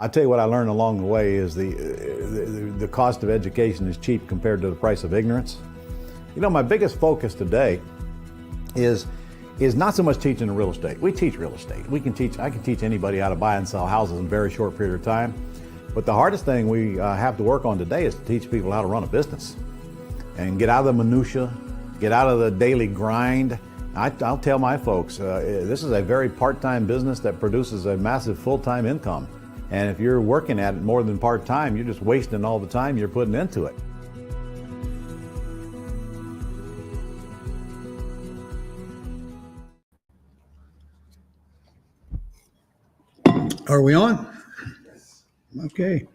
I tell you what I learned along the way is the cost of education is cheap compared to the price of ignorance. You know, my biggest focus today is not so much teaching real estate. We teach real estate. I can teach anybody how to buy and sell houses in a very short period of time. But the hardest thing we have to work on today is to teach people how to run a business and get out of the minutia, get out of the daily grind. I'll tell my folks, this is a very part-time business that produces a massive full-time income. And if you're working at it more than part-time, you're just wasting all the time you're putting into it. Are we on? Okay.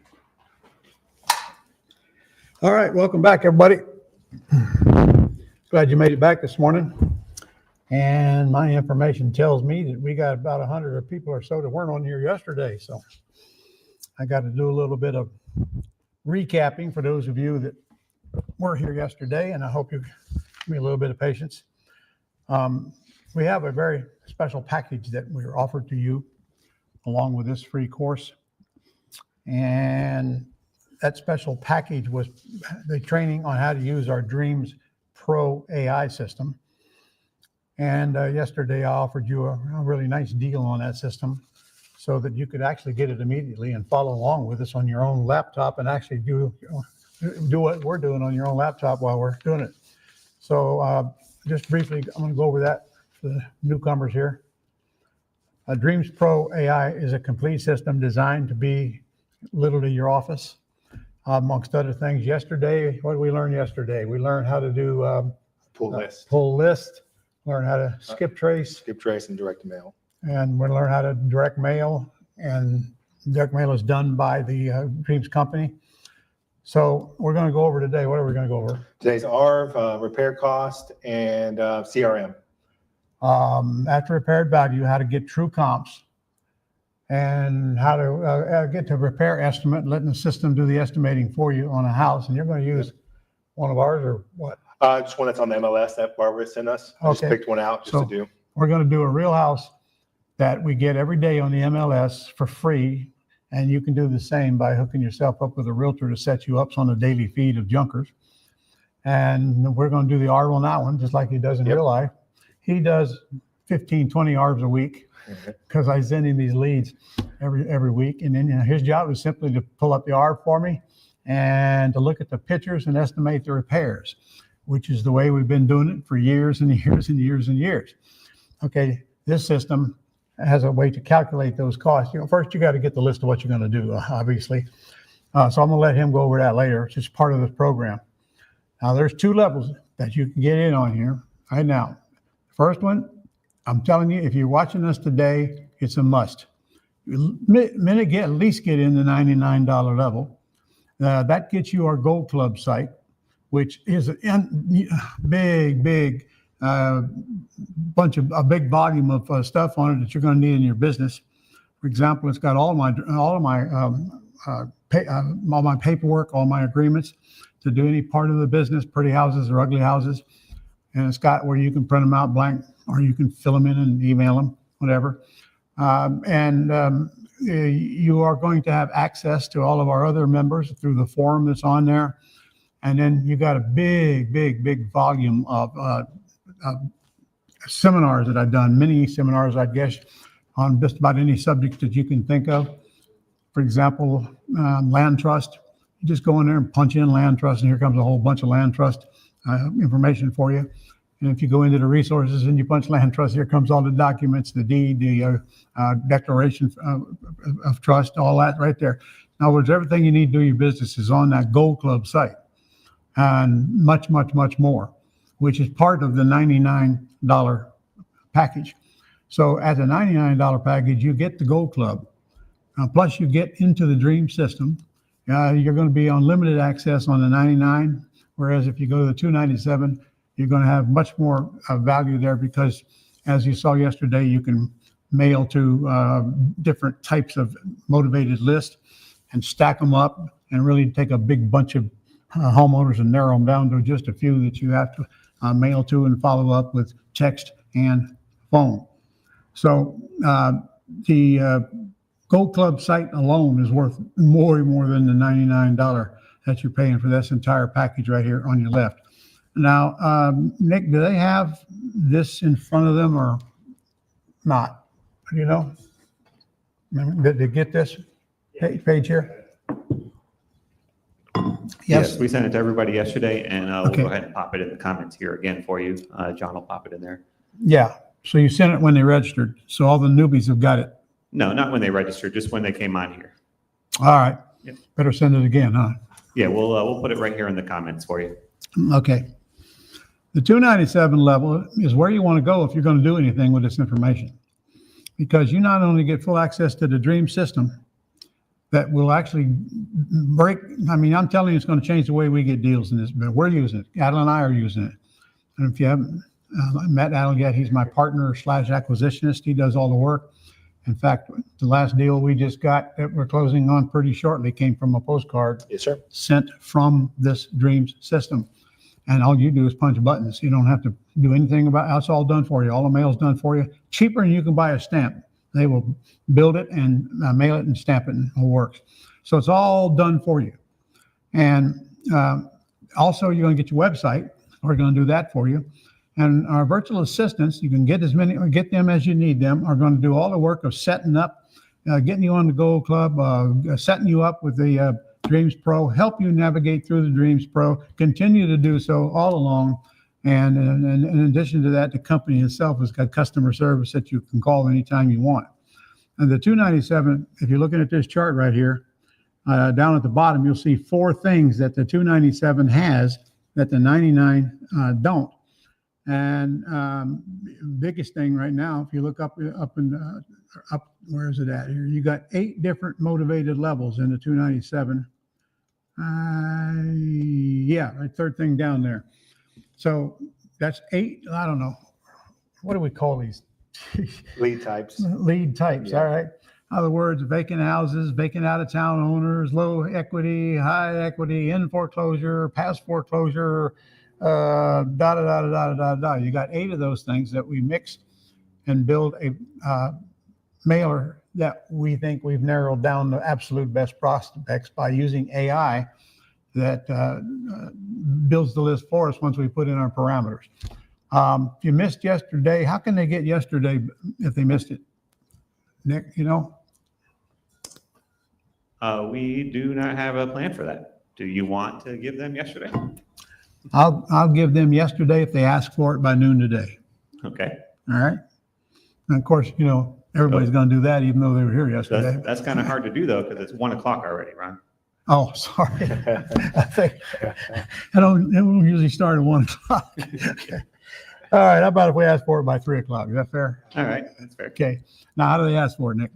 All right, welcome back, everybody. Glad you made it back this morning. And my information tells me that we got about 100 people or so that weren't on here yesterday. So I got to do a little bit of recapping for those of you that were here yesterday, and I hope you give me a little bit of patience. We have a very special package that we are offered to you along with this free course. And that special package was the training on how to use our Dreams Pro AI system. And yesterday I offered you a really nice deal on that system so that you could actually get it immediately and follow along with us on your own laptop and actually do what we're doing on your own laptop while we're doing it. So just briefly, I'm going to go over that for the newcomers here. Dreams Pro AI is a complete system designed to be literally your office. Amongst other things, yesterday, what did we learn yesterday? We learned how to do pull list, learn how to skip trace, and direct mail. And we're learn how to direct mail, and direct mail is done by the Dreams company. So we're going to go over today. What are we going to go over? Today's ARV, repair cost, and CRM. After repaired value, how to get true comps, and how to get to repair estimate, letting the system do the estimating for you on a house. And you're going to use one of ours or what? Just one that's on the MLS that Barbara sent us. I just picked one out just to do. We're going to do a real house that we get every day on the MLS for free. And you can do the same by hooking yourself up with a realtor to set you up on a daily feed of junkers. And we're going to do the ARV on that one, just like he does in real life. He does 15, 20 ARVs a week because I send him these leads every week. And then his job is simply to pull up the ARV for me and to look at the pictures and estimate the repairs, which is the way we've been doing it for years and years and years and years. Okay, this system has a way to calculate those costs. First you got to get the list of what you're going to do, obviously. So I'm going to let him go over that later. It's just part of this program. Now there's two levels that you can get in on here right now. First one, I'm telling you, if you're watching us today, it's a must. At least get in the $99 level. That gets you our Gold Club site, which is a big big volume of stuff on it that you're going to need in your business. For example, it's got all of my paperwork, all my agreements to do any part of the business, pretty houses or ugly houses. And it's got where you can print them out blank, or you can fill them in and email them, whatever. You are going to have access to all of our other members through the forum that's on there. And then you got a big volume of seminars that I've done, mini seminars, I guess, on just about any subject that you can think of. For example, land trust. You just go in there and punch in land trust, and here comes a whole bunch of land trust information for you. And if you go into the resources and you punch land trust, here comes all the documents, the deed, the declaration of trust, all that right there. In other words, everything you need to do your business is on that Gold Club site, and much more, which is part of the $99 package. So at the $99 package, you get the Gold Club. Plus you get into the Dream system. You're going to be on limited access on the 99, whereas if you go to the 297, you're going to have much more value there because, as you saw yesterday, you can mail to different types of motivated lists and stack them up and really take a big bunch of homeowners and narrow them down to just a few that you have to mail to and follow up with text and phone. So the Gold Club site alone is worth more than the $99 that you're paying for this entire package right here on your left. Now, Nick, do they have this in front of them or not? Do you know? Did they get this page here? Yes, we sent it to everybody yesterday, and we'll go ahead and pop it in the comments here again for you. John will pop it in there. Yeah. So you sent it when they registered. So all the newbies have got it. No, not when they registered, just when they came on here. All right. Yep. Better send it again, huh? Yeah, we'll put it right here in the comments for you. Okay. The 297 level is where you want to go if you're going to do anything with this information, because you not only get full access to the dream system that will actually break. I mean, I'm telling you, it's going to change the way we get deals in this, but we're using it. Adel and I are using it. And if you haven't met Adel yet, he's my partner / acquisitionist. He does all the work. In fact, the last deal we just got that we're closing on pretty shortly came from a postcard sent from this Dreams system. And all you do is punch buttons. You don't have to do anything about it. It's all done for you. All the mail's done for you. Cheaper than you can buy a stamp. They will build it and mail it and stamp it, and it works. So it's all done for you. And also, you're going to get your website. We're going to do that for you. And our virtual assistants, you can get as many or get them as you need them, are going to do all the work of setting up, getting you on the Gold Club, setting you up with the Dreams Pro, help you navigate through the Dreams Pro, continue to do so all along. And in addition to that, the company itself has got customer service that you can call anytime you want. And the 297, if you're looking at this chart right here, down at the bottom, you'll see 4 things that the 297 has that the 99 don't. And biggest thing right now, if you look up, where is it at here? You got 8 different motivated levels in the 297. Yeah, right, third thing down there. So that's 8. I don't know. What do we call these? Lead types. Lead types. Yeah. All right. In other words, vacant houses, vacant out-of-town owners, low equity, high equity, in foreclosure, past foreclosure. You got 8 of those things that we mix and build a mailer that we think we've narrowed down the absolute best prospects by using AI that builds the list for us once we put in our parameters. If you missed yesterday, how can they get yesterday if they missed it? Nick, you know? We do not have a plan for that. Do you want to give them yesterday? I'll give them yesterday if they ask for it by noon today. Okay. All right. And of course, you know, everybody's going to do that even though they were here yesterday. That's kind of hard to do though, because it's 1 o'clock already, Ron. Oh, sorry. I don't usually start at 1 o'clock. Okay. All right. How about if we ask for it by 3 o'clock? Is that fair? All right. That's fair. Okay. Now, how do they ask for it, Nick?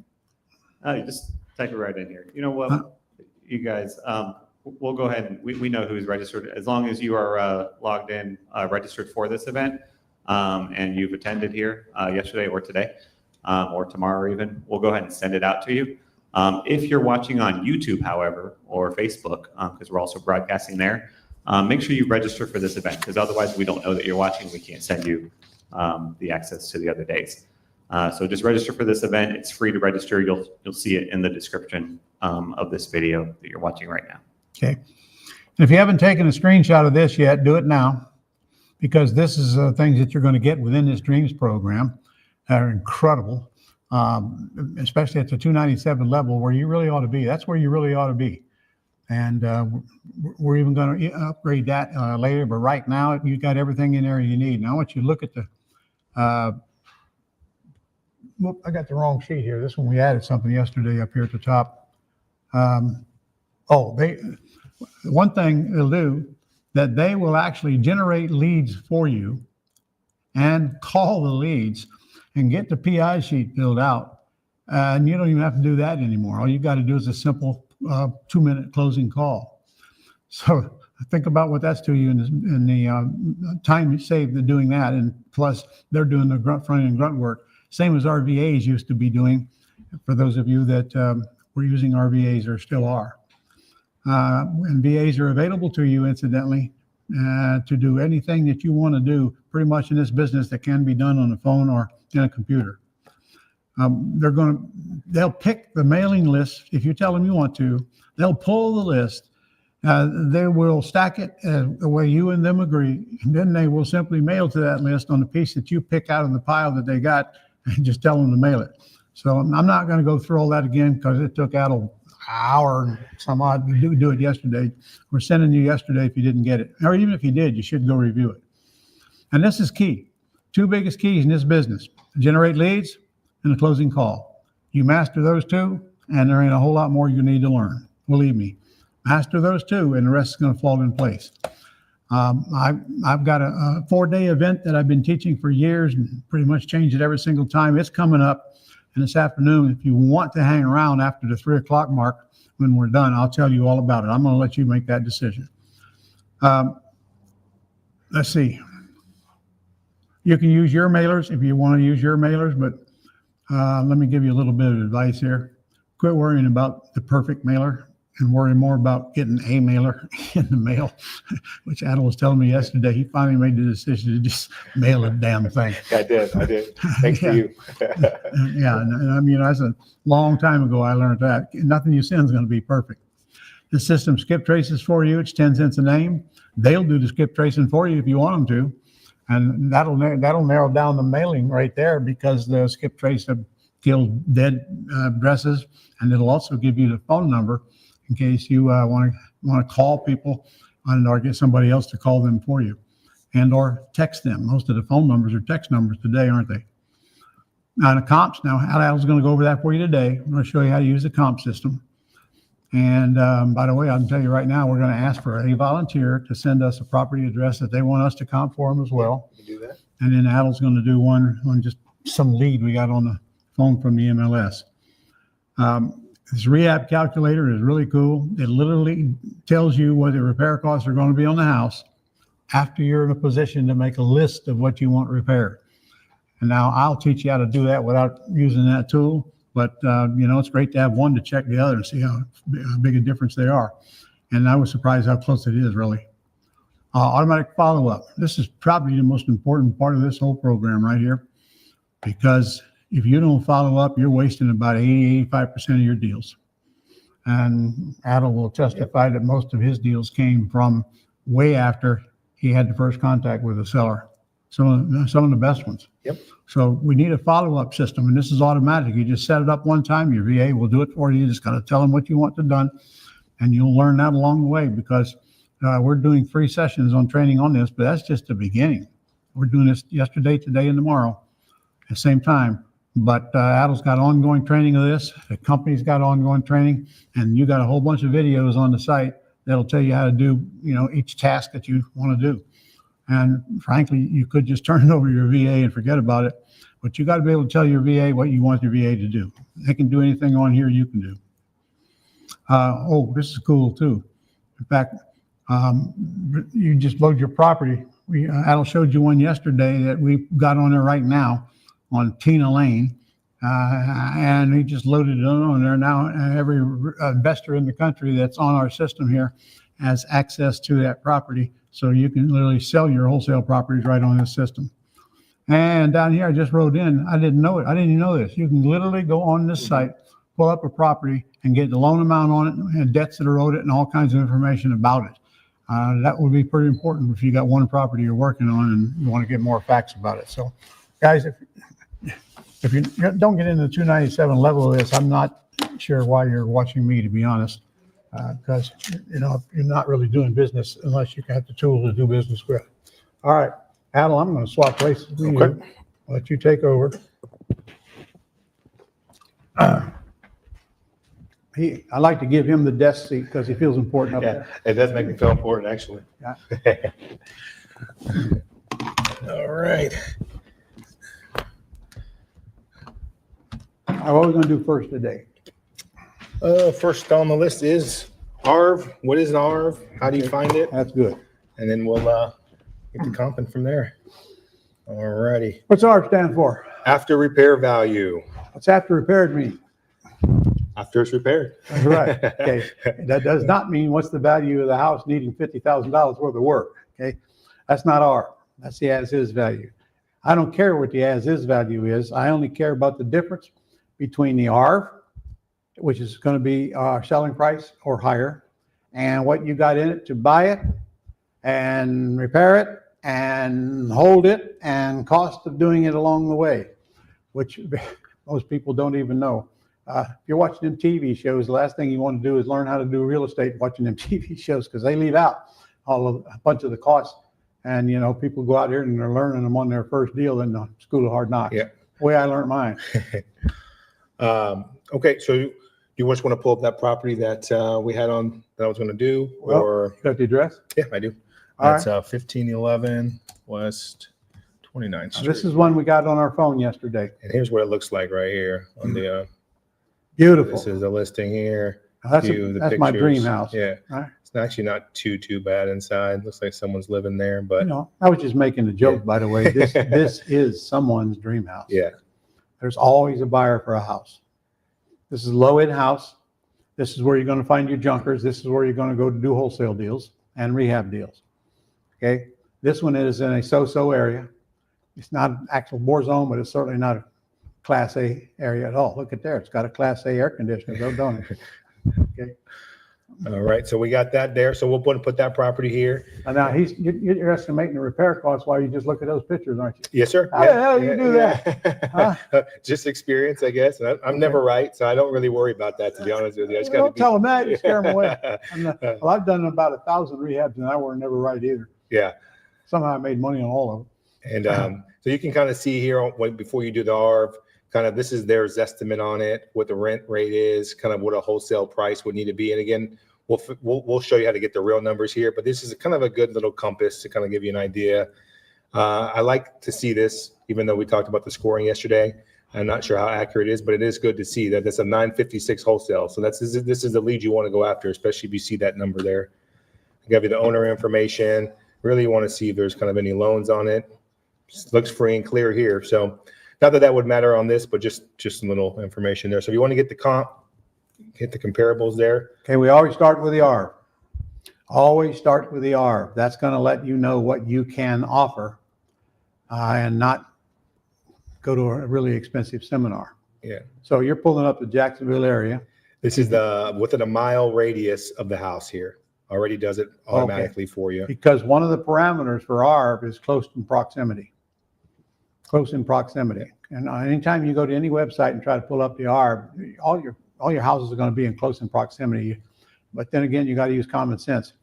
You just type it right in here. You know what, you guys, we'll go ahead and we know who's registered. As long as you are logged in, registered for this event, and you've attended here yesterday or today, or tomorrow even, we'll go ahead and send it out to you. If you're watching on YouTube, however, or Facebook, because we're also broadcasting there, make sure you register for this event, because otherwise we don't know that you're watching. We can't send you the access to the other days. So just register for this event. It's free to register. You'll see it in the description of this video that you're watching right now. Okay. And if you haven't taken a screenshot of this yet, do it now, because this is things that you're going to get within this Dreams program that are incredible, especially at the 297 level where you really ought to be. That's where you really ought to be. And we're even going to upgrade that later. But right now, you've got everything in there you need. Now, I want you to look at the whoop, I got the wrong sheet here. This one, we added something yesterday up here at the top. One thing they'll do, that they will actually generate leads for you and call the leads and get the PI sheet filled out. And you don't even have to do that anymore. All you got to do is a simple 2-minute closing call. So think about what that's to you in the time you save to doing that. And plus, they're doing the front end grunt work, same as RVAs used to be doing, for those of you that were using RVAs or still are. And VAs are available to you, incidentally, to do anything that you want to do pretty much in this business that can be done on the phone or in a computer. they'll pick the mailing list. If you tell them you want to, they'll pull the list. They will stack it the way you and them agree. And then they will simply mail to that list on the piece that you pick out of the pile that they got and just tell them to mail it. So I'm not going to go through all that again because it took Adel an hour and some odd to do it yesterday. We're sending you yesterday if you didn't get it. Or even if you did, you should go review it. And this is key. 2 biggest keys in this business: generate leads and a closing call. You master those 2, and there ain't a whole lot more you need to learn. Believe me. Master those 2, and the rest is going to fall in place. I've got a 4-day event that I've been teaching for years and pretty much change it every single time. It's coming up. And this afternoon, if you want to hang around after the 3 o'clock mark when we're done, I'll tell you all about it. I'm going to let you make that decision. Let's see. You can use your mailers if you want to use your mailers, but let me give you a little bit of advice here. Quit worrying about the perfect mailer and worry more about getting a mailer in the mail, which Adel was telling me yesterday. He finally made the decision to just mail a damn thing. I did. Thanks to you. Yeah, and I mean, that's a long time ago I learned that. Nothing you send is going to be perfect. The system skip traces for you. It's 10 cents a name. They'll do the skip tracing for you if you want them to. And that'll narrow down the mailing right there, because the skip trace will kill dead addresses, and it'll also give you the phone number in case you want to call people or get somebody else to call them for you, and or text them. Most of the phone numbers are text numbers today, aren't they? Now the comps, Adel's going to go over that for you today. I'm going to show you how to use the comp system. And by the way, I can tell you right now, we're going to ask for a volunteer to send us a property address that they want us to comp for them as well. You do that. And then Adel's going to do one on just some lead we got on the phone from the MLS. This rehab calculator is really cool. It literally tells you what the repair costs are going to be on the house after you're in a position to make a list of what you want repaired. And now I'll teach you how to do that without using that tool. But, it's great to have one to check the other and see how big a difference they are. And I was surprised how close it is, really. Automatic follow-up. This is probably the most important part of this whole program right here, because if you don't follow up, you're wasting about 85% of your deals. And Adel will testify that most of his deals came from way after he had the first contact with the seller. Some of the best ones. Yep. So we need a follow-up system, and this is automatic. You just set it up one time. Your VA will do it for you. You just got to tell them what you want done, and you'll learn that along the way, because we're doing 3 sessions on training on this, but that's just the beginning. We're doing this yesterday, today, and tomorrow at the same time. But Adel's got ongoing training of this. The company's got ongoing training, and you got a whole bunch of videos on the site that'll tell you how to do, each task that you want to do. And frankly, you could just turn it over to your VA and forget about it. But you got to be able to tell your VA what you want your VA to do. They can do anything on here you can do. This is cool too. In fact, you just load your property. Adel showed you one yesterday that we got on there right now on Tina Lane. And he just loaded it on there. Now every investor in the country that's on our system here has access to that property. So you can literally sell your wholesale properties right on this system. And down here, I just wrote in, I didn't know it. I didn't even know this. You can literally go on this site, pull up a property and get the loan amount on it and debts that are owed it and all kinds of information about it. That would be pretty important if you got one property you're working on and you want to get more facts about it. So guys, if you don't get into the 297 level of this, I'm not sure why you're watching me, to be honest. Because you're not really doing business unless you got the tools to do business with. All right, Adel, I'm going to swap places with you. I'll let you take over. I like to give him the desk seat because he feels important up there. It does make me feel important, actually. Yeah. All right. What are we going to do first today? First on the list is ARV. What is an ARV? How do you find it? That's good. And then we'll get the comping from there. All righty. What's ARV stand for? After repair value. What's after repaired mean? After it's repaired. That's right. Okay. That does not mean what's the value of the house needing $50,000 worth of work. Okay. That's not ARV. That's the as-is value. I don't care what the as-is value is. I only care about the difference between the ARV, which is going to be our selling price or higher, and what you got in it to buy it and repair it and hold it and cost of doing it along the way, which most people don't even know. If you're watching them TV shows, the last thing you want to do is learn how to do real estate watching them TV shows, because they leave out a bunch of the costs. And, you know, people go out here and they're learning them on their first deal in the School of Hard Knocks. Yeah. The way I learned mine. Okay, so you just want to pull up that property that we had on that I was going to do, Well, or you got the address? yeah, I do. All That's 1511 West 29th Street. This is one we got on our phone yesterday. And here's what it looks like right here on the. Beautiful. This is the listing here. That's View of the that's my pictures. dream house. Yeah, Right? it's actually not too bad inside. Looks like someone's living there, but You know, I was just making a joke, Yeah. by the way. This is someone's dream house. yeah, There's always a buyer for a house. This is a low-end house. This is where you're going to find your junkers. This is where you're going to go to do wholesale deals and rehab deals. Okay. This one is in a so-so area. It's not an actual war zone, but it's certainly not a Class A area at all. Look at there. It's got a Class A air conditioner, though, don't it? Okay. all right. So we got that there. So we'll put that property here. And now you're estimating the repair costs while you just look at those pictures, aren't you? Yes, sir. How the hell you do that? Just experience, I guess. And I'm never right, so I don't really worry about that, to be honest with you. I just Don't got tell them that. You scare them away. Well, I've done about 1,000 rehabs, and I were never right either. Yeah. Somehow I made money on all of them. And so you can kind of see here before you do the ARV, kind of this is their estimate on it, what the rent rate is, kind of what a wholesale price would need to be. And again, we'll show you how to get the real numbers here, but this is kind of a good little compass to kind of give you an idea. I like to see this, even though we talked about the scoring yesterday. I'm not sure how accurate it is, but it is good to see that that's a 956 wholesale. So this is the lead you want to go after, especially if you see that number there. I give you the owner information. Really want to see if there's kind of any loans on it. Just looks free and clear here. So not that would matter on this, but just some little information there. So if you want to get the comp, hit the comparables there. Okay, we always start with the ARV. Always start with the ARV. That's going to let you know what you can offer and not go to a really expensive seminar. Yeah. So you're pulling up the Jacksonville area. This is within a mile radius of the house here. Already does it automatically for you. Because one of the parameters for ARV is close in proximity. Close in proximity. And anytime you go to any website and try to pull up the ARV, all your houses are going to be in close in proximity. But then again, you got to use common sense.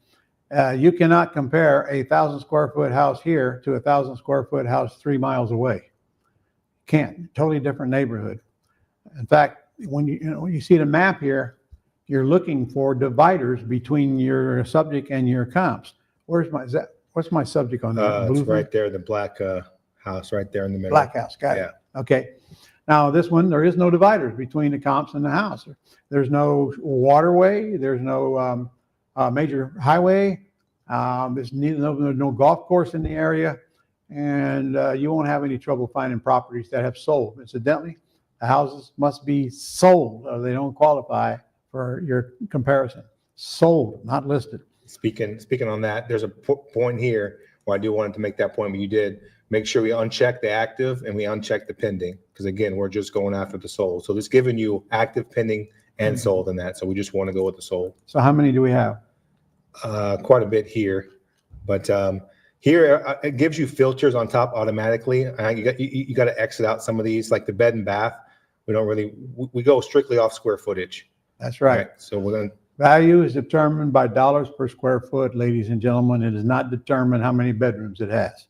You cannot compare a 1,000 square foot house here to a 1,000 square foot house 3 miles away. Can't. Totally different neighborhood. In fact, when you see the map here, you're looking for dividers between your subject and your comps. What's my subject on that? It's right there, the black house right there in the middle. Black house. Got it. Okay. Now this one, there is no dividers between the comps and the house. There's no waterway. There's no major highway. There's no golf course in the area, and you won't have any trouble finding properties that have sold. Incidentally, the houses must be sold, or they don't qualify for your comparison. Sold, not listed. Speaking on that, there's a point here where I do want to make that point, but you did. Make sure we uncheck the active and we uncheck the pending, because again, we're just going after the sold. So it's giving you active, pending, and sold in that. So we just want to go with the sold. So how many do we have? Quite a bit here, but here it gives you filters on top automatically. You got to exit out some of these, like the bed and bath. We go strictly off square footage. That's right. So we're going to. Value is determined by dollars per square foot, ladies and gentlemen. It is not determined how many bedrooms it has.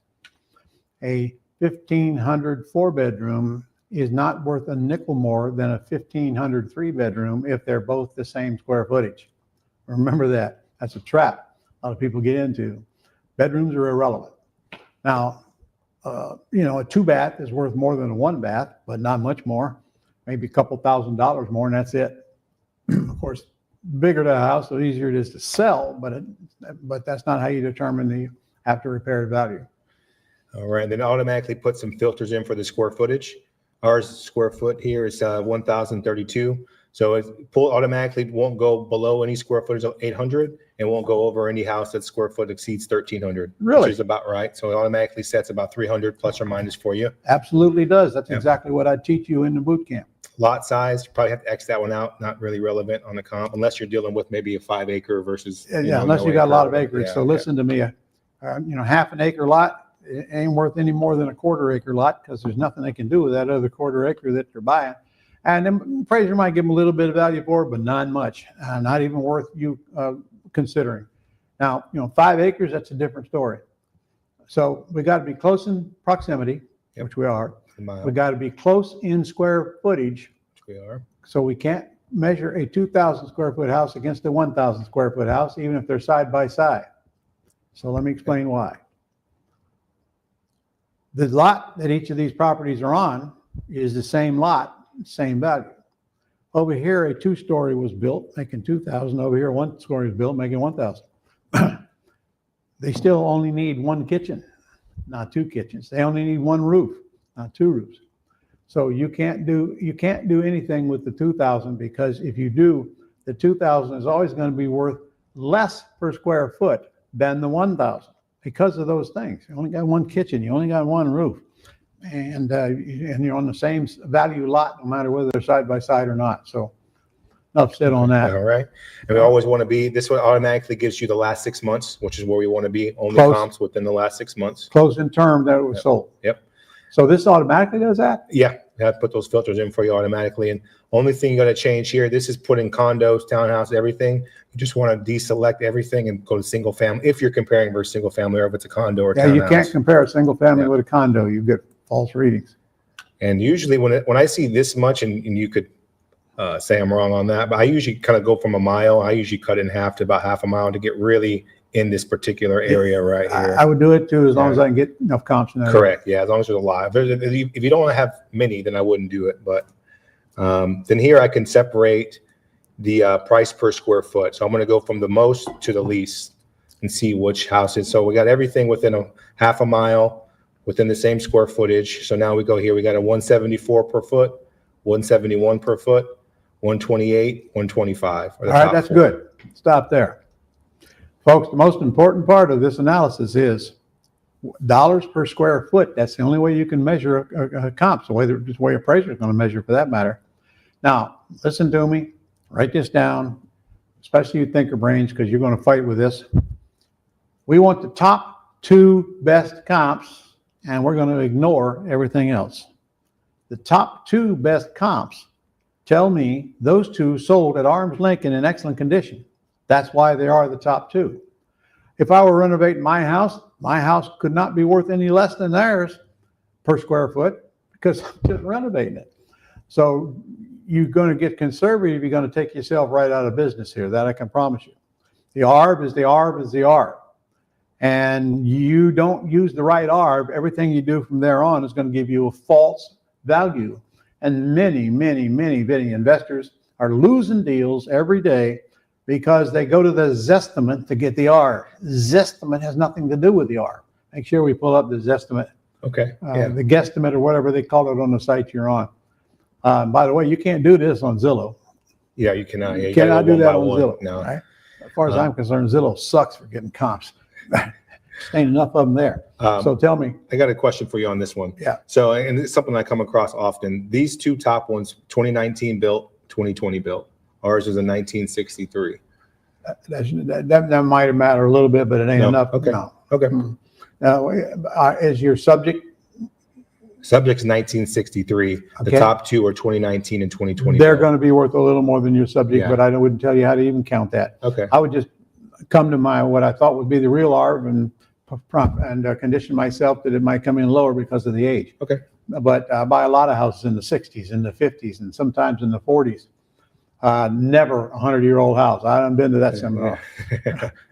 A 1,500 4-bedroom is not worth a nickel more than a 1,500 3-bedroom if they're both the same square footage. Remember that. That's a trap a lot of people get into. Bedrooms are irrelevant. Now, a 2-bath is worth more than a 1-bath, but not much more. Maybe a couple $1,000s more, and that's it. Of course, bigger the house, the easier it is to sell, but that's not how you determine the after repair value. All right, then automatically put some filters in for the square footage. Our square foot here is 1,032. So it automatically won't go below any square footage of 800 and won't go over any house that square foot exceeds 1,300. Really? Which is about right. So it automatically sets about 300 plus or minus for you. Absolutely does. That's exactly what I teach you in the boot camp. lot size, you probably have to X that one out. Not really relevant on the comp unless you're dealing with maybe a 5 acre versus. Yeah, unless you got a lot of acreage. Yeah, So listen to me, half an acre lot ain't worth any more than a quarter acre lot because there's nothing they can do with that other quarter acre that they're buying. And then appraiser might give them a little bit of value for it, but not much, not even worth you considering. Now, 5 acres, that's a different story. So we got to be close in proximity, which we are. We got to be close in square footage, which we are. So we can't measure a 2,000 square foot house against a 1,000 square foot house, even if they're side by side. So let me explain why. The lot that each of these properties are on is the same lot, same value. Over here, a 2-story was built, making 2,000. Over here, 1-story was built, making 1,000. They still only need 1 kitchen, not 2 kitchens. They only need 1 roof, not 2 roofs. So you can't do anything with the 2,000 because if you do, the 2,000 is always going to be worth less per square foot than the 1,000 because of those things. You only got 1 kitchen, you only got 1 roof. And you're on the same value lot, no matter whether they're side by side or not. So enough said on that. All right. And we always want to be, this one automatically gives you the last 6 months, which is where we want to be. Only Close. Comps within the last 6 months. Close in term that it was sold. Yep. So this automatically does that? Yeah. I put those filters in for you automatically. And only thing you got to change here, this is putting condos, townhouse, everything. You just want to deselect everything and go to single family. If you're comparing versus single family, or if it's a condo or townhouse. Yeah, you can't compare a single family with a condo. You get false readings. And usually when I see this much, and you could say I'm wrong on that, but I usually kind of go from a mile. I usually cut it in half to about half a mile to get really in this particular area right here. I would do it too, as long as I can get enough comps in that. Correct. Yeah, as long as there's a lot. If you don't have many, then I wouldn't do it. But then here I can separate the price per square foot. So I'm going to go from the most to the least and see which houses. So we got everything within a half a mile within the same square footage. So now we go here. We got a 174 per foot, 171 per foot, 128, 125. All right, that's good. Stop there. Folks, the most important part of this analysis is dollars per square foot. That's the only way you can measure a comp. The way appraiser is going to measure for that matter. Now, listen to me. Write this down, especially you thinker brains, because you're going to fight with this. We want the top 2 best comps, and we're going to ignore everything else. The top 2 best comps tell me those 2 sold at arm's length and in excellent condition. That's why they are the top 2. If I were renovating my house could not be worth any less than theirs per square foot because I'm just renovating it. So you're going to get conservative. You're going to take yourself right out of business here. That I can promise you. The ARB is the ARB is the ARB. And you don't use the right ARB, everything you do from there on is going to give you a false value. And many, many, many, many investors are losing deals every day because they go to the Zestimate to get the ARB. Zestimate has nothing to do with the ARB. Make sure we pull up the Zestimate. Okay. The guesstimate or whatever they call it on the site you're on. By the way, you can't do this on Zillow. Yeah, you cannot. Yeah, you cannot do that on Zillow. No. Right? As far as I'm concerned, Zillow sucks for getting comps. Ain't enough of them there. So tell me. I got a question for you on this one. Yeah. So, and it's something I come across often. These 2 top ones, 2019 built, 2020 built. Ours is a 1963. That might matter a little bit, but it ain't enough. Okay. No. Okay. Now, is your subject? Subject's 1963. The top 2 are 2019 and 2020. They're going to be worth a little more than your subject, Yeah. but I wouldn't tell you how to even count that. Okay. I would just come to what I thought would be the real ARB and condition myself that it might come in lower because of the age. Okay. But I buy a lot of houses in the 60s, in the 50s, and sometimes in the 40s. Never a 100-year-old house. I haven't been to that seminar.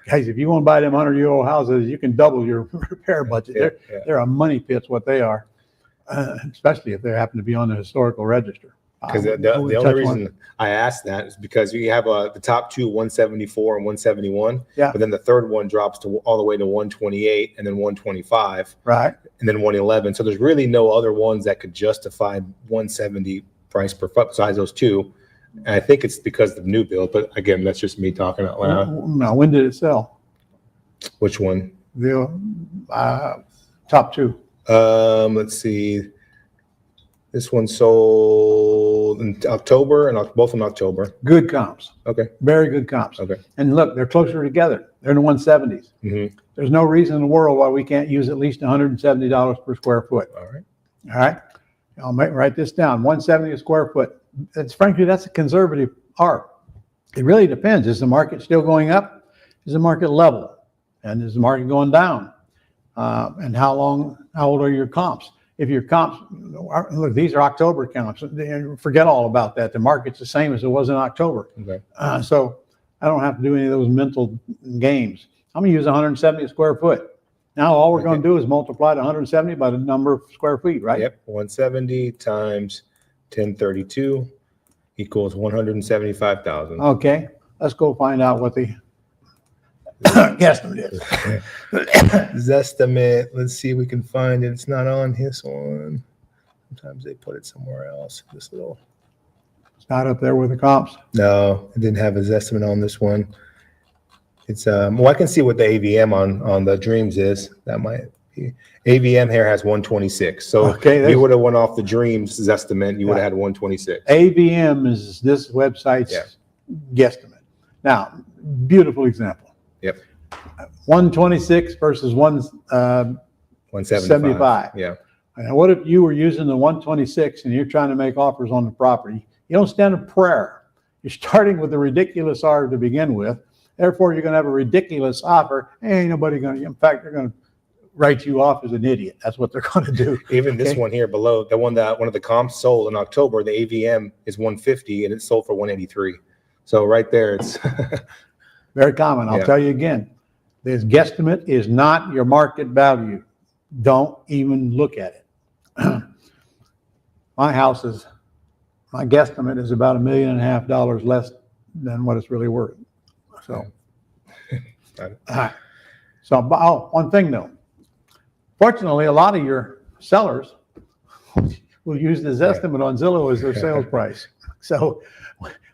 Guys, if you want to buy them 100-year-old houses, you can double your repair budget. They're a money pits, what they are, especially if they happen to be on the historical register. Because the only reason I asked that is because you have the top 2, 174 and 171. Yeah. But then the third one drops to all the way to 128 and then 125. Right. And then 111. So there's really no other ones that could justify 170 price per foot besides those 2. And I think it's because of the new build. But again, that's just me talking out loud. Now, when did it sell? Which one? The top 2. Let's see. This one sold in October and both in October. Good comps, Okay. very good comps. Okay. And look, they're closer together. They're in the 170s. Mm-hmm. There's no reason in the world why we can't use at least $170 per square foot. All right. All right. Write this down. 170 a square foot. Frankly, that's a conservative ARV. It really depends. Is the market still going up? Is the market level? And is the market going down? And how old are your comps? If your comps, look, these are October comps. Forget all about that. The market's the same as it was in October. Okay. So I don't have to do any of those mental games. I'm going to use 170 a square foot. Now all we're going to do is multiply the 170 by the number of square feet, right? Yep. 170 times 1032 equals 175,000. Okay. Let's go find out what the guesstimate is. Zestimate. Let's see if we can find it. It's not on his one. Sometimes they put it somewhere else. This little. It's not up there with the comps. No, it didn't have his estimate on this one. It's well, I can see what the AVM on the Dreams is. That might be. AVM here has 126. So Okay, if you would have went off the Dreams estimate, you would have had 126. AVM is this website's guesstimate. Now, beautiful example. Yep. 126 versus 175. Yeah. And what if you were using the 126 and you're trying to make offers on the property? You don't stand a prayer. You're starting with a ridiculous offer to begin with. Therefore, you're going to have a ridiculous offer. Ain't nobody going to, in fact, they're going to write you off as an idiot. That's what they're going to do. Even this one here below, the one that one of the comps sold in October, the AVM is 150 and it sold for 183. So right there, it's Very common. I'll tell you again, this guesstimate is not your market value. Don't even look at it. My guesstimate is about $1.5 million less than what it's really worth. So, one thing though, fortunately, a lot of your sellers will use this estimate on Zillow as their sales price. So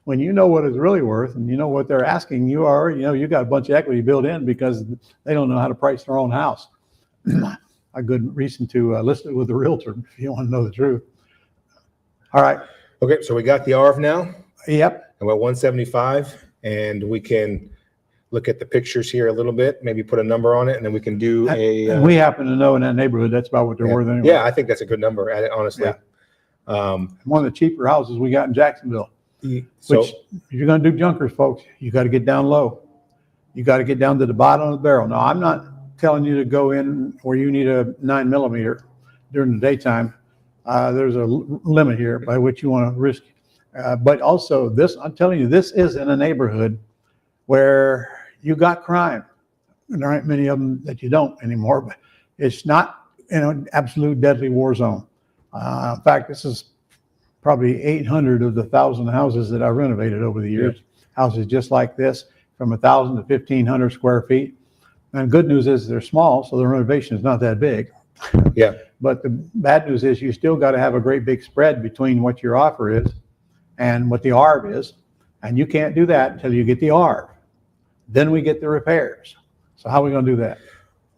when you know what it's really worth and you know what they're asking, you got a bunch of equity built in because they don't know how to price their own house. A good reason to list it with a realtor if you want to know the truth. All right. okay. So we got the ARV now. Yep. And we're at 175, and we can look at the pictures here a little bit, maybe put a number on it, and then we can do And we happen to know in that neighborhood that's about what they're worth anyway. Yeah, I think that's a good number, honestly. Yeah. One of the cheaper houses we got in Jacksonville. So Which, if you're going to do junkers, folks, you got to get down low. You got to get down to the bottom of the barrel. Now, I'm not telling you to go in where you need a 9mm during the daytime. There's a limit here by which you want to risk. But also this, I'm telling you, this is in a neighborhood where you got crime. And there aren't many of them that you don't anymore, but it's not an absolute deadly war zone. In fact, this is probably 800 of the 1,000 houses that I renovated over the years. Houses just like this, from 1,000 to 1,500 square feet. And good news is they're small, so the renovation is not that big. yeah, But the bad news is you still got to have a great big spread between what your offer is and what the ARV is. And you can't do that until you get the ARV. Then we get the repairs. So how are we going to do that?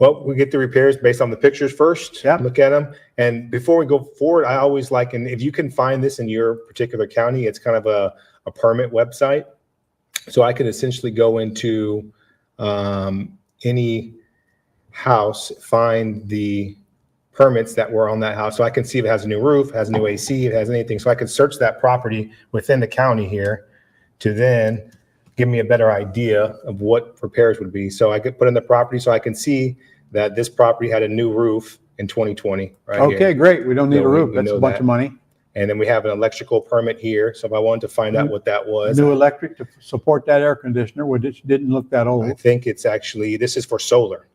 well, we get the repairs based on the pictures first. Yep. Look at them, and before we go forward, I always like, and if you can find this in your particular county, it's kind of a permit website. So I can essentially go into any house, find the permits that were on that house. So I can see if it has a new roof, has a new AC, if it has anything. So I can search that property within the county here to then give me a better idea of what repairs would be. So I could put in the property so I can see that this property had a new roof in 2020. Right Okay, here. great. We don't need So a we roof. That's know a bunch that. of money. And then we have an electrical permit here. So if I wanted to find out what that was, New electric to support that air conditioner, which didn't look that I old. think it's actually, this is for solar.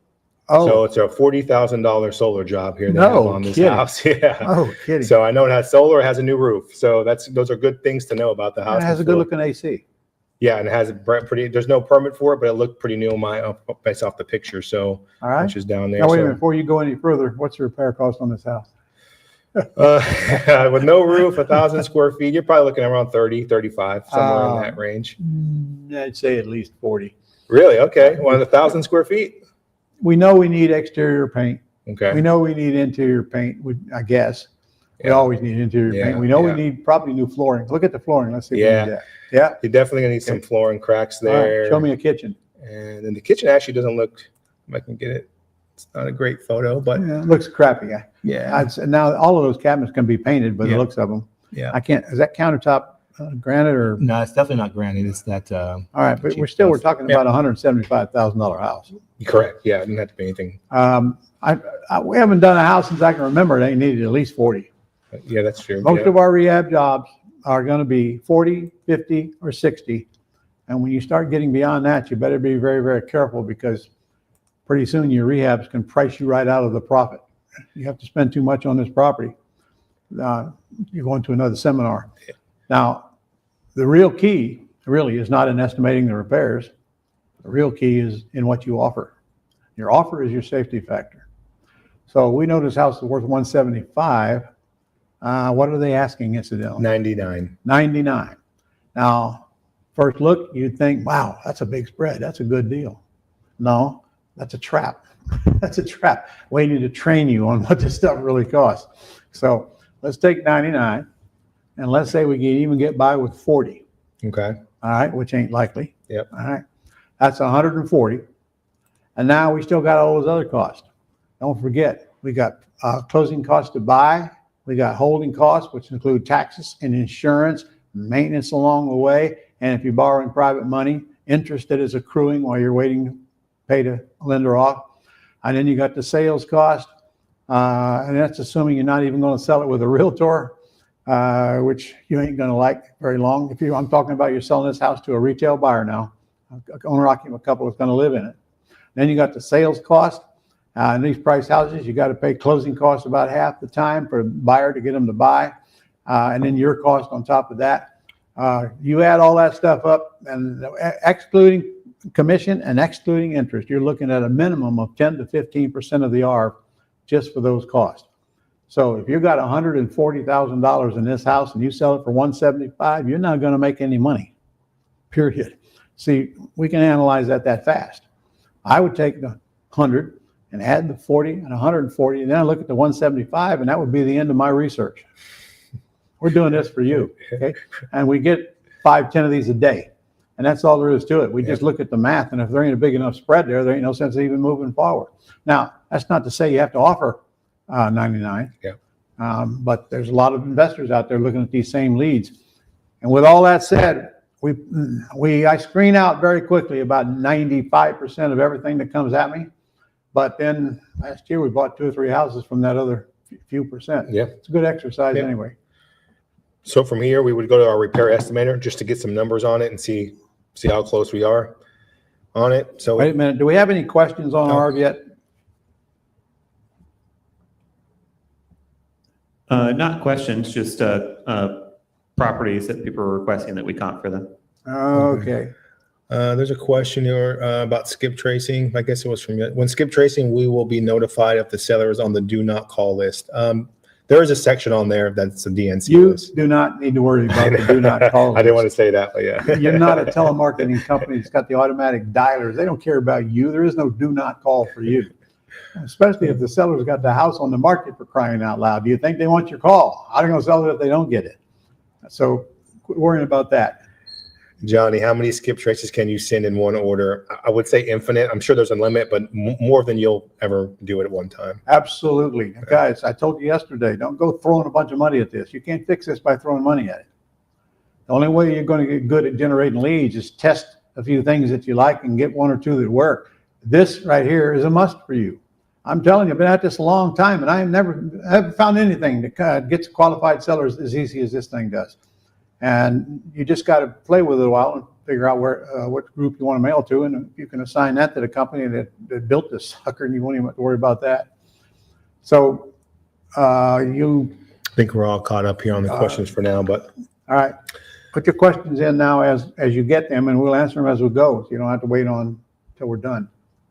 So Oh, it's a $40,000 solar job here that I have No on this kidding. house. Yeah. oh, kidding. So I know it has solar, it has a new roof. So those are good things to know about the house. And it has a before. good looking AC. Yeah, and it has a pretty, there's no permit for it, but it looked pretty new based off the picture. So All right. which is down there. Now, wait a So, minute, before you go any further, what's the repair cost on this house? with no roof, 1,000 square feet, you're probably looking around 30, 35, somewhere in that range. I'd say at least 40. Really? Okay. 1,000 square feet? We know we need exterior paint. Okay. We know we need interior paint, I guess. We always need interior Yeah, paint. We know we yeah. need probably new flooring. Look at the flooring. Let's see if we Yeah. need that. Yeah. You're definitely gonna need some flooring cracks All right. there. Show me a kitchen. And then the kitchen actually doesn't look, if I can get it, it's not a great photo, but Yeah, it looks crappy. yeah. Now all of those cabinets can be painted, but Yeah. the looks of them. Yeah. I can't. Is that countertop granite or? No, it's definitely not granite. It's that. All right, but cheap we're stuff. talking about $175,000 house. Correct. Yeah, it didn't have to be anything. We haven't done a house since I can remember. They needed at least 40. Yeah, that's true. Most Yeah. of our rehab jobs are going to be 40, 50, or 60. And when you start getting beyond that, you better be very, very careful because pretty soon your rehabs can price you right out of the profit. You have to spend too much on this property. You're going to another seminar. Yeah. Now, the real key really is not in estimating the repairs. The real key is in what you offer. Your offer is your safety factor. So we know this house is worth 175. What are they asking incidentally? 99. 99. Now, first look, you'd think, wow, that's a big spread. That's a good deal. No, that's a trap. That's a trap waiting to train you on what this stuff really costs. So let's take 99 and let's say we can even get by with 40. Okay. All right, which ain't likely. Yep. All right. That's 140. And now we still got all those other costs. Don't forget, we got closing costs to buy. We got holding costs, which include taxes and insurance, maintenance along the way. And if you're borrowing private money, interest that is accruing while you're waiting to pay the lender off. And then you got the sales cost. And that's assuming you're not even going to sell it with a realtor, which you ain't going to like very long. I'm talking about you're selling this house to a retail buyer now, owner-occupant couple that's going to live in it. Then you got the sales cost. In these price houses, you got to pay closing costs about half the time for a buyer to get them to buy. And then your cost on top of that. You add all that stuff up and excluding commission and excluding interest, you're looking at a minimum of 10 to 15% of the ARV just for those costs. So if you've got $140,000 in this house and you sell it for $175,000, you're not going to make any money, period. See, we can analyze that fast. I would take the 100 and add the 40 and 140, and then I look at the 175, and that would be the end of my research. We're doing this for you, okay? And we get 5-10 of these a day, and that's all there is to it. We just look at the math, and if there ain't a big enough spread there ain't no sense of even moving forward. Now, that's not to say you have to offer 99. Yeah. But there's a lot of investors out there looking at these same leads. And with all that said, I screen out very quickly about 95% of everything that comes at me. But then last year we bought 2 or 3 houses from that other few percent. Yeah. It's a good exercise Yeah. anyway. So from here, we would go to our repair estimator just to get some numbers on it and see how close we are on it. So Wait a minute. Do we have any questions on No. ARV yet? Not questions, just properties that people are requesting that we comp for them. Okay. there's a question here about skip tracing. I guess it was from you. When skip tracing, we will be notified if the seller is on the do not call list. There is a section on there that's a DNC You list. do not need to worry about the do not call. I didn't want to say that, but yeah. You're not a telemarketing company that's got the automatic dialers. They don't care about you. There is no do not call for you, especially if the seller's got the house on the market, for crying out loud. Do you think they want your call? How are they going to sell it if they don't get it? So quit worrying about that. Johnny, how many skip traces can you send in one order? I would say infinite. I'm sure there's a limit, but more than you'll ever do it at one time. Absolutely. Guys, I told you yesterday, don't go throwing a bunch of money at this. You can't fix this by throwing money at it. The only way you're going to get good at generating leads is test a few things that you like and get one or two that work. This right here is a must for you. I'm telling you, I've been at this a long time, and I haven't found anything that gets qualified sellers as easy as this thing does. And you just got to play with it a while and figure out what group you want to mail to, and you can assign that to the company that built this sucker, and you won't even have to worry about that. So I think we're all caught up here on the questions for now, but all right, put your questions in now as you get them, and we'll answer them as we go. So you don't have to wait on till we're done.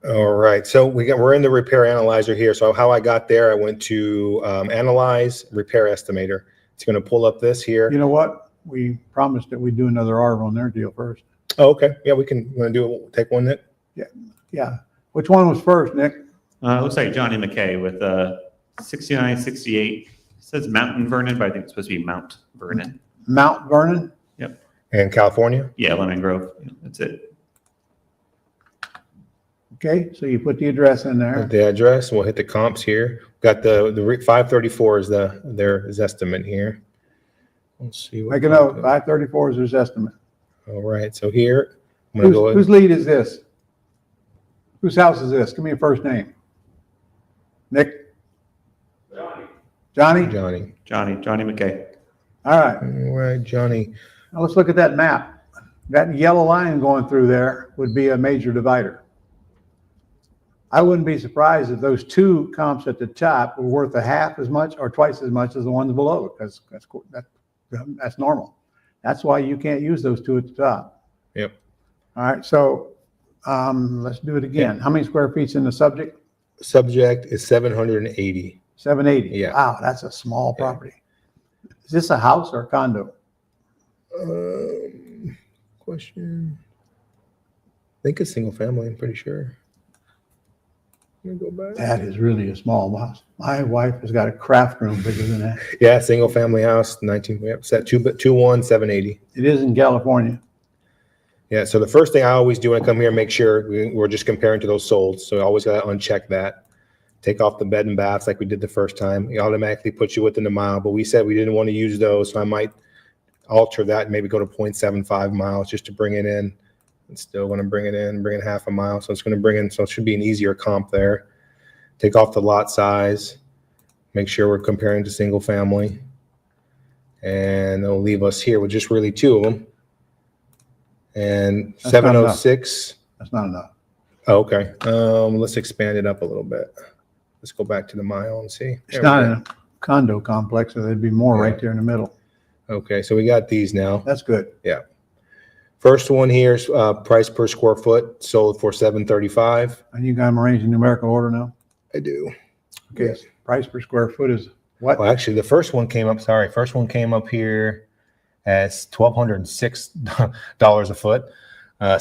all right. So we're in the repair analyzer here. So how I got there, I went to analyze repair estimator. It's going to pull up this here. You know what? We promised that we'd do another ARV on their deal first. Oh, okay. Yeah, we can do it. Take one, Nick. Yeah. Which one was first, Nick? Looks like Johnny McKay with 6968 says Mountain Vernon, but I think it's supposed to be Mount Vernon. Mount Vernon? Yep. And California? Yeah, Lemon Grove. That's it. Okay, so you put the address in there. The address, we'll hit the comps here. Got the 534 is their estimate here. Let's see. Make a note, 534 is his estimate. All right, so here, I'm gonna go. Whose lead is this? Whose house is this? Give me your first name. Nick? Johnny? Johnny. Johnny McKay. All right, All right, Johnny. now let's look at that map. That yellow line going through there would be a major divider. I wouldn't be surprised if those two comps at the top were worth a half as much or twice as much as the ones below it, because that's normal. That's why you can't use those two at the top. Yep. All right, so let's do it again. How many square feet's in the subject? Subject is 780. 780. Yeah. Wow, that's a small property. Is this a house or a condo? Question. I think it's single family, I'm pretty sure. Let me go back. That is really a small house. My wife has got a craft room bigger than that. Yeah, single family house, 19, yep, set 780. It is in California. Yeah, so the first thing I always do when I come here, make sure we're just comparing to those sold. So I always got to uncheck that. Take off the bed and baths like we did the first time. It automatically puts you within a mile, but we said we didn't want to use those. So I might alter that and maybe go to 0.75 miles just to bring it in. It's still going to bring in half a mile. So it's going to bring in, so it should be an easier comp there. Take off the lot size. Make sure we're comparing to single family. And it'll leave us here with just really two of them. And That's not 706. That's not enough. Oh, okay. Let's expand it up a little bit. Let's go back to the mile and see. It's not in a condo complex, so there'd be more right there in the middle. Okay, so we got these now. That's good. Yeah. First one here is price per square foot, sold for $735. And you got them arranged in numerical order now? I do. Okay. Yes. Price per square foot is what? Well, actually, the first one came up. Sorry, first one came up here as $1,206 a foot.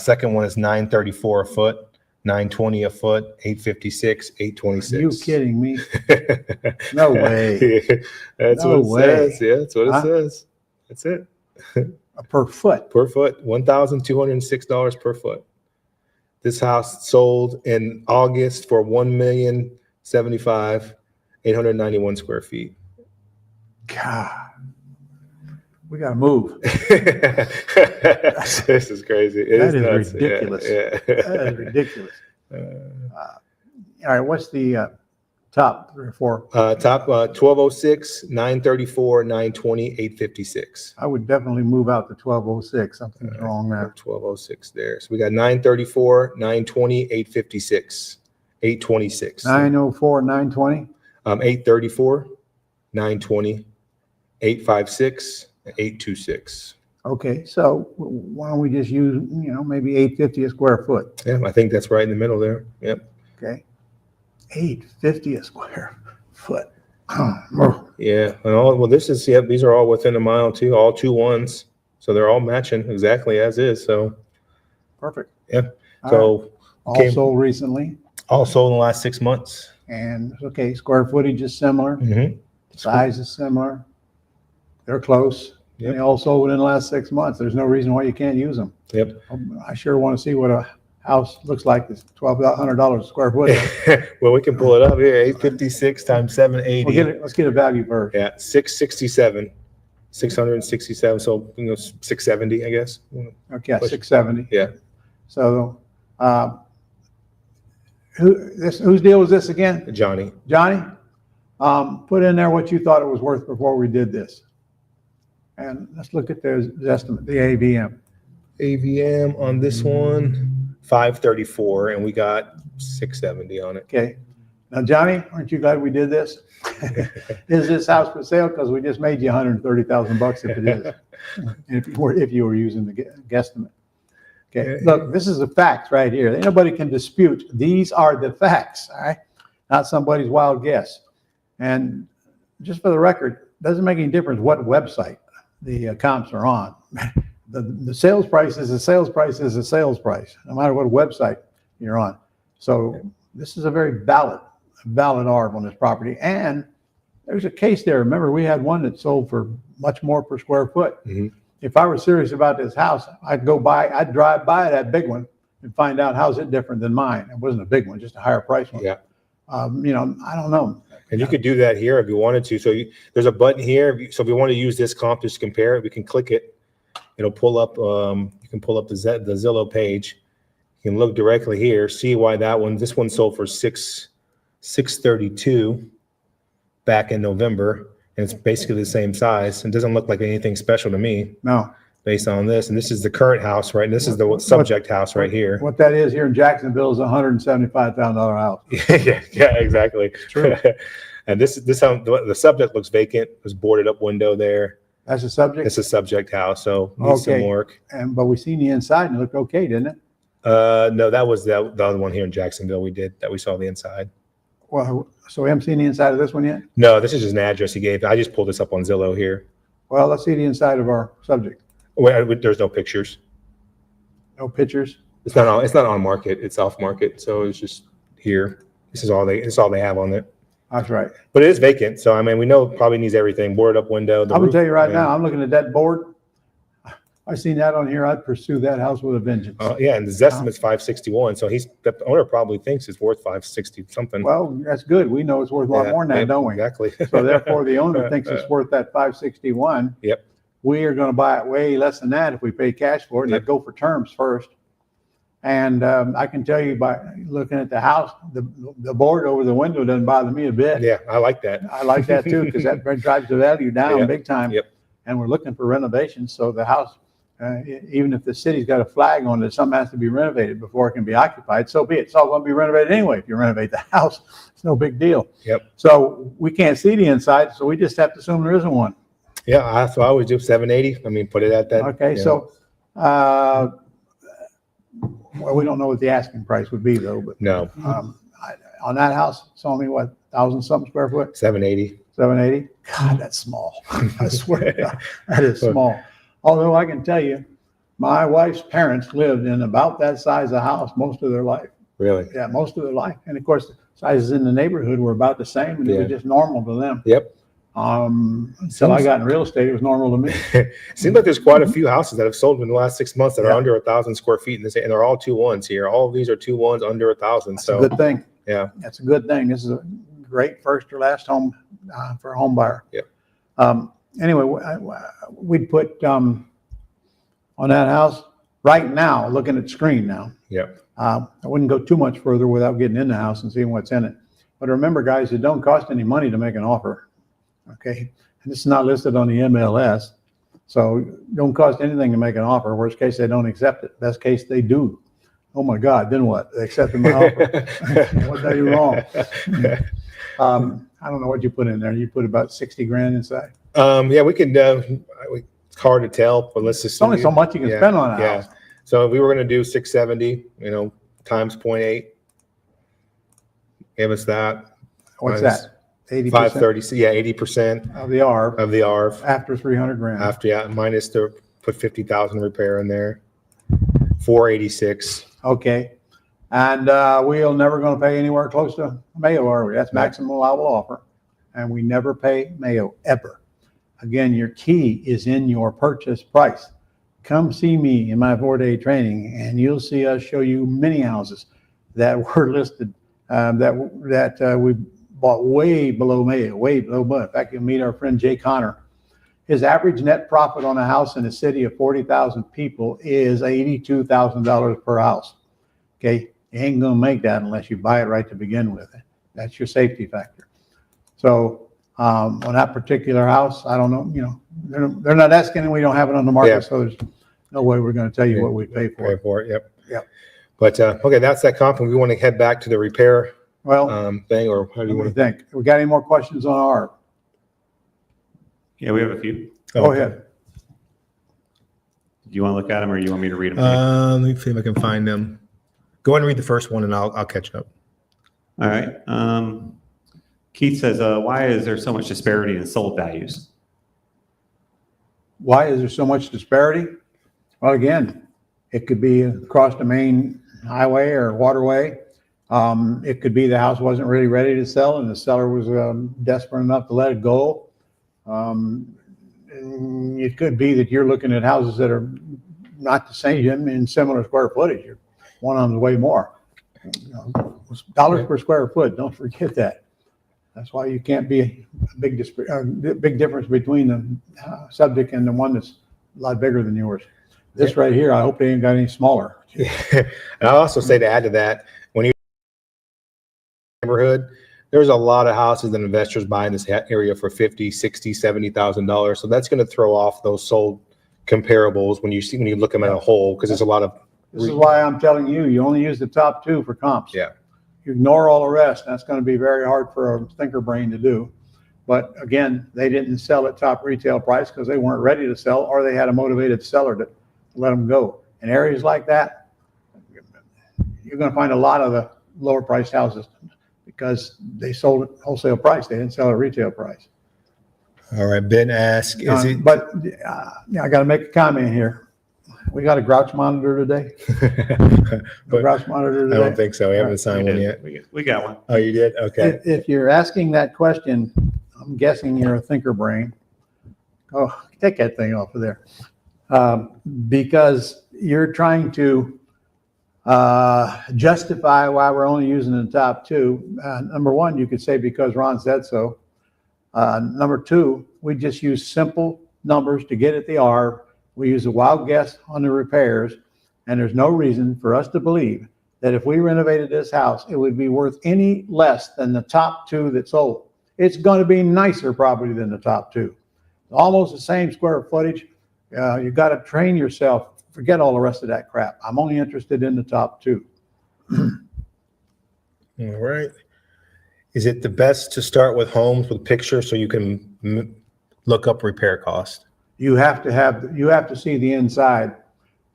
Second one is $934 a foot. $920 a foot, $856, $826. Are you kidding me? No way. That's No what it way. says. Yeah, that's what it says. That's it. Per foot. Per foot, $1,206 per foot. This house sold in August for $1,075,891 square feet. God, we got to move. This is crazy. That is nuts. ridiculous. Yeah. That is ridiculous. All right, what's the top 3 or 4? Top 1206, 934, 920, 856. I would definitely move out to 1206. Something's wrong there. 1206 there. So we got 934, 920, 856, 826. 904, 920. 834, 920, 856, 826. Okay, so why don't we just use, maybe 850 a square foot? Yeah, I think that's right in the middle there. Yep. Okay, 850 a square foot. Yeah. And these are all within a mile too, all 2 1s. So they're all matching exactly as is. So Perfect. yeah. All So right. Also recently, all sold in the last 6 months. and okay, square footage is similar, Mm-hmm. size is similar. They're close. Yep. They all sold within the last 6 months. There's no reason why you can't use them. Yep. I sure want to see what a house looks like. It's $1,200 a square foot. Well, we can pull it up here. 856 times 780. Let's get a value first. Yeah, 667, 667. So 670, I guess. Okay, 670. Yeah. So, whose deal was this again? Johnny. Johnny, put in there what you thought it was worth before we did this. And let's look at the estimate, the AVM. AVM on this one, 534, and we got 670 on it. Okay. Now, Johnny, aren't you glad we did this? Is this house for sale? Because we just made you $130,000 if it is. if you were using the guesstimate. Okay. Look, this is the facts right here. Nobody can dispute. These are the facts. All right. Not somebody's wild guess. And just for the record, doesn't make any difference what website the comps are on. The sales price is a sales price is a sales price, no matter what website you're on. So this is a very valid ARB on this property. And there's a case there. Remember, we had one that sold for much more per square foot. Mhm. If I were serious about this house, I'd drive by that big one and find out how's it different than mine. It wasn't a big one, just a higher price one. Yeah. You know, I don't know. And you could do that here if you wanted to. So there's a button here. So if you want to use this comp just to compare it, we can click it. It'll pull up. You can pull up the Zillow page. You can look directly here, see why this one sold for $632 back in November, and it's basically the same size. It doesn't look like anything special to me No. based on this. And this is the current house, right? And this is the subject house right here. What that is here in Jacksonville is a $175,000 house. yeah, exactly. True. And this how the subject looks vacant. There's boarded up window there. That's the subject. It's a subject house, so needs some work. But we seen the inside and it looked okay, didn't it? No, that was the other one here in Jacksonville. We saw the inside. Well, so we haven't seen the inside of this one yet? No, this is just an address he gave. I just pulled this up on Zillow here. Well, let's see the inside of our subject. There's no pictures. No pictures. It's not on market. It's off market. So it's just here. It's all they have on it. That's right. But it is vacant. So I mean, we know it probably needs everything. Boarded up window. I'm gonna tell you right now, I'm looking at that board. I seen that on here. I'd pursue that house with a vengeance. Yeah, and the estimate's 561. So the owner probably thinks it's worth 560 something. Well, that's good. We know it's worth a lot more than that, don't we? Exactly. So therefore, the owner thinks it's worth that 561. Yep. We are going to buy it way less than that if we pay cash for it. Yep. Let's go for terms first. And I can tell you by looking at the house, the board over the window doesn't bother me a bit. Yeah, I like that. I like that too because that drives the value down Yep. big time. Yep. And we're looking for renovations. So the house, even if the city's got a flag on it, something has to be renovated before it can be occupied. So be it. It's all going to be renovated anyway. If you renovate the house, it's no big deal. Yep. So we can't see the inside, so we just have to assume there isn't one. Yeah, so I always do 780. I mean, put it at that. Okay, so well, we don't know what the asking price would be though. But No, on that house, it's only what 1,000-something square foot, 780. 780. God, that's small. I swear, to God, that is small. Although I can tell you, my wife's parents lived in about that size of house most of their life. Really? Yeah, most of their life. And of course, the sizes in the neighborhood were about the same, and it was just normal to them. Yep. Until I got in real estate, it was normal to me. Seems like there's quite a few houses that have sold in the last 6 months that are Yeah. under 1,000 square feet, and they're all 2-1s here. All of these are 2-1s under 1,000. That's So a good thing. yeah, That's a good thing. This is a great first or last home for a home buyer. Yep. Anyway, we'd put on that house right now, looking at the screen now. yeah, I wouldn't go too much further without getting in the house and seeing what's in it. But remember, guys, it don't cost any money to make an offer. Okay, and this is not listed on the MLS, so it don't cost anything to make an offer. Worst case, they don't accept it. Best case, they do. Oh my God, then what? They accepted my offer. What did I do wrong? I don't know what you put in there. You put about 60 grand inside. yeah. We can. It's hard to tell, but let's just. It's only so much you can spend on a Yeah. house. So if we were going to do 670, times 0.8, give us that. What's Minus that? 80% 530. Yeah, 80% of the ARV of the ARV. after 300 grand. After minus the put 50,000 repair in there. 486. Okay. And we're never going to pay anywhere close to Mayo, are we? That's maximum allowable offer. And we never pay Mayo, ever. Again, your key is in your purchase price. Come see me in my 4-day training, and you'll see us show you many houses that were listed that we bought way below Mayo, way below. But in fact, you'll meet our friend Jay Connor. His average net profit on a house in a city of 40,000 people is $82,000 per house. Okay, you ain't gonna make that unless you buy it right to begin with. That's your safety factor. So on that particular house, I don't know. They're not asking, and we don't have it on the market, Yeah. so there's no way we're going to tell you what we pay for Pay it. for it. Yep. Yep. But okay, that's that comp, and we want to head back to the repair Well, thing, or how what do you do you want to? think? We got any more questions on our? Yeah, we have a few. Go ahead. Do you want to look at them or you want me to read them? Let me see if I can find them. Go ahead and read the first one, and I'll catch up. All right. Keith says, why is there so much disparity in sold values? Why is there so much disparity? Well, again, it could be across the main highway or waterway. It could be the house wasn't really ready to sell and the seller was desperate enough to let it go. It could be that you're looking at houses that are not the same in similar square footage. One of them's way more. Dollars per square foot, don't forget that. That's why you can't be a big difference between the subject and the one that's a lot bigger than yours. This right here, I hope they ain't got any smaller. And I'll also say to add to that, when you neighborhood, there's a lot of houses that investors buy in this area for $50,000, $60,000, $70,000. So that's going to throw off those sold comparables when you look at them at a whole, because there's a lot of. This is why I'm telling you, you only use the top two for comps. Yeah. You ignore all the rest. That's going to be very hard for a thinker brain to do. But again, they didn't sell at top retail price because they weren't ready to sell, or they had a motivated seller to let them go. In areas like that, you're going to find a lot of the lower priced houses because they sold at wholesale price. They didn't sell at retail price. All right. Ben asked, is it? But I got to make a comment here. We got a grouch monitor today. Grouch monitor today. I don't think so. We haven't signed one yet. We got one. Oh, you did? Okay. If you're asking that question, I'm guessing you're a thinker brain. Oh, take that thing off of there. Because you're trying to justify why we're only using the top two. Number one, you could say because Ron said so. Number two, we just use simple numbers to get at the R. We use a wild guess on the repairs, and there's no reason for us to believe that if we renovated this house, it would be worth any less than the top two that sold. It's going to be nicer probably than the top two. Almost the same square footage. You got to train yourself. Forget all the rest of that crap. I'm only interested in the top two. All right. Is it the best to start with homes with pictures so you can look up repair cost? You have to see the inside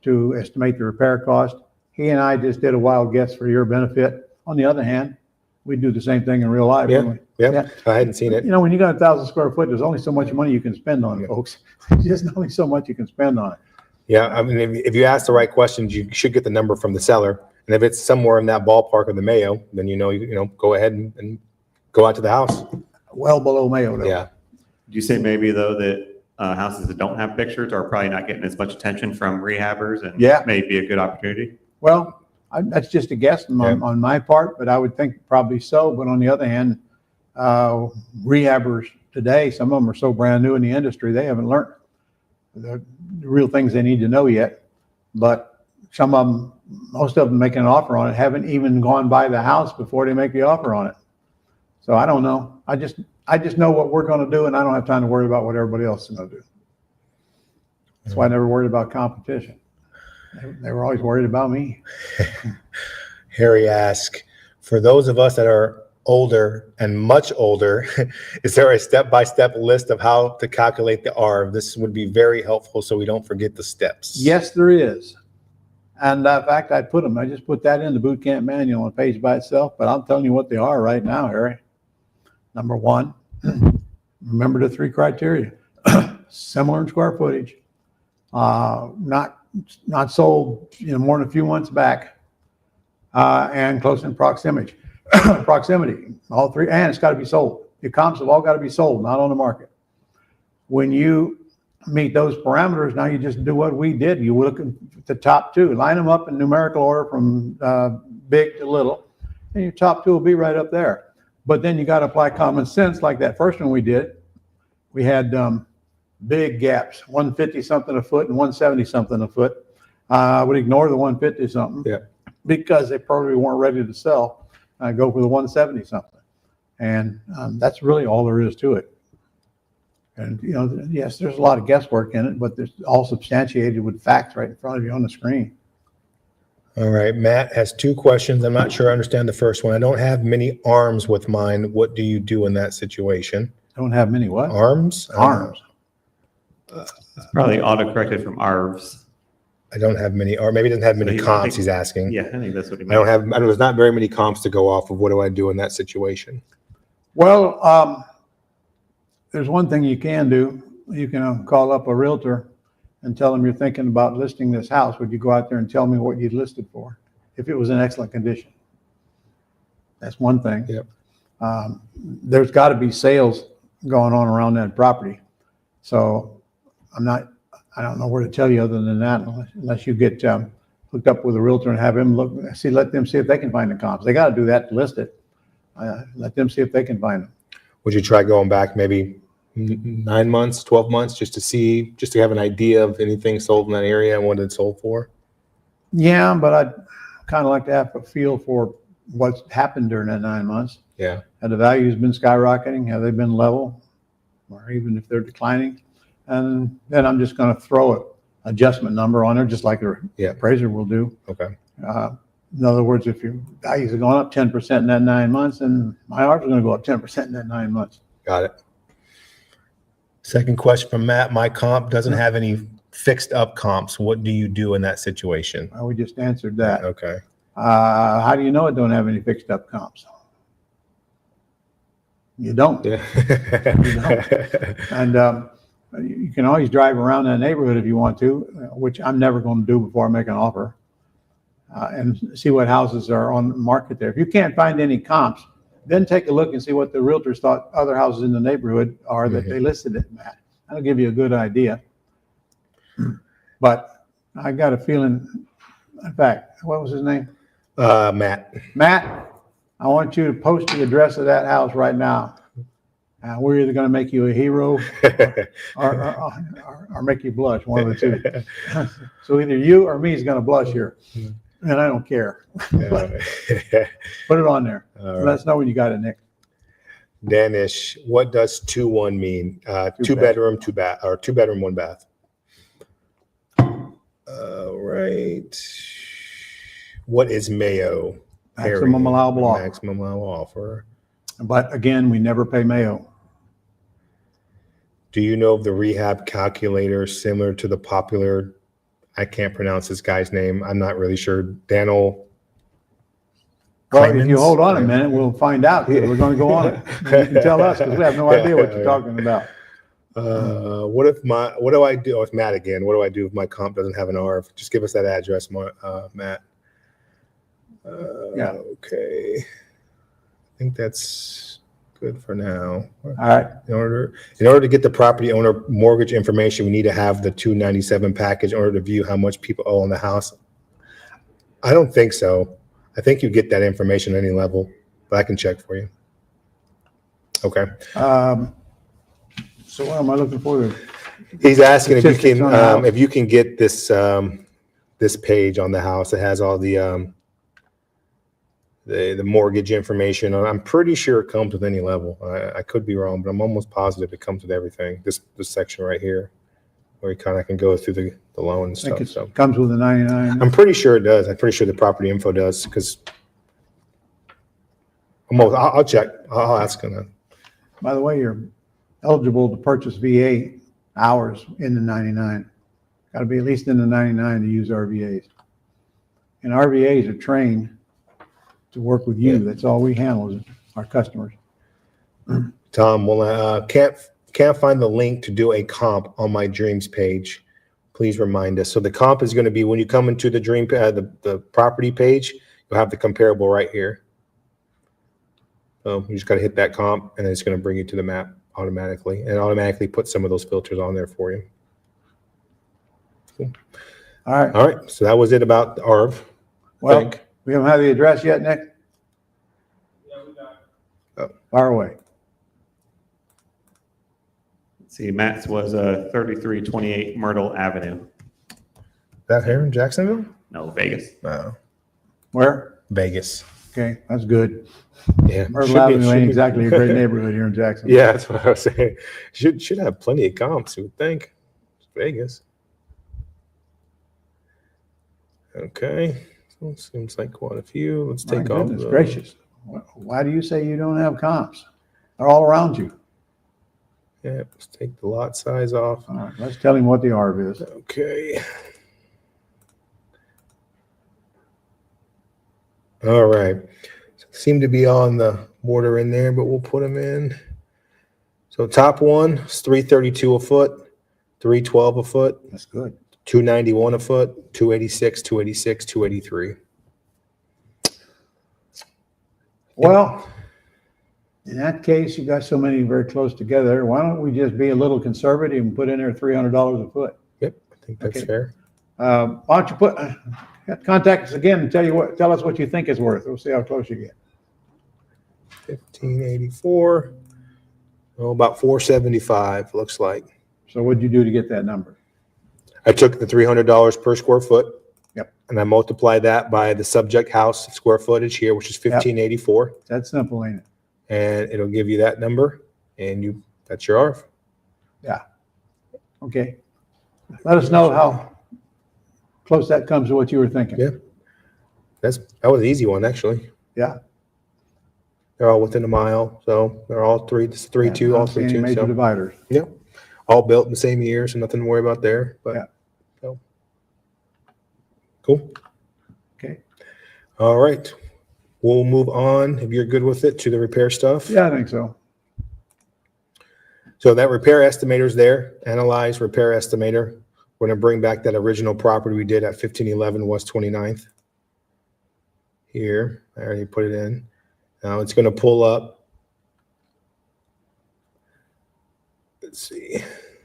to estimate the repair cost. He and I just did a wild guess for your benefit. On the other hand, we do the same thing in real life. Yeah. I hadn't seen it. You know, when you got 1,000 square foot, there's only so much money you can spend on it, folks. There's just only so much you can spend on it. Yeah. I mean, if you ask the right questions, you should get the number from the seller. And if it's somewhere in that ballpark of the Mayo, then you know, go ahead and go out to the house. Well below Mayo, though. Yeah. Do you say maybe though that houses that don't have pictures are probably not getting as much attention from rehabbers, and may be a good opportunity? Well, that's just a guess on my part, but I would think probably so. But on the other hand, rehabbers today, some of them are so brand new in the industry, they haven't learned the real things they need to know yet. But some of them, most of them making an offer on it, haven't even gone by the house before they make the offer on it. So I don't know. I just know what we're going to do, and I don't have time to worry about what everybody else is going to do. That's why I never worried about competition. They were always worried about me. Harry asked, for those of us that are older and much older, is there a step-by-step list of how to calculate the R? This would be very helpful so we don't forget the steps. Yes, there is. And in fact, I just put that in the boot camp manual on a page by itself, but I'm telling you what they are right now, Harry. Number one, remember the three criteria: similar in square footage, not sold more than a few months back, and close in proximity. Proximity, all three, and it's got to be sold. The comps have all got to be sold, not on the market. When you meet those parameters, now you just do what we did. You look at the top two, line them up in numerical order from big to little, and your top two will be right up there. But then you got to apply common sense, like that first one we did. We had big gaps, 150 something a foot and 170 something a foot. I would ignore the 150 something because they probably weren't ready to sell. I go for the 170 something, and that's really all there is to it. And yes, there's a lot of guesswork in it, but there's all substantiated with facts right in front of you on the screen. All right, Matt has two questions. I'm not sure I understand the first one. I don't have many arms with mine. What do you do in that situation? Don't have many what? Arms? Arms. It's probably auto-corrected from ARVs. I don't have many, or maybe it doesn't have many comps, he's asking. Yeah, I think that's what he meant. There's not very many comps to go off of. What do I do in that situation? Well, there's one thing you can do. You can call up a realtor and tell them you're thinking about listing this house. Would you go out there and tell me what you'd list it for if it was in excellent condition? That's one thing. Yep. There's got to be sales going on around that property. So I don't know where to tell you other than that, unless you get hooked up with a realtor and have him let them see if they can find the comps. They got to do that to list it. Let them see if they can find them. Would you try going back maybe 9 months, 12 months, just to have an idea of anything sold in that area and what it's sold for? Yeah, but I'd kind of like to have a feel for what's happened during that 9 months. Yeah. Have the values been skyrocketing? Have they been level? Or even if they're declining? And then I'm just going to throw an adjustment number on there, just like the appraiser will do. Okay. In other words, if your values are going up 10% in that 9 months, then my ARV is going to go up 10% in that 9 months. Got it. Second question from Matt. My comp doesn't have any fixed up comps. What do you do in that situation? We just answered that. Okay. How do you know it don't have any fixed up comps? You don't. Yeah. You don't. And you can always drive around that neighborhood if you want to, which I'm never going to do before I make an offer, and see what houses are on the market there. If you can't find any comps, then take a look and see what the realtors thought other houses in the neighborhood are that they listed it at. That'll give you a good idea. But I got a feeling, in fact, what was his name? Matt. Matt, I want you to post the address of that house right now. We're either going to make you a hero or make you blush, one of the two. So either you or me is going to blush here. And I don't care. Put it on there. Let us know when you got it, Nick. Danish, what does 2-1 mean? Two bedroom, or 2 bedroom, 1 bath. Right. What is Mayo? Maximum allowable offer. Maximum allowable offer. But again, we never pay Mayo. Do you know of the rehab calculator similar to the popular, I can't pronounce this guy's name, I'm not really sure, Daniel? Well, if you hold on a minute, we'll find out. We're going to go on it. You can tell us because we have no idea what you're talking about. What do I do? Oh, it's Matt again. What do I do if my comp doesn't have an ARV? Just give us that address, Matt. Yeah. Okay. I think that's good for now. All right. In order to get the property owner mortgage information, we need to have the 297 package in order to view how much people owe on the house. I don't think so. I think you get that information at any level, but I can check for you. Okay. So what am I looking for? He's asking if you can Statistics on the house. get this page on the house that has all the mortgage information. I'm pretty sure it comes with any level. I could be wrong, but I'm almost positive it comes with everything. This section right here, where you kind of can go through the loan and stuff. So Comes with a 99. I'm pretty sure it does. I'm pretty sure the property info does, because I'll check. I'll ask him that. By the way, you're eligible to purchase VA hours in the 99. Got to be at least in the 99 to use RVAs. And RVAs are trained to work with you. That's all we handle is our customers. Tom, well, can't find the link to do a comp on my dreams page. Please remind us. So the comp is going to be when you come into the the property page, you'll have the comparable right here. So you just got to hit that comp, and then it's going to bring you to the map automatically, and automatically put some of those filters on there for you. Cool. All right. All right. So that was it about the ARV. Well, we haven't had the address yet, Nick? Yeah, we got it. Far away. Let's see, Matt's was 3328 Myrtle Avenue. That here in Jacksonville? No, Vegas. No, Where? Vegas. Okay, that's good. Yeah. Myrtle Avenue ain't exactly a great neighborhood here in Jacksonville. Yeah, that's what I was saying. Should have plenty of comps, you would think. It's Vegas. Okay. So seems like quite a few. Let's My take off. goodness gracious. Why do you say you don't have comps? They're all around you. Yeah, let's take the lot size off. All right, let's tell him what the ARV is. Okay. All right. Seem to be on the border in there, but we'll put them in. So top one is 332 a foot, 312 a foot, That's good. 291 a foot, 286, 286, 283. Well, in that case, you got so many very close together. Why don't we just be a little conservative and put in there $300 a foot? Yep, I think that's Okay. fair. Why don't you put, contact us again and tell us what you think it's worth. We'll see how close you get. 1584. Oh, about 475 looks like. So what'd you do to get that number? I took the $300 per square foot. Yep. And I multiplied that by the subject house square footage here, which is 1584. That's simple, ain't it? And it'll give you that number, and that's your ARV. Yeah. Okay. Let us know how close that comes to what you were thinking. Yeah. That was an easy one, actually. Yeah. They're all within a mile, so they're all three. This is 3-2, all Don't see any 3-2. major So, dividers. yeah, all built in the same year, so nothing to worry about there. But Yeah. so cool. Okay. All right, we'll move on if you're good with it to the repair stuff. Yeah, I think so. So that repair estimator's there. Analyze repair estimator. We're going to bring back that original property we did at 1511 West 29th. Here, I already put it in. Now it's going to pull up. Let's see.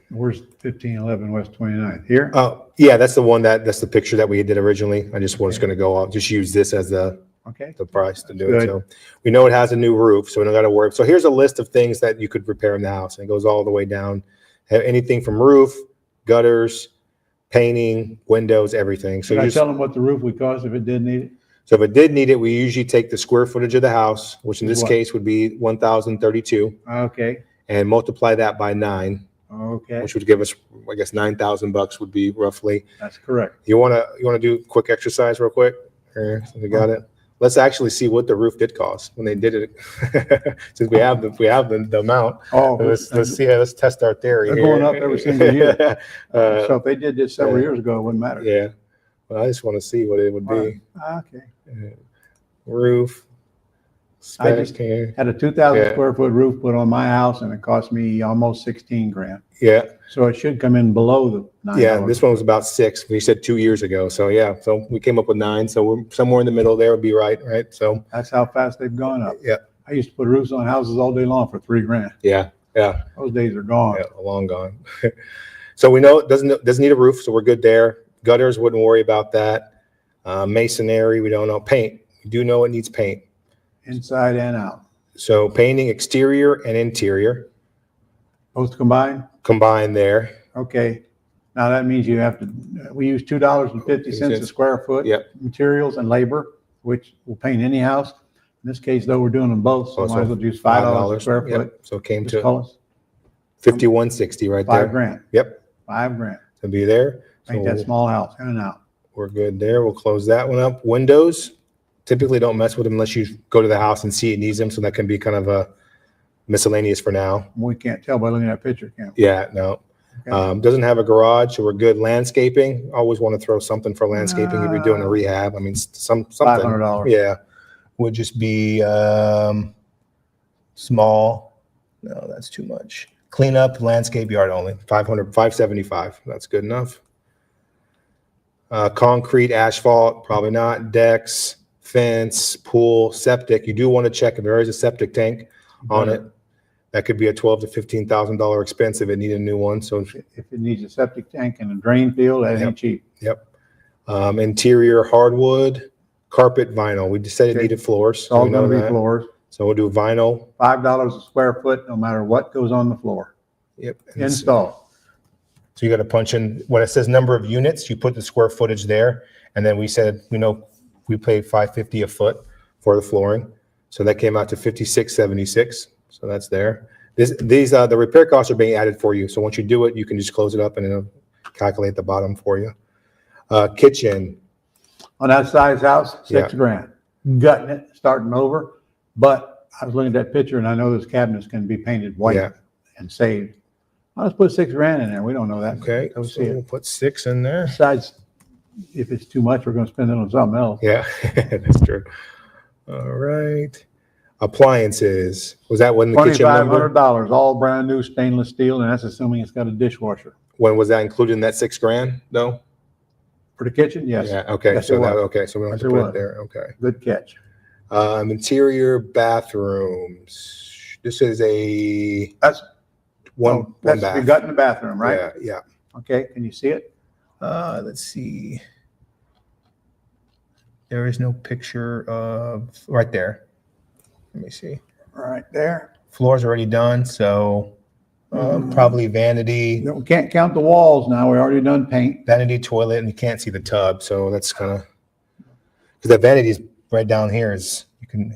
Where's 1511 West 29th? Here? Oh, yeah, that's the one that's the picture that we did originally. I just was going to go off, just use this as the Okay. price to do Good. it. So we know it has a new roof, so we don't got to worry. So here's a list of things that you could repair in the house, and it goes all the way down. Anything from roof, gutters, painting, windows, everything. So Should I just, tell them what the roof would cost if it did need it? so if it did need it, we usually take the square footage of the house, which in this What? case would be 1,032, Okay. and multiply that by 9, Okay. which would give us, I guess, $9,000 would be roughly. That's correct. You wanna do a quick exercise real quick? Here, so we got it. Let's actually see what the roof did cost when they did it. Since we have the amount. Oh, Let's see. Let's test our theory. They're here. going up every single year. Uh, So if they did this several years ago, it wouldn't matter. yeah. Well, I just want to see what it would be. Okay. Roof. I Spec just- here. Had a 2,000 Yeah. square foot roof put on my house and it cost me almost 16 grand. Yeah. So it should come in below the $9. Yeah. This one was about 6. We said 2 years ago. So yeah. So we came up with 9. So we're somewhere in the middle there would be right. Right. So That's how fast they've gone up. yeah. I used to put roofs on houses all day long for 3 grand. Yeah. Yeah. Those days are gone. Yeah, long gone. So we know it doesn't need a roof, so we're good there. Gutters, wouldn't worry about that. Masonry, we don't know. Paint, we do know it needs paint. Inside and out. So painting exterior and interior Both combined? combined there. Okay. Now that means you have to, we use $2.50 a square foot. Yep. Materials and labor, which will paint any house. In this case, though, we're doing them both, so might as well use $5 a square Yep. foot. So it came Just to call us 5160 right there. 5 grand. Yep, 5 grand. to be there. Paint So that small house in and out. we're good there. We'll close that one up. Windows, typically don't mess with them unless you go to the house and see it needs them. So that can be kind of a miscellaneous for now. We can't tell by looking at that picture, can we? Yeah, no. Okay. Doesn't have a garage, so we're good. Landscaping, always want to throw something for landscaping if you're doing a rehab. I mean, something. $500. Yeah, would just be small. No, that's too much. Cleanup, landscape yard only, 575. That's good enough. Concrete, asphalt, probably not. Decks, fence, pool, septic. You do want to check if there is a septic tank on it. That could be a $12,000 to $15,000 expense if it needed a new one. So, If it needs a septic tank and a drain field, that Yep. ain't cheap. yep. Interior hardwood, carpet, vinyl. We just said it Okay. needed floors. It's So all we know gonna be that. floors. So we'll do vinyl. $5 a square foot, no matter what goes on the floor. Yep. And s- Install. So you got to punch in when it says number of units, you put the square footage there. And then we said, we paid $550 a foot for the flooring. So that came out to $56.76. So that's there. The repair costs are being added for you. So once you do it, you can just close it up and it'll calculate the bottom for you. Kitchen, On that size house, Yeah. 6 grand. Gutting it, starting over. But I was looking at that picture and I know those cabinets can be painted Yeah. white and saved. Let's put 6 grand in there. We don't know that. okay. Don't So see we'll it. put 6 in there. Besides, if it's too much, we're gonna spend it on something else. Yeah, that's true. All right. Appliances. Was that when the kitchen number? $2,500, all brand new stainless steel, and that's assuming it's got a dishwasher. When was that included in that $6,000 though? For the kitchen, yes. Yeah, okay. Yes, So it that, was. okay. So we don't have Yes, to it put was. it there. Okay. Good catch. Interior bathrooms. This is a That's one that's bath. the gut in the bathroom, right? Yeah, yeah. Okay, can you see it? Let's see. There is no picture of right there. Let me see. Right there. Floor's already done, so probably vanity, We can't count the walls now. We already done paint. vanity toilet, and you can't see the tub, so that's kind of because that vanity is right down here. Is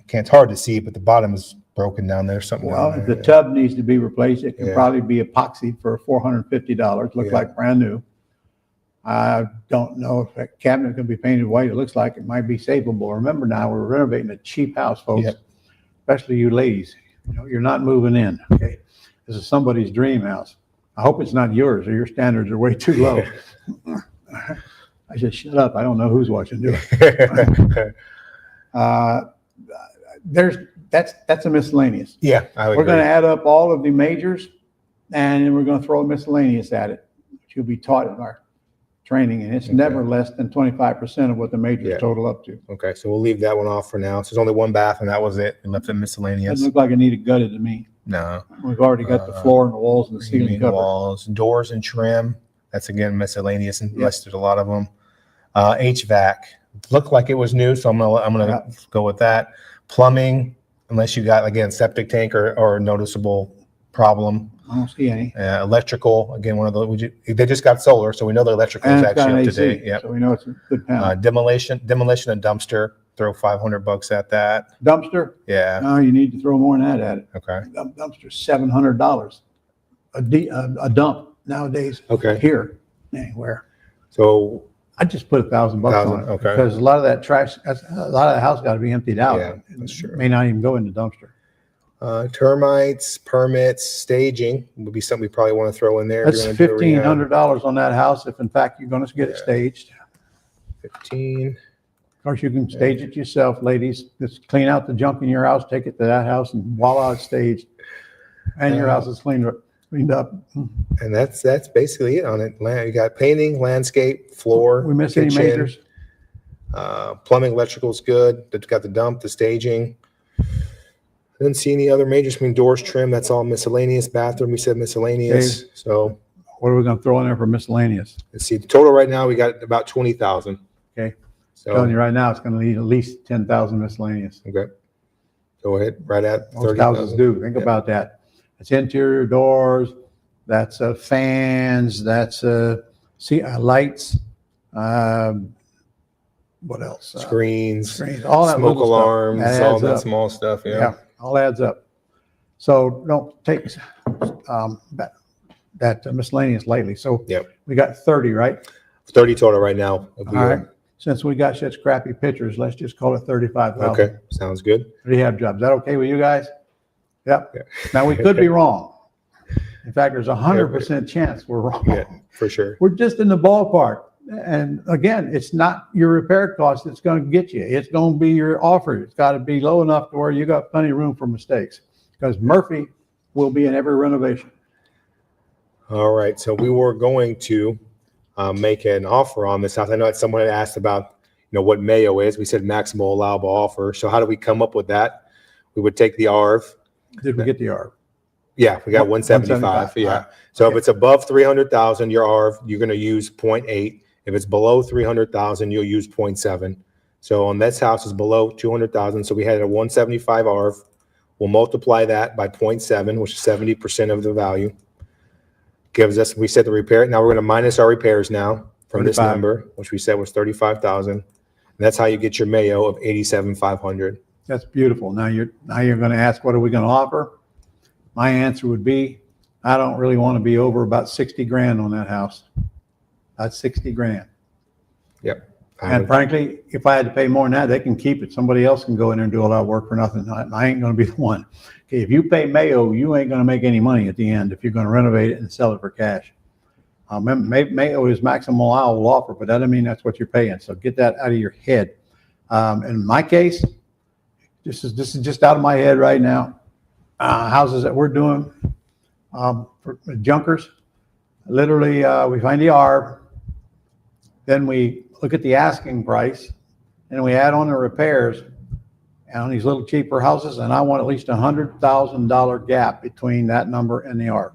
it's hard to see, but the bottom is broken down there. Something Well, down if there. the tub needs to be replaced, it can Yeah. probably be epoxied for $450. Look Yeah. like brand new. I don't know if that cabinet can be painted white. It looks like it might be savable. Remember now, we're renovating a cheap house, folks. Yep. Especially you ladies. You know, you're not moving in. Okay, this is somebody's dream house. I hope it's not yours, or your standards are way too low. I just shut up. I don't know who's watching. Do it. That's a miscellaneous. Yeah, I would We're going to agree. add up all of the majors, and then we're going to throw a miscellaneous at it, which you'll be taught in our training, and it's Okay. never less than 25% of what the majors Yeah. total up to. Okay, so we'll leave that one off for now. So there's only one bath, and that was it. We left it Doesn't miscellaneous. look like it needed gutted to me. No. We've already got the floor and the walls and the ceiling covered. Walls, doors and trim. That's again miscellaneous and listed a lot of them. HVAC looked like it was new, so I'm gonna go with that. Plumbing, unless you got again septic tank or a noticeable problem. I don't see any. Electrical, again, one of those. They just got solar, so we know the electrical is And it's got actually an up to date. AC, Yep. so we know it's a good panel. Demolition and dumpster. Throw $500 at that. Dumpster? Yeah. No, you need to throw more than that at it. Okay. Dumpster's $700. A dump nowadays Okay. here, anywhere. So I just put $1,000 on it. Okay. Because a lot of that trash, a lot of the house got to be emptied out. Yeah, that's true. It may not even go in the dumpster. termites, permits, staging would be something we probably want to throw in there. if That's you're gonna do a rehab. $1,500 on that house if in fact you're going to get it Yeah. staged. 15. Of course, you can stage it yourself, ladies. Just clean out the junk in your house, take it to that house, and voila, it's staged. And your house is cleaned up. And that's basically it on it. You got painting, landscape, floor, We miss any kitchen, majors? plumbing, electrical's good. They've got the dump, the staging. Didn't see any other majors. I mean, doors, trim, that's all miscellaneous. Bathroom, we said miscellaneous. So What are we going to throw in there for miscellaneous? let's see. The total right now, we got about 20,000. Okay. So Telling you right now, it's going to need at least 10,000 miscellaneous. okay. Go ahead. Right at Most houses 30,000. do. Think Yeah. about that. It's interior doors, that's fans, that's lights. What else? Screens, Screens, all that smoke little stuff. alarms, That all adds that up. small stuff. Yeah, Yeah. all adds up. So don't take that miscellaneous lightly. So Yep. we got 30, right? 30 total right now. All right. Since we got such crappy pictures, let's just call it 35,000. Okay. Sounds good. Rehab jobs. Is that okay with you guys? Yep. Yeah. Now we could be wrong. In fact, there's 100% chance we're wrong. Yeah, for sure. We're just in the ballpark. And again, it's not your repair cost that's going to get you. It's going to be your offer. It's got to be low enough to where you got plenty of room for mistakes. Because Murphy will be in every renovation. All right. So we were going to make an offer on this house. I know someone had asked about, what Mayo is. We said maximum allowable offer. So how do we come up with that? We would take the ARV. Did we get the ARV? Yeah, we got 175. Yeah. All right. So Okay. if it's above 300,000, your ARV, you're going to use 0.8. If it's below 300,000, you'll use 0.7. So on this house is below 200,000. So we had a 175 ARV. We'll multiply that by 0.7, which is 70% of the value. Gives us, we said the repair. Now we're going to minus our repairs now from this 35. number, which we said was 35,000. And that's how you get your Mayo of 87,500. That's beautiful. Now you're going to ask, what are we going to offer? My answer would be, I don't really want to be over about 60 grand on that house. That's 60 grand. Yep. And frankly, if I had to pay more than that, they can keep it. Somebody else can go in there and do a lot of work for nothing. I ain't going to be the one. Okay, if you pay Mayo, you ain't going to make any money at the end if you're going to renovate it and sell it for cash. Mayo is maximum allowable offer, but that doesn't mean that's what you're paying. So get that out of your head. In my case, this is just out of my head right now. Houses that we're doing for junkers, literally, we find the ARV, then we look at the asking price, and we add on the repairs, on these little cheaper houses, and I want at least $100,000 gap between that number and the ARV.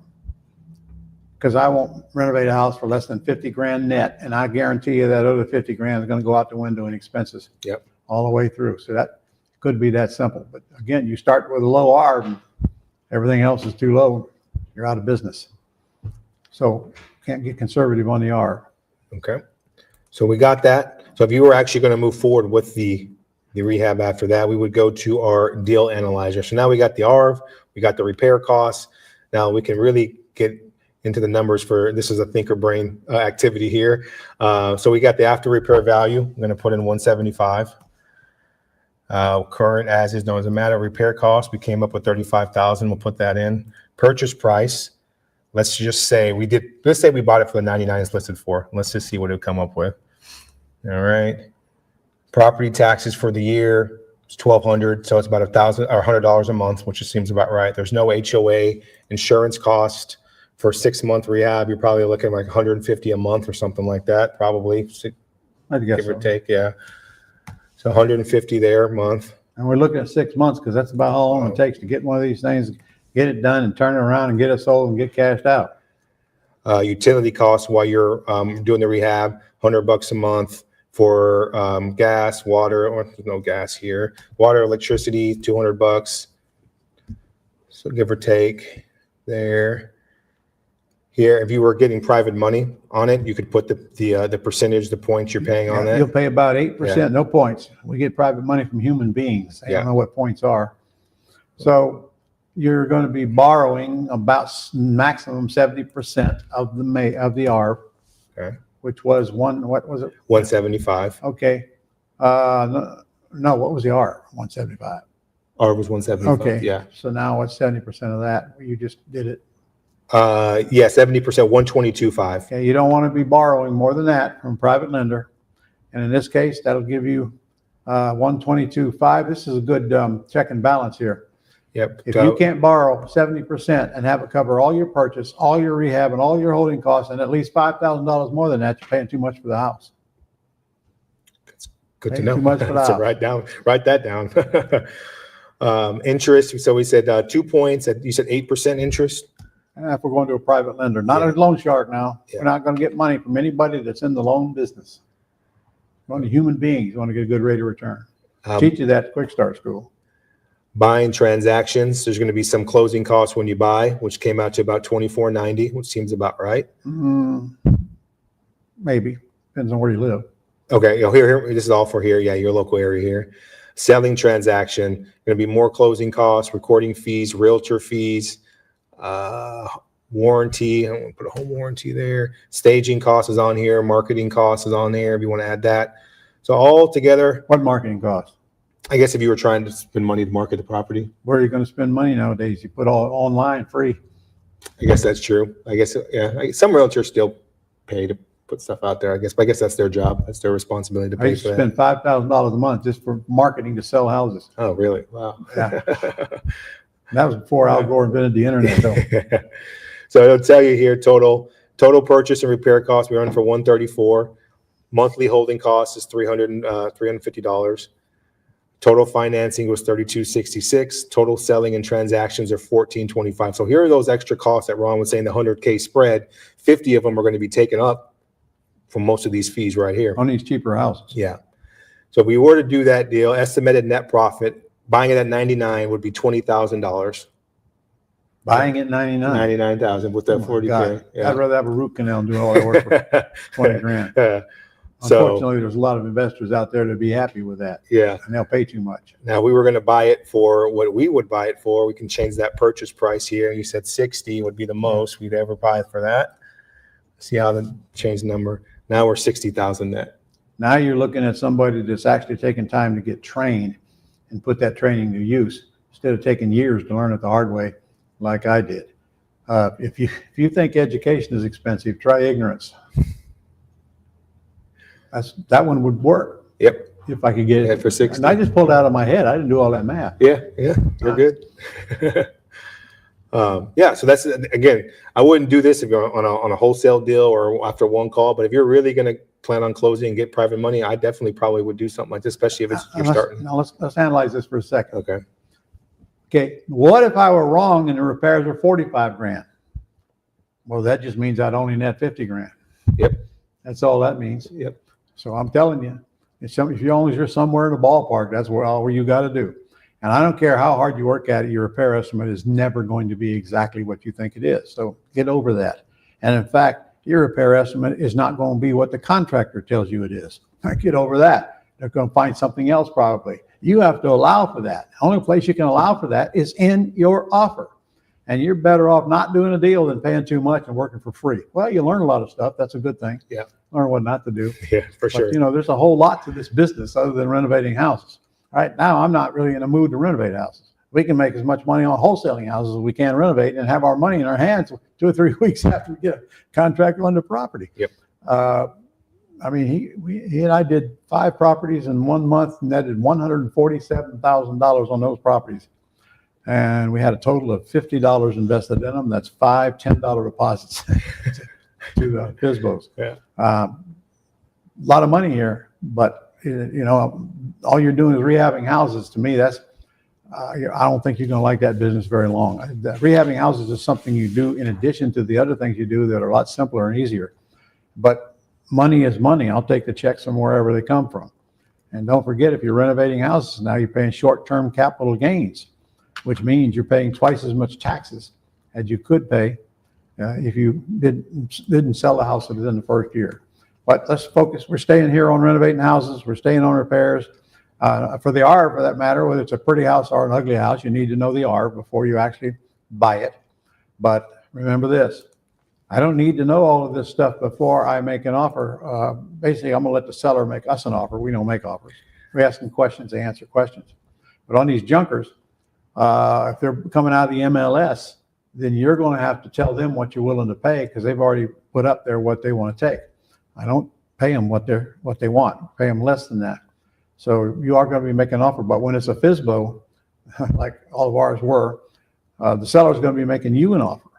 Because I won't renovate a house for less than 50 grand net, and I guarantee you that other 50 grand is going to go out the window in expenses. Yep. All the way through. So that could be that simple. But again, you start with a low ARV, and everything else is too low, you're out of business. So can't get conservative on the ARV. Okay. So we got that. So if you were actually going to move forward with the rehab after that, we would go to our deal analyzer. So now we got the ARV, we got the repair costs. Now we can really get into the numbers for, this is a thinker brain activity here. So we got the after repair value. I'm going to put in 175. Current as is, no, doesn't matter. Repair cost, we came up with 35,000. We'll put that in. Purchase price. Let's just say let's say we bought it for the 99 it's listed for. Let's just see what it would come up with. All right. Property taxes for the year is $1,200. So it's about $1,000 or $100 a month, which just seems about right. There's no HOA insurance cost. For 6-month rehab, you're probably looking like $150 a month or something like that, probably. I'd guess Give or so. take, yeah. So $150 there a month. And we're looking at 6 months because that's about how long it takes to get one of these things, get it done and turn it around and get it sold and get cashed out. Utility costs while you're doing the rehab, $100 a month for gas, water, or there's no gas here. Water, electricity, $200. So give or take there. Here, if you were getting private money on it, you could put the percentage, the points you're paying on You'll that. pay about 8%, Yeah. no points. We get private money from human beings. I Yeah. don't know what points are. So you're going to be borrowing about maximum 70% of the ARV, Okay. which was what was it? 175. Okay. No, what was the ARV? 175. Or it was 175. Okay. Yeah. So now what's 70% of that? You just did it. Yeah, 70%, 122.5. Okay. You don't want to be borrowing more than that from a private lender. And in this case, that'll give you 122.5. This is a good check and balance here. Yep. If you can't borrow 70% and have it cover all your purchase, all your rehab, and all your holding costs, and at least $5,000 more than that, you're paying too much for the house. Good to Paying know. too much for the So house. write that down. Interest. So we said 2 points. You said 8% interest. If we're going to a private lender, not Yeah. a loan shark now. Yeah. We're not going to get money from anybody that's in the loan business. We're going to human beings. You want to get a good rate of return. Teach you that at Quick Start School. Buying transactions. There's going to be some closing costs when you buy, which came out to about $24.90, which seems about right. Maybe. Depends on where you live. Okay. Here. This is all for here. Yeah, your local area here. Selling transaction. Going to be more closing costs, recording fees, realtor fees. Warranty, I don't want to put a home warranty there. Staging costs is on here. Marketing costs is on there if you want to add that. So all together, What marketing costs? I guess if you were trying to spend money to market the property, Where are you going to spend money nowadays? You put all online free. I guess that's true. I guess, yeah, some realtors still pay to put stuff out there, I guess, but I guess that's their job. That's their responsibility to I pay used for to that. spend $5,000 a month just for marketing to sell houses. Oh, really? Wow. Yeah. That was before Al Gore invented the internet, though. So it'll tell you here, total purchase and repair costs, we run for $134. Monthly holding costs is $350. Total financing was $32.66. Total selling and transactions are $14.25. So here are those extra costs that Ron was saying, the 100K spread. 50 of them are going to be taken up from most of these fees right here. On these cheaper houses. Yeah. So if we were to do that deal, estimated net profit, buying it at 99 would be $20,000. Buying at 99. 99,000 with that Oh my 40K. God. Yeah. I'd rather have a root canal and do all that work for 20 grand. So Unfortunately, there's a lot of investors out there to be happy with that, yeah. and they'll pay too much. Now we were going to buy it for what we would buy it for. We can change that purchase price here. You said 60 would be the most we'd ever buy it for that. See how the change number. Now we're 60,000 net. Now you're looking at somebody that's actually taking time to get trained and put that training to use instead of taking years to learn it the hard way, like I did. If you think education is expensive, try ignorance. That one would work Yep. if I could get it. Yeah, for 60. And I just pulled it out of my head. I didn't do all that math. Yeah. You're good. Yeah. So that's, again, I wouldn't do this if you're on a wholesale deal or after one call, but if you're really going to plan on closing and get private money, I definitely probably would do something like this, especially if it's you're starting. Now let's analyze this for a second. Okay. Okay, what if I were wrong and the repairs were 45 grand? Well, that just means I'd only net 50 grand. Yep. That's all that means. Yep. So I'm telling you, if you're somewhere in the ballpark, that's all you got to do. And I don't care how hard you work at it, your repair estimate is never going to be exactly what you think it is. So get over that. And in fact, your repair estimate is not going to be what the contractor tells you it is. Get over that. They're going to find something else probably. You have to allow for that. The only place you can allow for that is in your offer. And you're better off not doing a deal than paying too much and working for free. Well, you learn a lot of stuff. That's a good thing. Yeah. Learn what not to do. Yeah, for sure. But, there's a whole lot to this business other than renovating houses. Right now, I'm not really in a mood to renovate houses. We can make as much money on wholesaling houses as we can renovate and have our money in our hands 2 or 3 weeks after we get a contractor on the property. Yep. I mean, he and I did 5 properties in 1 month, netted $147,000 on those properties. And we had a total of $50 invested in them. That's 5 $10 deposits to FSBOs. Yeah. A lot of money here, but all you're doing is rehabbing houses. To me, that's I don't think you're going to like that business very long. Rehabbing houses is something you do in addition to the other things you do that are a lot simpler and easier. But money is money. I'll take the checks from wherever they come from. And don't forget, if you're renovating houses, now you're paying short-term capital gains, which means you're paying twice as much taxes as you could pay if you didn't sell the house within the first year. But let's focus. We're staying here on renovating houses. We're staying on repairs. For the ARV, for that matter, whether it's a pretty house or an ugly house, you need to know the ARV before you actually buy it. But remember this, I don't need to know all of this stuff before I make an offer. Basically, I'm going to let the seller make us an offer. We don't make offers. We ask them questions, they answer questions. But on these junkers, if they're coming out of the MLS, then you're going to have to tell them what you're willing to pay because they've already put up there what they want to take. I don't pay them what they want, pay them less than that. So you are going to be making an offer, but when it's a FSBO, like all of ours were, the seller is going to be making you an offer.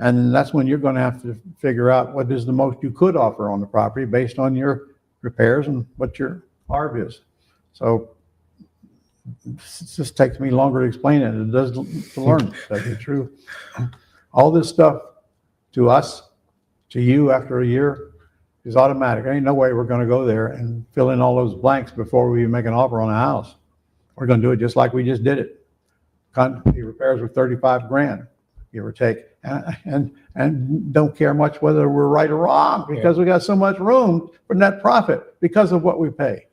And that's when you're going to have to figure out what is the most you could offer on the property based on your repairs and what your ARV is. So it just takes me longer to explain it than it does to learn. That's the truth. All this stuff to us, to you after a year is automatic. There ain't no way we're going to go there and fill in all those blanks before we make an offer on a house. We're going to do it just like we just did it. The repairs were 35 grand, give or take. And don't care much whether we're right or wrong because we got so much room for net profit because of what we pay.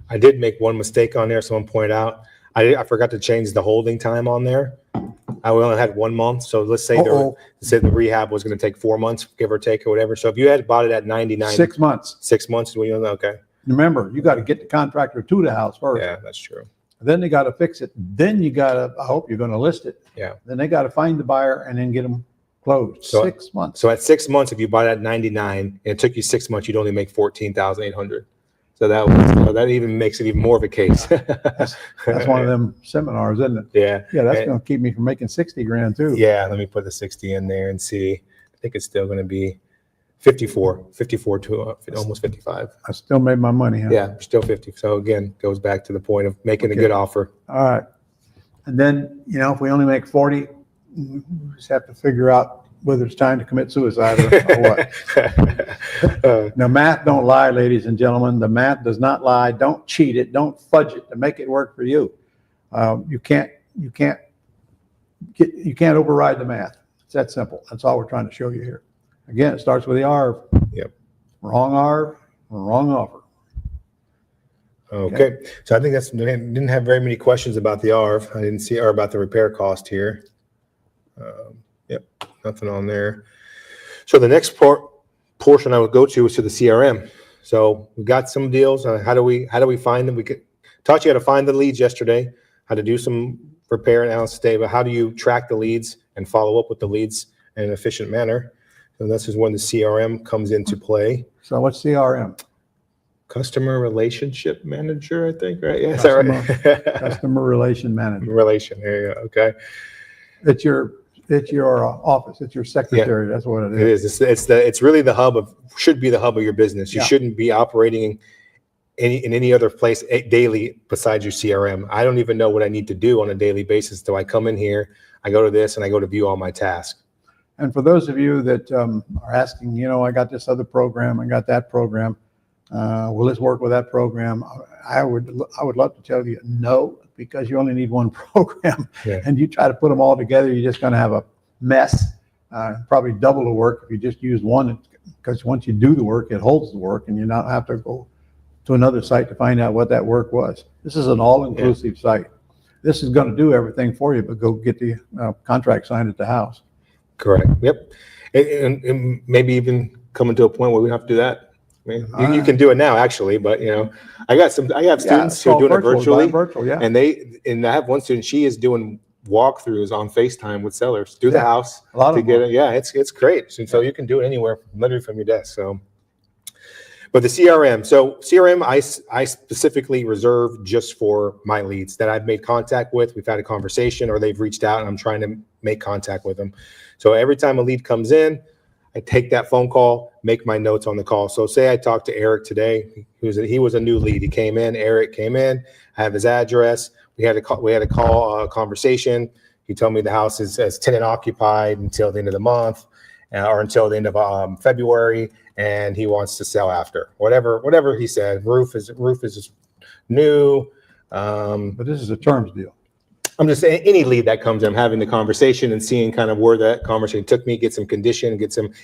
I did make one mistake on there. Someone pointed out, I forgot to change the holding time on there. I only had 1 month. So let's say the rehab was going to take 4 months, give or take, or whatever. So if you had bought it at 99, 6 months. 6 months, okay. Remember, you got to get the contractor to the house first. Yeah, that's true. Then they got to fix it. Then you got to, I hope you're going to list it. Yeah. Then they got to find the buyer and then get them closed. So, 6 months. So at 6 months, if you bought it at 99 and it took you 6 months, you'd only make 14,800. So that even makes it even more of a case. That's one of them seminars, isn't it? Yeah. Yeah, that's going to keep me from making 60 grand too. Yeah, let me put the 60 in there and see. I think it's still going to be 54 to almost 55. I still made my money. Huh? Yeah, still 50. So again, goes back to the point of making a good offer. All right. And then, if we only make 40, we just have to figure out whether it's time to commit suicide or what. Now, math don't lie, ladies and gentlemen. The math does not lie. Don't cheat it. Don't fudge it to make it work for you. You can't override the math. It's that simple. That's all we're trying to show you here. Again, it starts with the ARV. Yep. Wrong ARV, wrong offer. Okay. So I think didn't have very many questions about the ARV. I didn't see or about the repair cost here. Yep. Nothing on there. So the next portion I would go to is to the CRM. So we got some deals. How do we find them? We taught you how to find the leads yesterday, how to do some repair analysis today, but how do you track the leads and follow up with the leads in an efficient manner? And this is when the CRM comes into play. So what's CRM? Customer Relationship Manager, I think, right? Yeah, is that right? Customer Relation Manager. Relation. There you go. Okay. It's your It's your office. It's your secretary. That's what it It is. is. It's really the hub of, should be the hub of your business. You Yeah. shouldn't be operating in any other place daily besides your CRM. I don't even know what I need to do on a daily basis till I come in here. I go to this and I go to view all my tasks. And for those of you that are asking, you know, I got this other program, I got that program. Will this work with that program? I would love to tell you no, because you only need one program. Yeah. And you try to put them all together, you're just going to have a mess. Probably double the work if you just use one, because once you do the work, it holds the work, and you not have to go to another site to find out what that work was. This is an all-inclusive site. This is going to do everything for you, but go get the contract signed at the house. Correct. Yep. And maybe even coming to a point where we don't have to do that. I mean, you can do it now, actually, but you know, I have students who are doing it virtually, yeah. and I have one student. She is doing walkthroughs on FaceTime with sellers through the house a lot to of get them. it. Yeah, it's great. So you can do it anywhere, literally from your desk. So, but the CRM. So CRM, I specifically reserve just for my leads that I've made contact with. We've had a conversation, or they've reached out, and I'm trying to make contact with them. So every time a lead comes in, I take that phone call, make my notes on the call. So say I talked to Eric today. He was a new lead. He came in. Eric came in. I have his address. We had a conversation. He told me the house is tenant occupied until the end of the month, or until the end of February, and he wants to sell after. Whatever he said. Roof is new. But this is a terms deal. I'm just saying, any lead that comes in, I'm having the conversation and seeing kind of where that conversation took me, get some condition,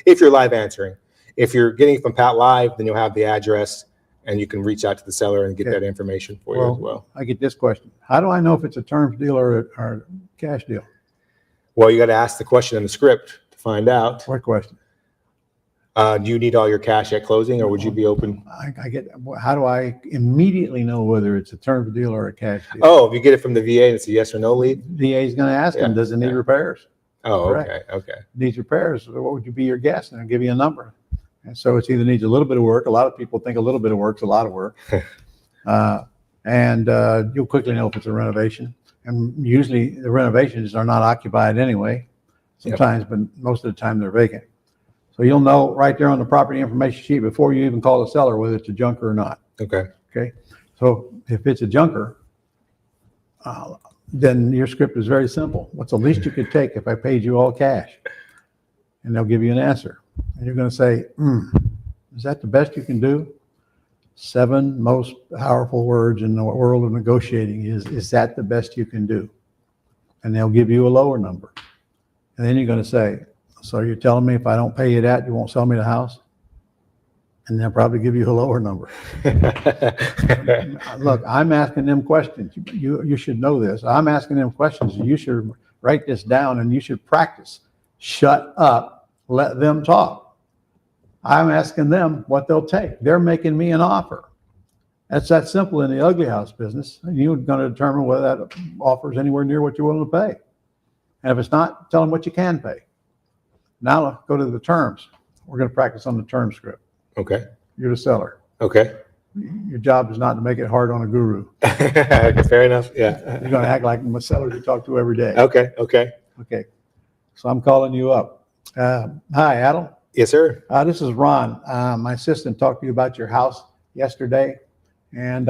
if you're live answering. If you're getting from Pat Live, then you'll have the address and you can reach out to the seller and get that information for you as well. I get this question. How do I know if it's a terms deal or a cash deal? Well, you got to ask the question in the script to find out. What question? Do you need all your cash at closing, or would you be open? How do I immediately know whether it's a terms deal or a cash deal? Oh, if you get it from the VA and it's a yes or no lead? VA is going to ask him, does it need repairs? Oh, Correct. okay. Needs repairs. What would you be your guess? And I'll give you a number. And so it either needs a little bit of work. A lot of people think a little bit of work's a lot of work. And you'll quickly know if it's a renovation. And usually the renovations are not occupied anyway, sometimes, but most of the time they're vacant. So you'll know right there on the property information sheet before you even call the seller whether it's a junker or not. Okay. Okay. So if it's a junker, then your script is very simple. What's the least you could take if I paid you all cash? And they'll give you an answer. And you're going to say, is that the best you can do? 7 most powerful words in the world of negotiating is that the best you can do? And they'll give you a lower number. And then you're going to say, so you're telling me if I don't pay you that, you won't sell me the house? And they'll probably give you a lower number. Look, I'm asking them questions. You should know this. I'm asking them questions. You should write this down and you should practice. Shut up. Let them talk. I'm asking them what they'll take. They're making me an offer. That's that simple in the ugly house business. You're going to determine whether that offer is anywhere near what you're willing to pay. And if it's not, tell them what you can pay. Now let's go to the terms. We're going to practice on the term script. Okay. You're the seller. Okay. Your job is not to make it hard on a guru. Fair enough. Yeah. You're going to act like a seller you talk to every day. Okay. Okay. So I'm calling you up. Hi, Adel. Yes, sir. This is Ron. My assistant talked to you about your house yesterday. And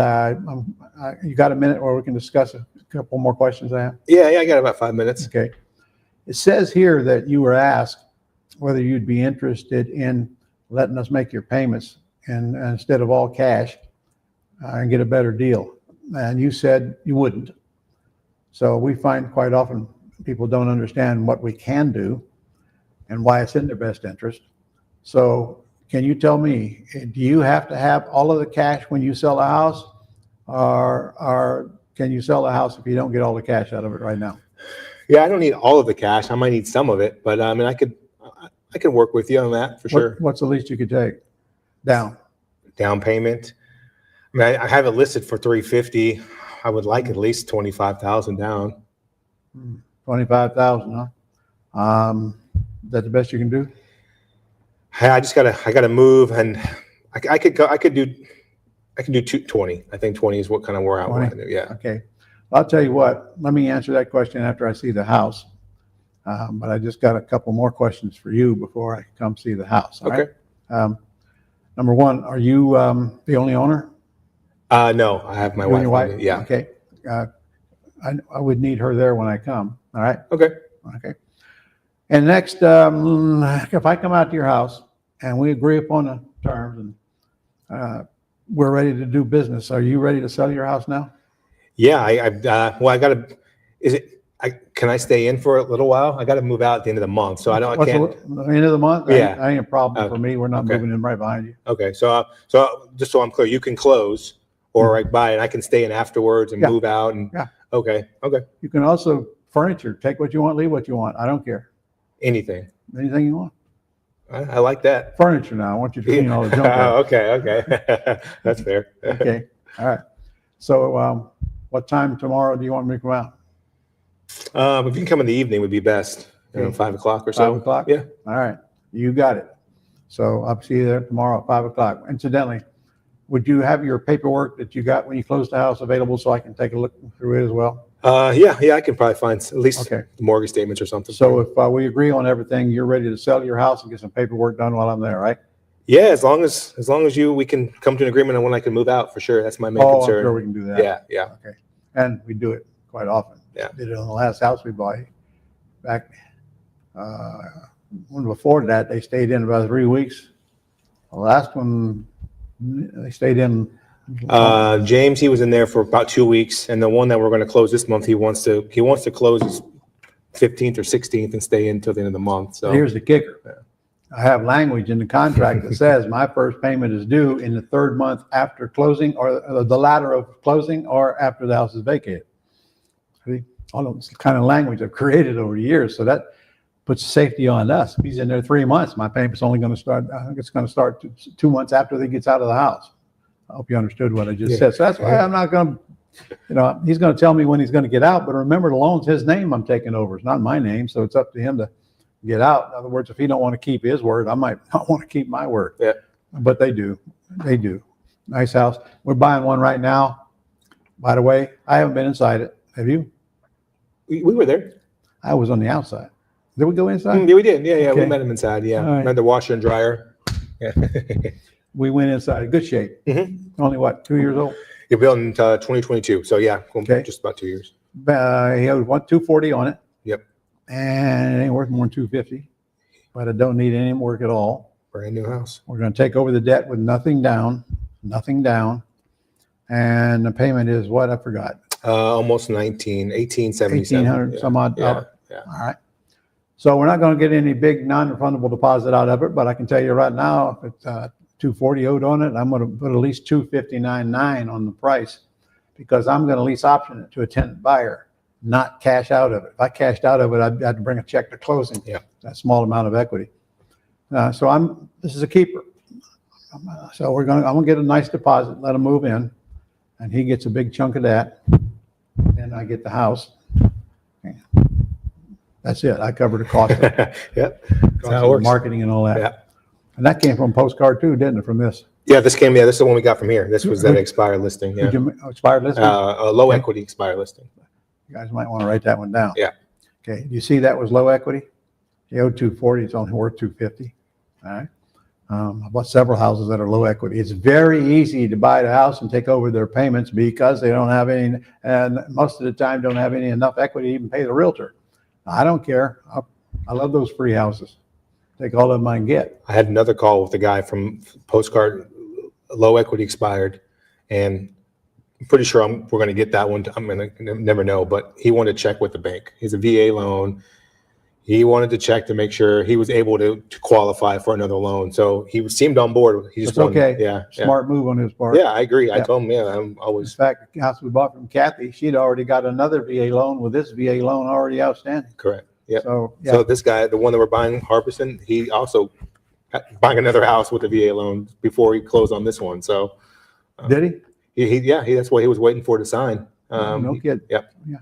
you got a minute where we can discuss a couple more questions I have? Yeah, I got about 5 minutes. Okay. It says here that you were asked whether you'd be interested in letting us make your payments and instead of all cash and get a better deal. And you said you wouldn't. So we find quite often people don't understand what we can do and why it's in their best interest. So can you tell me, do you have to have all of the cash when you sell a house, or can you sell a house if you don't get all the cash out of it right now? Yeah, I don't need all of the cash. I might need some of it, but I mean, I could work with you on that for sure. What's the least you could take down payment? I mean, I have it listed for $350. I would like at least $25,000 down. 25,000, huh? Is that the best you can do? I gotta move, and I could do 20. I think 20 is what kind of where I want to do. Yeah. Okay. I'll tell you what, let me answer that question after I see the house. But I just got a couple more questions for you before I come see the house. All right? Number one, are you the only owner? No, I have my You and your wife. wife? Yeah. Okay. I would need her there when I come. All right. Okay. Okay. And next, if I come out to your house and we agree upon the terms and we're ready to do business, are you ready to sell your house now? Yeah. Well, I gotta. Can I stay in for a little while? I got to move out at the end of the month, so I can't. The end of the month? Yeah. That ain't a problem for Okay. me. We're not Okay. moving in right behind you. Okay. So just so I'm clear, you can close or buy, and I can stay in afterwards and Yeah. move out. And Yeah. Okay. You can also furniture. Take what you want, leave what you want. I don't care. Anything. Anything you want. I like that. Furniture now. I want you to clean all the junk out. Okay. That's fair. Okay. All right. So what time tomorrow do you want me to come out? If you can come in the evening, would be best. 5 o'clock or so. 5 o'clock? Yeah. All right. You got it. So I'll see you there tomorrow at 5 o'clock. Incidentally, would you have your paperwork that you got when you closed the house available so I can take a look through it as well? Yeah. I can probably find at least Okay. the mortgage statements or something. So if we agree on everything, you're ready to sell your house and get some paperwork done while I'm there, right? Yeah, as long as we can come to an agreement on when I can move out for sure. That's my main Oh, I'm concern. sure we can do that. Yeah. Okay. And we do it quite often. Yeah. Did it on the last house we bought. Back one before that, they stayed in about 3 weeks. The last one, they stayed in. James, he was in there for about 2 weeks, and the one that we're going to close this month, he wants to close his 15th or 16th and stay in until the end of the month. So Here's the kicker. I have language in the contract that says my first payment is due in the third month after closing or the latter of closing or after the house is vacated. See, all of this kind of language I've created over the years. So that puts safety on us. If he's in there 3 months, my payment's only going to start, I think it's going to start 2 months after he gets out of the house. I hope you understood what I just said. So that's why I'm not going to, he's going to tell me when he's going to get out. But remember, the loan's his name I'm taking over. It's not my name. So it's up to him to get out. In other words, if he don't want to keep his word, I might not want to keep my word. Yeah. But they do. They do. Nice house. We're buying one right now. By the way, I haven't been inside it. Have you? we were there. I was on the outside. Did we go inside? Yeah, we did. Yeah. We Okay. met him inside. Yeah, All right. had the washer and dryer. Yeah. We went inside. Good shape. Mhm. Only what, 2 years old? It built in 2022. So yeah, Okay. just about 2 years. He had 240 on it. Yep. And it ain't worth more than 250. But it don't need any work at all. Brand new house. We're going to take over the debt with nothing down. And the payment is what? I forgot. Almost 1877. 1,800 some odd Yeah. dollars. Yeah. All right. So we're not going to get any big non-refundable deposit out of it, but I can tell you right now, if it's 240 owed on it, I'm going to put at least 259.9 on the price because I'm going to lease option it to a tenant buyer, not cash out of it. If I cashed out of it, I'd have to bring a check to closing. Yeah. That small amount of equity. This is a keeper. So I'm going to get a nice deposit, let him move in, and he gets a big chunk of that. Then I get the house. That's it. I covered the cost of Yep. That's how it works. marketing and all that. Yeah. And that came from postcard too, didn't it, from this? Yeah, this is the one we got from here. This was that expired listing. Yeah. Did you expired listing? A low equity expired listing. You guys might want to write that one down. Yeah. Okay, you see that was low equity? He owed 240, it's only worth 250. All right. I bought several houses that are low equity. It's very easy to buy the house and take over their payments because they don't have any, and most of the time don't have any enough equity to even pay the realtor. I don't care. I love those free houses. Take all of them I can get. I had another call with the guy from postcard, low equity expired, and I'm pretty sure we're going to get that one. I'm going to never know, but he wanted to check with the bank. He's a VA loan. He wanted to check to make sure he was able to qualify for another loan. So he seemed on board. He just It's okay. wanted, yeah, Smart move on his part. yeah, I agree. I Yeah. told him, yeah, I'm In always fact, the house we bought from Kathy, she'd already got another VA loan with this VA loan already outstanding. correct. Yeah. So, yeah. So this guy, the one that we're buying, Harbison, he also buying another house with a VA loan before he closed on this one. So Did he? that's what he was waiting for to sign. No kidding. Yep. Yeah.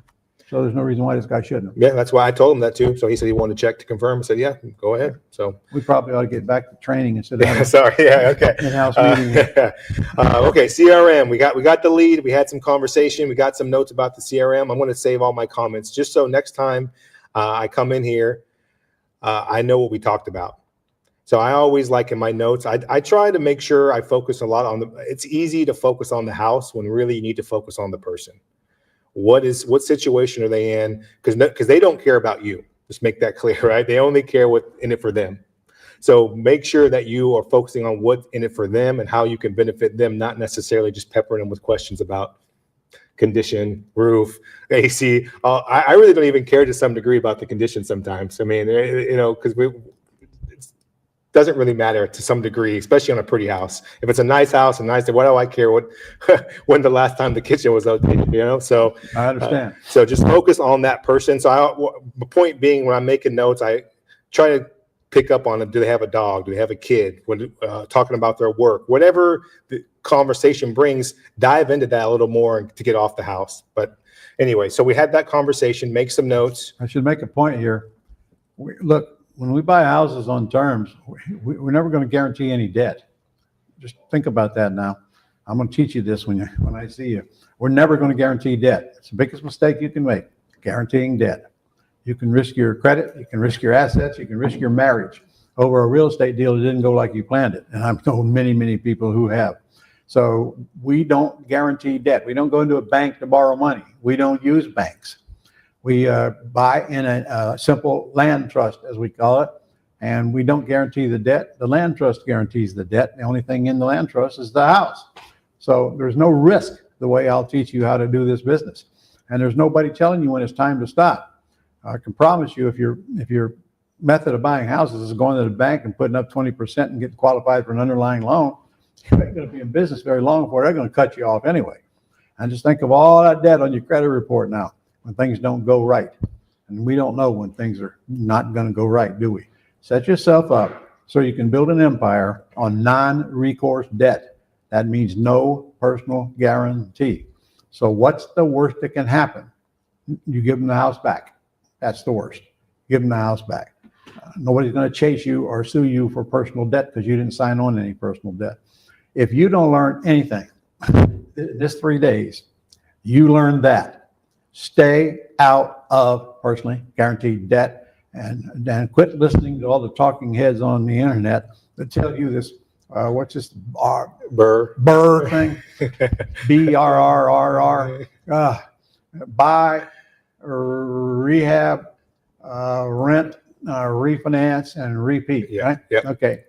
So there's no reason why this guy shouldn't have. Yeah, that's why I told him that too. So he said he wanted to check to confirm. I said, yeah, go ahead. So We probably ought to get back to training instead of having sorry. Yeah. Okay. an in-house meeting. Okay. CRM. We got the lead. We had some conversation. We got some notes about the CRM. I'm going to save all my comments just so next time I come in here, I know what we talked about. So I always like in my notes, I try to make sure I focus a lot on it's easy to focus on the house when really you need to focus on the person. What situation are they in? Because they don't care about you. Just make that clear, right? They only care what's in it for them. So make sure that you are focusing on what's in it for them and how you can benefit them, not necessarily just peppering them with questions about condition, roof, AC. I really don't even care to some degree about the condition sometimes. I mean, because it doesn't really matter to some degree, especially on a pretty house. If it's a nice house and nice, what do I care when the last time the kitchen was outdated, So I understand. So just focus on that person. So the point being, when I'm making notes, I try to pick up on them. Do they have a dog? Do they have a kid? Talking about their work, whatever the conversation brings, dive into that a little more to get off the house. But anyway, so we had that conversation, make some notes. I should make a point here. Look, when we buy houses on terms, we're never going to guarantee any debt. Just think about that now. I'm going to teach you this when I see you. We're never going to guarantee debt. It's the biggest mistake you can make, guaranteeing debt. You can risk your credit, you can risk your assets, you can risk your marriage over a real estate deal that didn't go like you planned it. And I've known many, many people who have. So we don't guarantee debt. We don't go into a bank to borrow money. We don't use banks. We buy in a simple land trust, as we call it, and we don't guarantee the debt. The land trust guarantees the debt. The only thing in the land trust is the house. So there's no risk the way I'll teach you how to do this business. And there's nobody telling you when it's time to stop. I can promise you, if your method of buying houses is going to the bank and putting up 20% and getting qualified for an underlying loan, you ain't going to be in business very long before they're going to cut you off anyway. And just think of all that debt on your credit report now when things don't go right. And we don't know when things are not going to go right, do we? Set yourself up so you can build an empire on non-recourse debt. That means no personal guarantee. So what's the worst that can happen? You give them the house back. That's the worst. Give them the house back. Nobody's going to chase you or sue you for personal debt because you didn't sign on any personal debt. If you don't learn anything this 3 days, you learn that. Stay out of personally guaranteed debt and quit listening to all the talking heads on the internet that tell you this, what's this Burr thing? BRRRR. Buy, rehab, rent, refinance, and repeat. Yeah. Right? Yeah. Okay.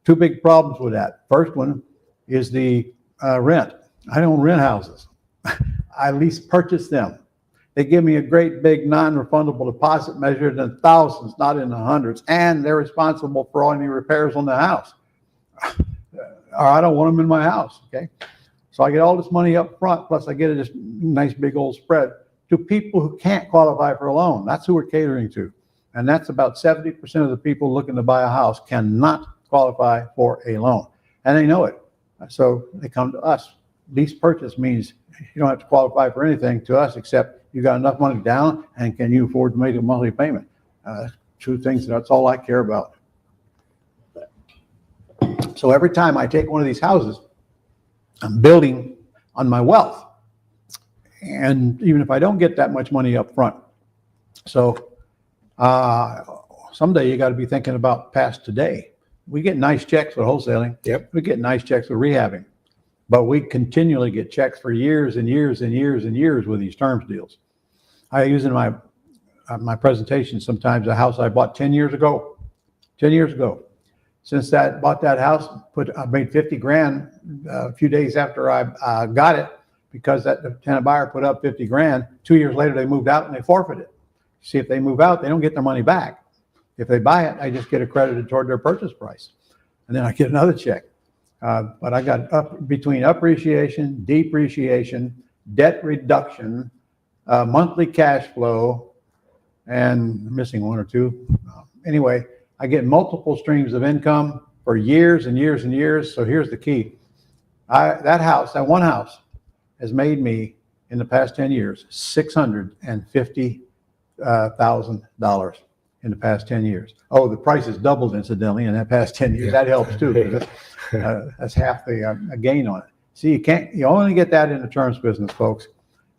Two big problems with that. First one is the rent. I don't rent houses. I lease purchase them. They give me a great big non-refundable deposit measured in thousands, not in the hundreds, and they're responsible for all any repairs on the house. Or I don't want them in my house. Okay. So I get all this money up front, plus I get this nice big old spread to people who can't qualify for a loan. That's who we're catering to. And that's about 70% of the people looking to buy a house cannot qualify for a loan. And they know it. So they come to us. Lease purchase means you don't have to qualify for anything to us except you got enough money down and can you afford to make a monthly payment. Two things, that's all I care about. So every time I take one of these houses, I'm building on my wealth. And even if I don't get that much money up front. So someday you got to be thinking about past today. We get nice checks with wholesaling. Yep. We get nice checks with rehabbing. But we continually get checks for years and years and years and years with these terms deals. I use in my presentation sometimes a house I bought 10 years ago. 10 years ago. Since bought that house, I made 50 grand a few days after I got it, because the tenant buyer put up 50 grand. 2 years later, they moved out and they forfeited. See, if they move out, they don't get their money back. If they buy it, I just get accredited toward their purchase price. And then I get another check. But I got between appreciation, depreciation, debt reduction, monthly cash flow, and missing one or two. Anyway, I get multiple streams of income for years and years and years. So here's the key. That one house has made me, in the past 10 years, $650,000 in the past 10 years. Oh, the price has doubled, incidentally, in that past 10 years. That helps too, because that's half the gain on it. See, you only get that in the terms business, folks.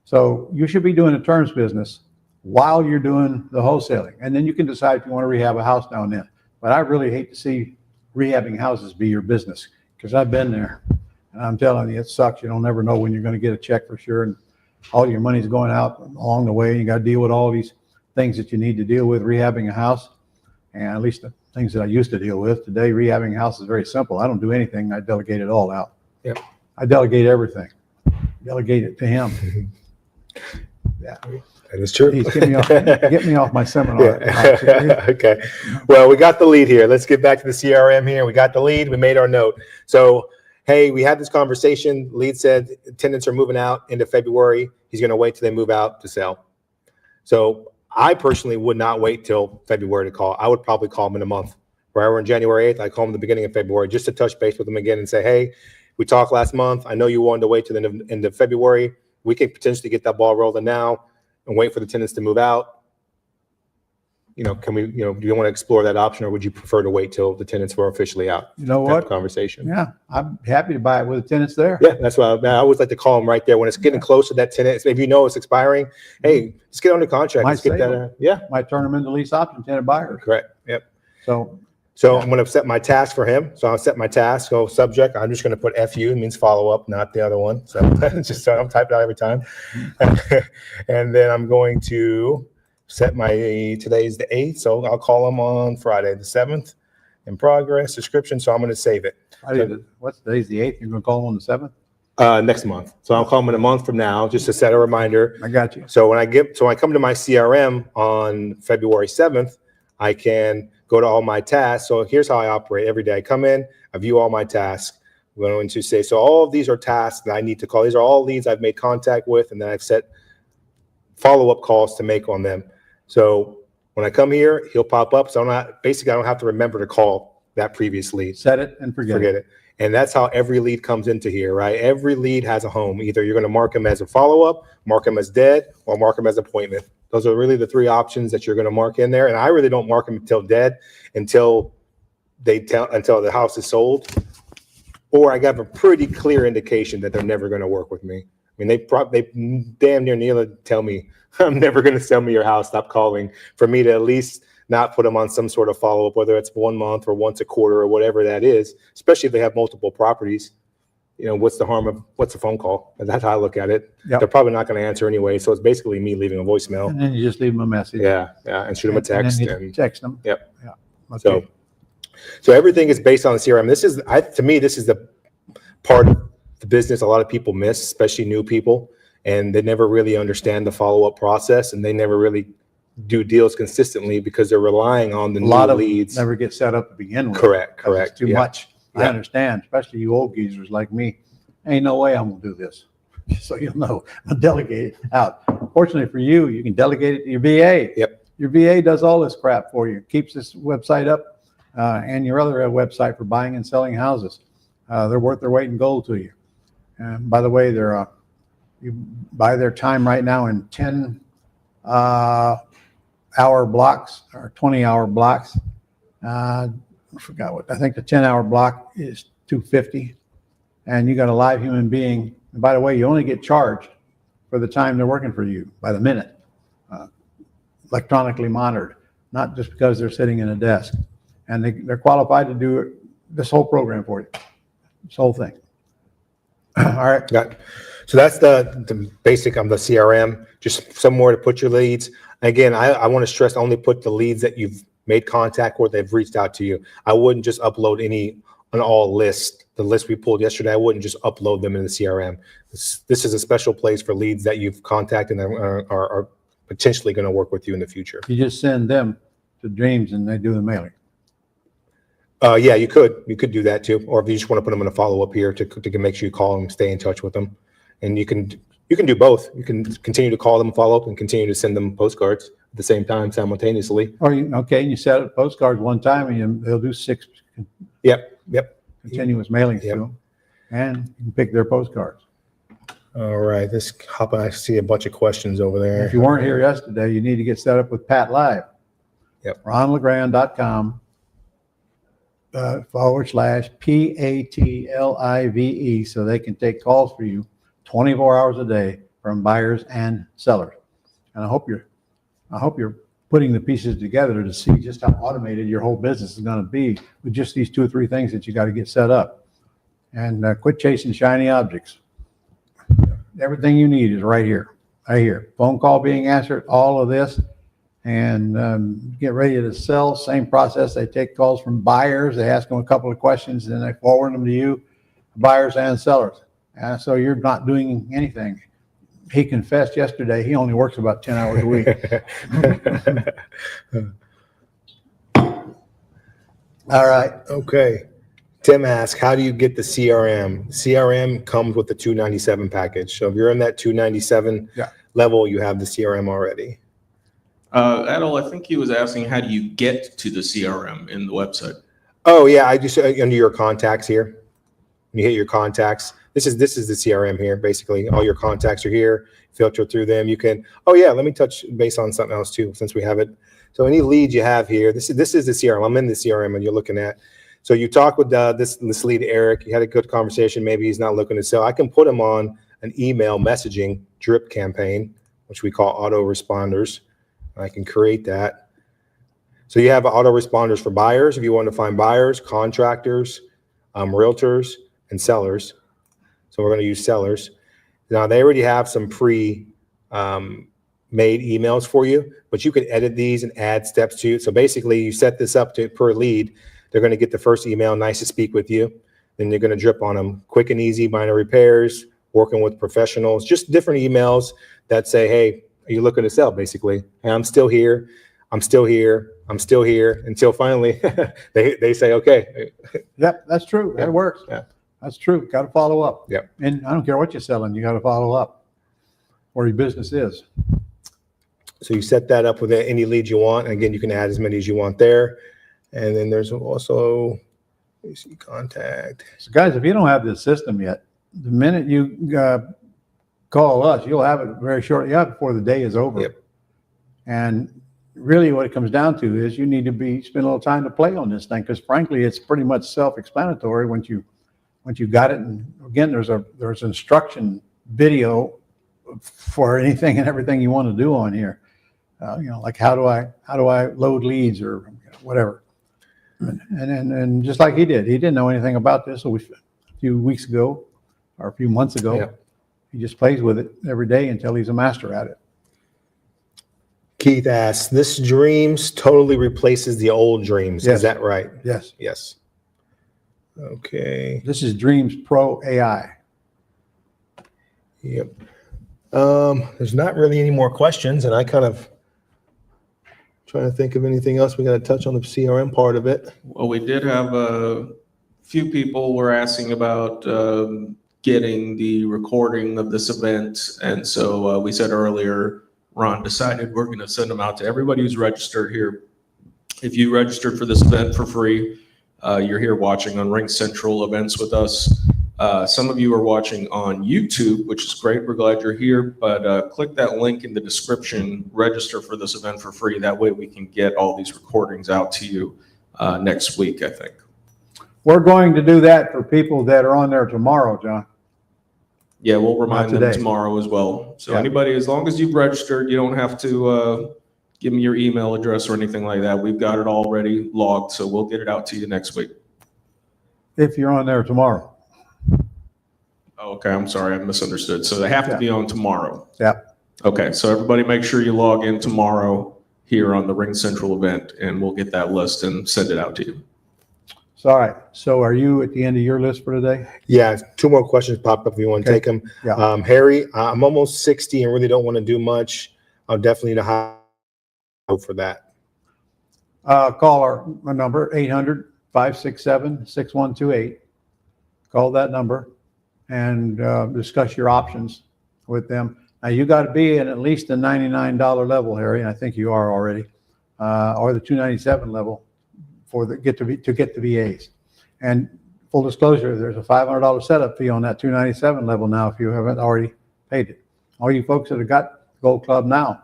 So you should be doing a terms business while you're doing the wholesaling. And then you can decide if you want to rehab a house now and then. But I really hate to see rehabbing houses be your business, because I've been there. And I'm telling you, it sucks. You don't never know when you're going to get a check for sure. And all your money's going out along the way. You got to deal with all these things that you need to deal with rehabbing a house. And at least the things that I used to deal with. Today, rehabbing a house is very simple. I don't do anything. I delegate it all out. Yep. I delegate everything. Delegate it to him. Yeah. That is true. Please get me off my seminar. Yeah. Okay. Well, we got the lead here. Let's get back to the CRM here. We got the lead. We made our note. So, hey, we had this conversation. Lead said tenants are moving out into February. He's going to wait till they move out to sell. So I personally would not wait till February to call. I would probably call him in a month. Right, we're in January 8th. I call him the beginning of February just to touch base with him again and say, hey, we talked last month. I know you wanted to wait till the end of February. We can potentially get that ball rolling now and wait for the tenants to move out. Can we, do you want to explore that option, or would you prefer to wait till the tenants were officially out? You know Type what? of conversation. Yeah, I'm happy to buy it with the tenants there. Yeah, that's why I always like to call them right there when it's getting close to that tenant. Maybe it's expiring. Hey, let's get under contract. Might Let's get save that. them. Yeah, Might turn them into lease option tenant buyers. correct. Yep. So I'm going to set my task for him. So I'll set my task. So subject, I'm just going to put FU. It means follow up, not the other one. So just I'm typed out every time. And then I'm going to set today's the 8th. So I'll call him on Friday, the 7th. In progress, description. So I'm going to save it. what's today's the 8th? You're going to call them on the 7th? Next month. So I'll call him in a month from now, just to set a reminder. I got you. So when I come to my CRM on February 7th, I can go to all my tasks. So here's how I operate every day. I come in, I view all my tasks. I'm going to say, so all of these are tasks that I need to call. These are all leads I've made contact with, and then I've set follow-up calls to make on them. So when I come here, he'll pop up. So I don't have to remember to call that previous lead. Set it and forget it. And that's how every lead comes into here, right? Every lead has a home. Either you're going to mark them as a follow-up, mark them as dead, or mark them as appointment. Those are really the three options that you're going to mark in there. And I really don't mark them until dead, until the house is sold, or I got a pretty clear indication that they're never going to work with me. I mean, they damn near tell me, I'm never going to sell me your house. Stop calling, for me to at least not put them on some sort of follow-up, whether it's 1 month or once a quarter or whatever that is, especially if they have multiple properties. What's the harm of what's a phone call? That's how I look at it. Yep. They're probably not going to answer anyway. So it's basically me leaving a voicemail. And then you just leave them a message. Yeah. And shoot them a text. And then you text them. Yep. Yeah. Okay. So everything is based on the CRM. To me, this is the part of the business a lot of people miss, especially new people, and they never really understand the follow-up process, and they never really do deals consistently because they're relying on the A lot new of leads. never get set up to begin with. Correct. It's too Yeah. much. I Yeah. understand, especially you old geezers like me. Ain't no way I'm gonna do this. Just so you'll know, I'll delegate it out. Fortunately for you, you can delegate it to your VA. Yep. Your VA does all this crap for you. Keeps this website up and your other website for buying and selling houses. They're worth their weight in gold to you. And by the way, you buy their time right now in 10 hour blocks or 20-hour blocks. I forgot what, I think the 10-hour block is $250, and you got a live human being. And by the way, you only get charged for the time they're working for you by the minute, electronically monitored, not just because they're sitting in a desk. And they're qualified to do this whole program for you, this whole thing. All right. Got it. So that's the basic of the CRM, just somewhere to put your leads. Again, I want to stress, only put the leads that you've made contact with, they've reached out to you. I wouldn't just upload an all list. The list we pulled yesterday, I wouldn't just upload them in the CRM. This is a special place for leads that you've contacted and are potentially going to work with you in the future. You just send them to Dreams and they do the mailing. Yeah, you could do that too. Or if you just want to put them in a follow-up here to make sure you call them, stay in touch with them. And you can do both. You can continue to call them, follow up, and continue to send them postcards at the same time simultaneously. Or you set up postcards one time and they'll do 6 Yep. continuous mailings to Yep. them, and you can pick their postcards. All right. I see a bunch of questions over there. If you weren't here yesterday, you need to get set up with Pat Live. Yep. RonLegrand.com /PATLIVE, so they can take calls for you 24 hours a day from buyers and sellers. And I hope you're I hope you're putting the pieces together to see just how automated your whole business is going to be with just these 2 or 3 things that you got to get set up. And quit chasing shiny objects. Everything you need is right here. Phone call being answered, all of this, and get ready to sell. Same process. They take calls from buyers. They ask them a couple of questions, and then they forward them to you, buyers and sellers. So you're not doing anything. He confessed yesterday he only works about 10 hours a week. All right. Okay. Tim asks, how do you get the CRM? CRM comes with the 297 package. So if you're in that 297 level, you have the CRM already. Adel, I think he was asking, how do you get to the CRM in the website? Oh yeah, I just under your contacts here. You hit your contacts. This is the CRM here. Basically, all your contacts are here. Filter through them. You can. Oh yeah, let me touch base on something else too, since we have it. So any leads you have here, this is the CRM. I'm in the CRM, and you're looking at. So you talk with this lead, Eric. You had a good conversation. Maybe he's not looking to sell. I can put him on an email messaging drip campaign, which we call autoresponders. I can create that. So you have autoresponders for buyers if you want to find buyers, contractors, realtors, and sellers. So we're going to use sellers. Now they already have some made emails for you, but you can edit these and add steps to it. So basically you set this up to per lead. They're going to get the first email, nice to speak with you. Then you're going to drip on them, quick and easy, minor repairs, working with professionals, just different emails that say, hey, are you looking to sell? Basically, hey, I'm still here. I'm still here. I'm still here until finally they say, okay. Yep, that's true. That works. Yeah. That's true. Got to follow up. Yep. And I don't care what you're selling, you got to follow up where your business is. So you set that up with any lead you want. Again, you can add as many as you want there. And then there's also, let me see, contact. So guys, if you don't have this system yet, the minute you call us, you'll have it very shortly before the day is over. Yep. And really what it comes down to is you need to spend a little time to play on this thing, because frankly, it's pretty much self-explanatory once you got it. And again, there's instruction video for anything and everything you want to do on here. Like how do I load leads or whatever. And just like he didn't know anything about this a few weeks ago or a few months ago. Yep. He just plays with it every day until he's a master at it. Keith asks, this Dreams totally replaces the old Dreams. Yes. Is that right? Yes. Yes. Okay. This is Dreams Pro AI. Yep. There's not really any more questions, and I kind of trying to think of anything else we got to touch on the CRM part of it. Well, we did have a few people were asking about getting the recording of this event. And so we said earlier, Ron decided we're going to send them out to everybody who's registered here. If you registered for this event for free, you're here watching on Ring Central events with us. Some of you are watching on YouTube, which is great. We're glad you're here, but click that link in the description, register for this event for free. That way we can get all these recordings out to you next week, I think. We're going to do that for people that are on there tomorrow, John. Yeah, we'll remind them today. tomorrow as well. So Yeah. anybody, as long as you've registered, you don't have to give me your email address or anything like that. We've got it already logged, so we'll get it out to you next week. If you're on there tomorrow. Oh, okay, I'm sorry, I misunderstood. So they have to be on tomorrow. Yep. Okay, so everybody make sure you log in tomorrow here on the Ring Central event, and we'll get that list and send it out to you. So, all right. So are you at the end of your list for today? Yeah, 2 more questions popped up if you want to Okay. take them. Yeah. Harry, I'm almost 60 and really don't want to do much. I'll definitely need a high for that. Call our number, 800-567-6128. Call that number and discuss your options with them. Now, you got to be at least the $99 level, Harry, and I think you are already, or the $297 level to get the VAs. And full disclosure, there's a $500 setup fee on that $297 level now if you haven't already paid it. All you folks that have got Gold Club now,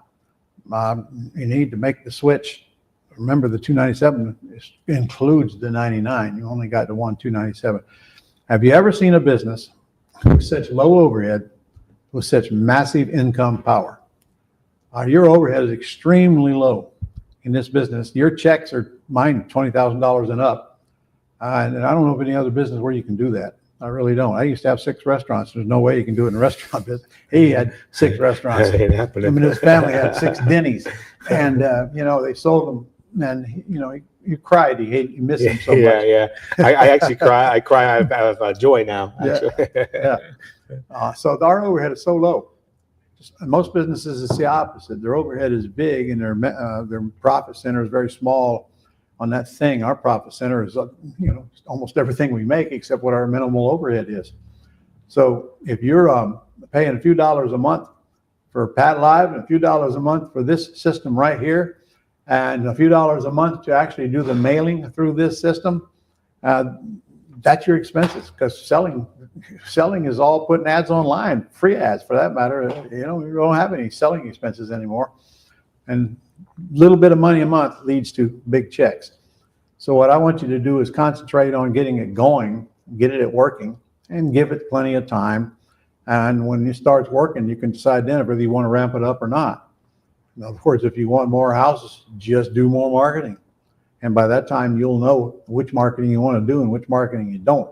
you need to make the switch. Remember, the $297 includes the $99. You only got the $297. Have you ever seen a business with such low overhead, with such massive income power? Your overhead is extremely low in this business. Your checks are mine $20,000 and up. And I don't know of any other business where you can do that. I really don't. I used to have 6 restaurants. There's no way you can do it in a restaurant business. He had 6 restaurants. That ain't happening. Him and his family had 6 Denny's, and they sold them. And he cried. He missed them so much. Yeah. I actually cry. I cry out of joy now. Actually. So our overhead is so low. Most businesses it's the opposite. Their overhead is big, and their profit center is very small. On that thing, our profit center is almost everything we make except what our minimal overhead is. So if you're paying a few dollars a month for Pat Live and a few dollars a month for this system right here, and a few dollars a month to actually do the mailing through this system, that's your expenses, because selling is all putting ads online, free ads for that matter. You don't have any selling expenses anymore, and little bit of money a month leads to big checks. So what I want you to do is concentrate on getting it going, get it working, and give it plenty of time. And when it starts working, you can decide then whether you want to ramp it up or not. Now, of course, if you want more houses, just do more marketing. And by that time, you'll know which marketing you want to do and which marketing you don't.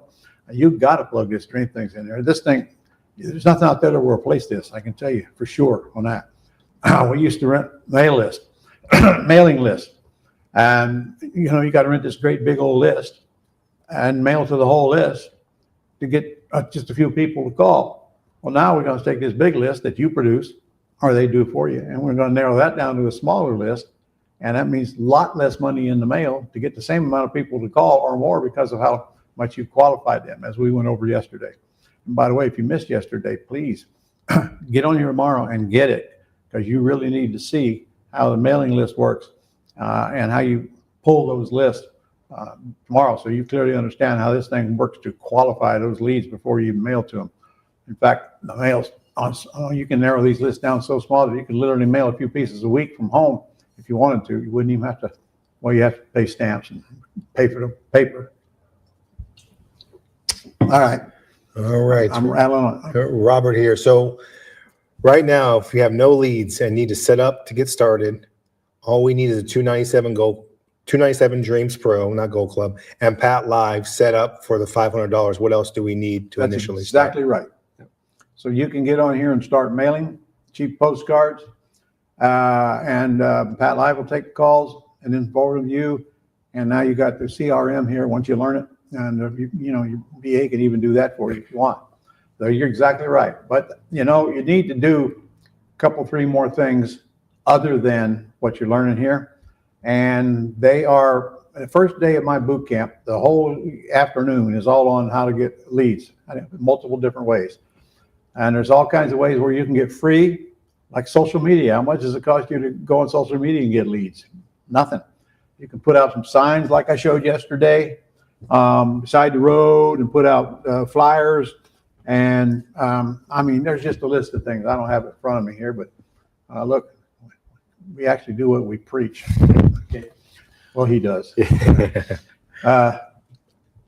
You've got to plug this dream things in there. This thing, there's nothing out there that will replace this. I can tell you for sure on that. We used to rent mailing list. And, you got to rent this great big old list and mail to the whole list to get just a few people to call. Well, now we're going to take this big list that you produce or they do for you, and we're going to narrow that down to a smaller list. And that means a lot less money in the mail to get the same amount of people to call or more because of how much you've qualified them, as we went over yesterday. And by the way, if you missed yesterday, please get on here tomorrow and get it, because you really need to see how the mailing list works and how you pull those lists tomorrow, so you clearly understand how this thing works to qualify those leads before you mail to them. In fact, the mails, you can narrow these lists down so small that you can literally mail a few pieces a week from home if you wanted to. You wouldn't even have to, you have to pay stamps and pay for the paper. All right. I'm rattling on. Robert here. So right now, if you have no leads and need to set up to get started, all we need is a 297 Dreams Pro, not Gold Club, and Pat Live set up for the $500. What else do we need to initially start? Exactly right. So you can get on here and start mailing cheap postcards, and Pat Live will take the calls and then forward them to you. And now you got the CRM here once you learn it, and your VA can even do that for you if you want. So you're exactly right. But you need to do a couple, 3 more things other than what you're learning here. And they are, the first day of my boot camp, the whole afternoon is all on how to get leads, multiple different ways. And there's all kinds of ways where you can get free, like social media. How much does it cost you to go on social media and get leads? Nothing. You can put out some signs like I showed yesterday, beside the road, and put out flyers. And there's just a list of things. I don't have it in front of me here, but look, we actually do what we preach. Okay. Well, he does.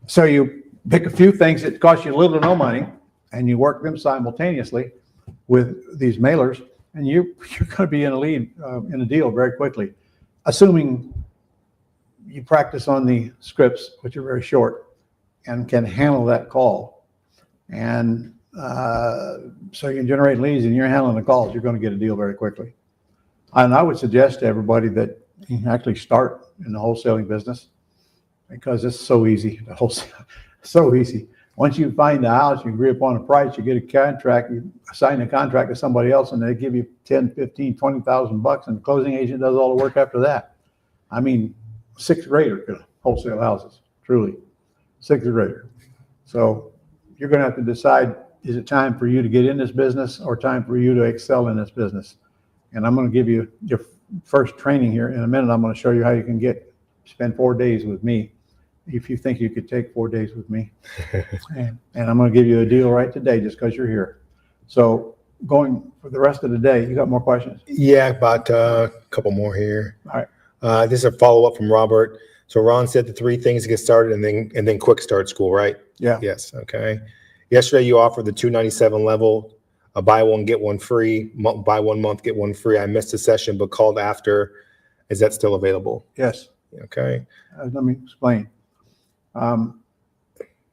So you pick a few things that cost you little or no money, and you work them simultaneously with these mailers, and you're going to be in a deal very quickly, assuming you practice on the scripts, which are very short, and can handle that call. And so you can generate leads, and you're handling the calls. You're going to get a deal very quickly. And I would suggest to everybody that you can actually start in the wholesaling business, because it's so easy to wholesale. So easy. Once you find the house, you agree upon a price, you get a contract, you sign a contract to somebody else, and they give you 10, 15, 20,000 bucks, and the closing agent does all the work after that. Sixth grader could wholesale houses, truly. Sixth grader. So you're going to have to decide, is it time for you to get in this business or time for you to excel in this business? And I'm going to give you your first training here in a minute. I'm going to show you how you can spend 4 days with me, if you think you could take 4 days with me. and I'm going to give you a deal right today just because you're here. So going for the rest of the day, you got more questions? Yeah, about a couple more here. All right. This is a follow-up from Robert. So Ron said the 3 things to get started and then quick start school, right? Yeah. Yes. Okay. Yesterday you offered the 297 level a buy one, get one free, buy 1 month, get one free. I missed a session, but called after. Is that still available? Yes. Okay. Let me explain.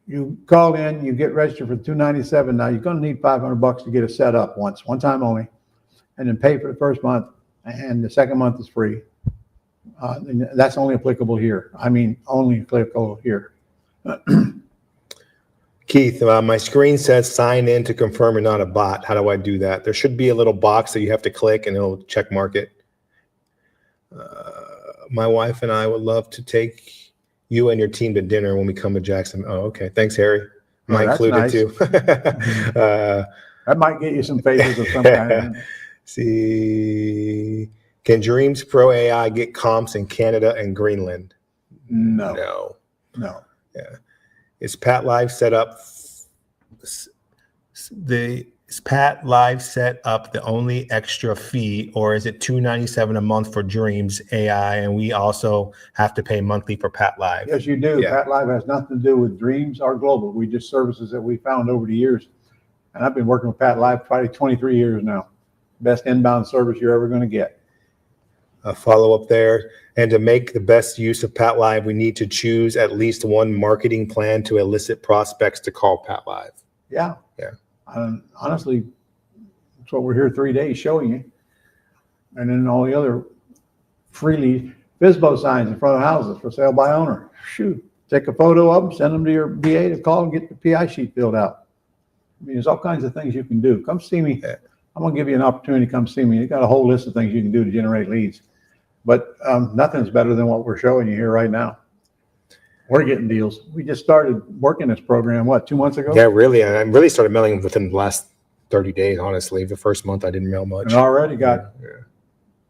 You call in, you get registered for $297. Now you're going to need $500 to get it set up one time only, and then pay for the first month, and the second month is free. And that's only applicable here. I mean, only applicable here. Keith, my screen says sign in to confirm you're not a bot. How do I do that? There should be a little box that you have to click and it'll check mark it. My wife and I would love to take you and your team to dinner when we come to Jackson. Oh, okay. Thanks, Harry. Am I included nice. too? That might get you some favors of some kind. See, can Dreams Pro AI get comps in Canada and Greenland? No. No. Yeah. Is Pat Live set up? Is Pat Live set up the only extra fee, or is it $297 a month for Dreams AI, and we also have to pay monthly for Pat Live? Yes, you do. Yeah. Pat Live has nothing to do with Dreams or Global. We just services that we found over the years. And I've been working with Pat Live probably 23 years now. Best inbound service you're ever going to get. A follow up there. And to make the best use of Pat Live, we need to choose at least one marketing plan to elicit prospects to call Pat Live. Yeah. Yeah. Honestly, that's what we're here 3 days showing you. And then all the other freely FSBO signs in front of houses for sale by owner. Shoot, take a photo of them, send them to your BA to call and get the PI sheet filled out. I mean, there's all kinds of things you can do. Come see me. I'm going to give you an opportunity to come see me. You've got a whole list of things you can do to generate leads. But nothing's better than what we're showing you here right now. We're getting deals. We just started working this program, 2 months ago? Yeah, really. I really started mailing within the last 30 days, honestly. The first month I didn't mail much. And already got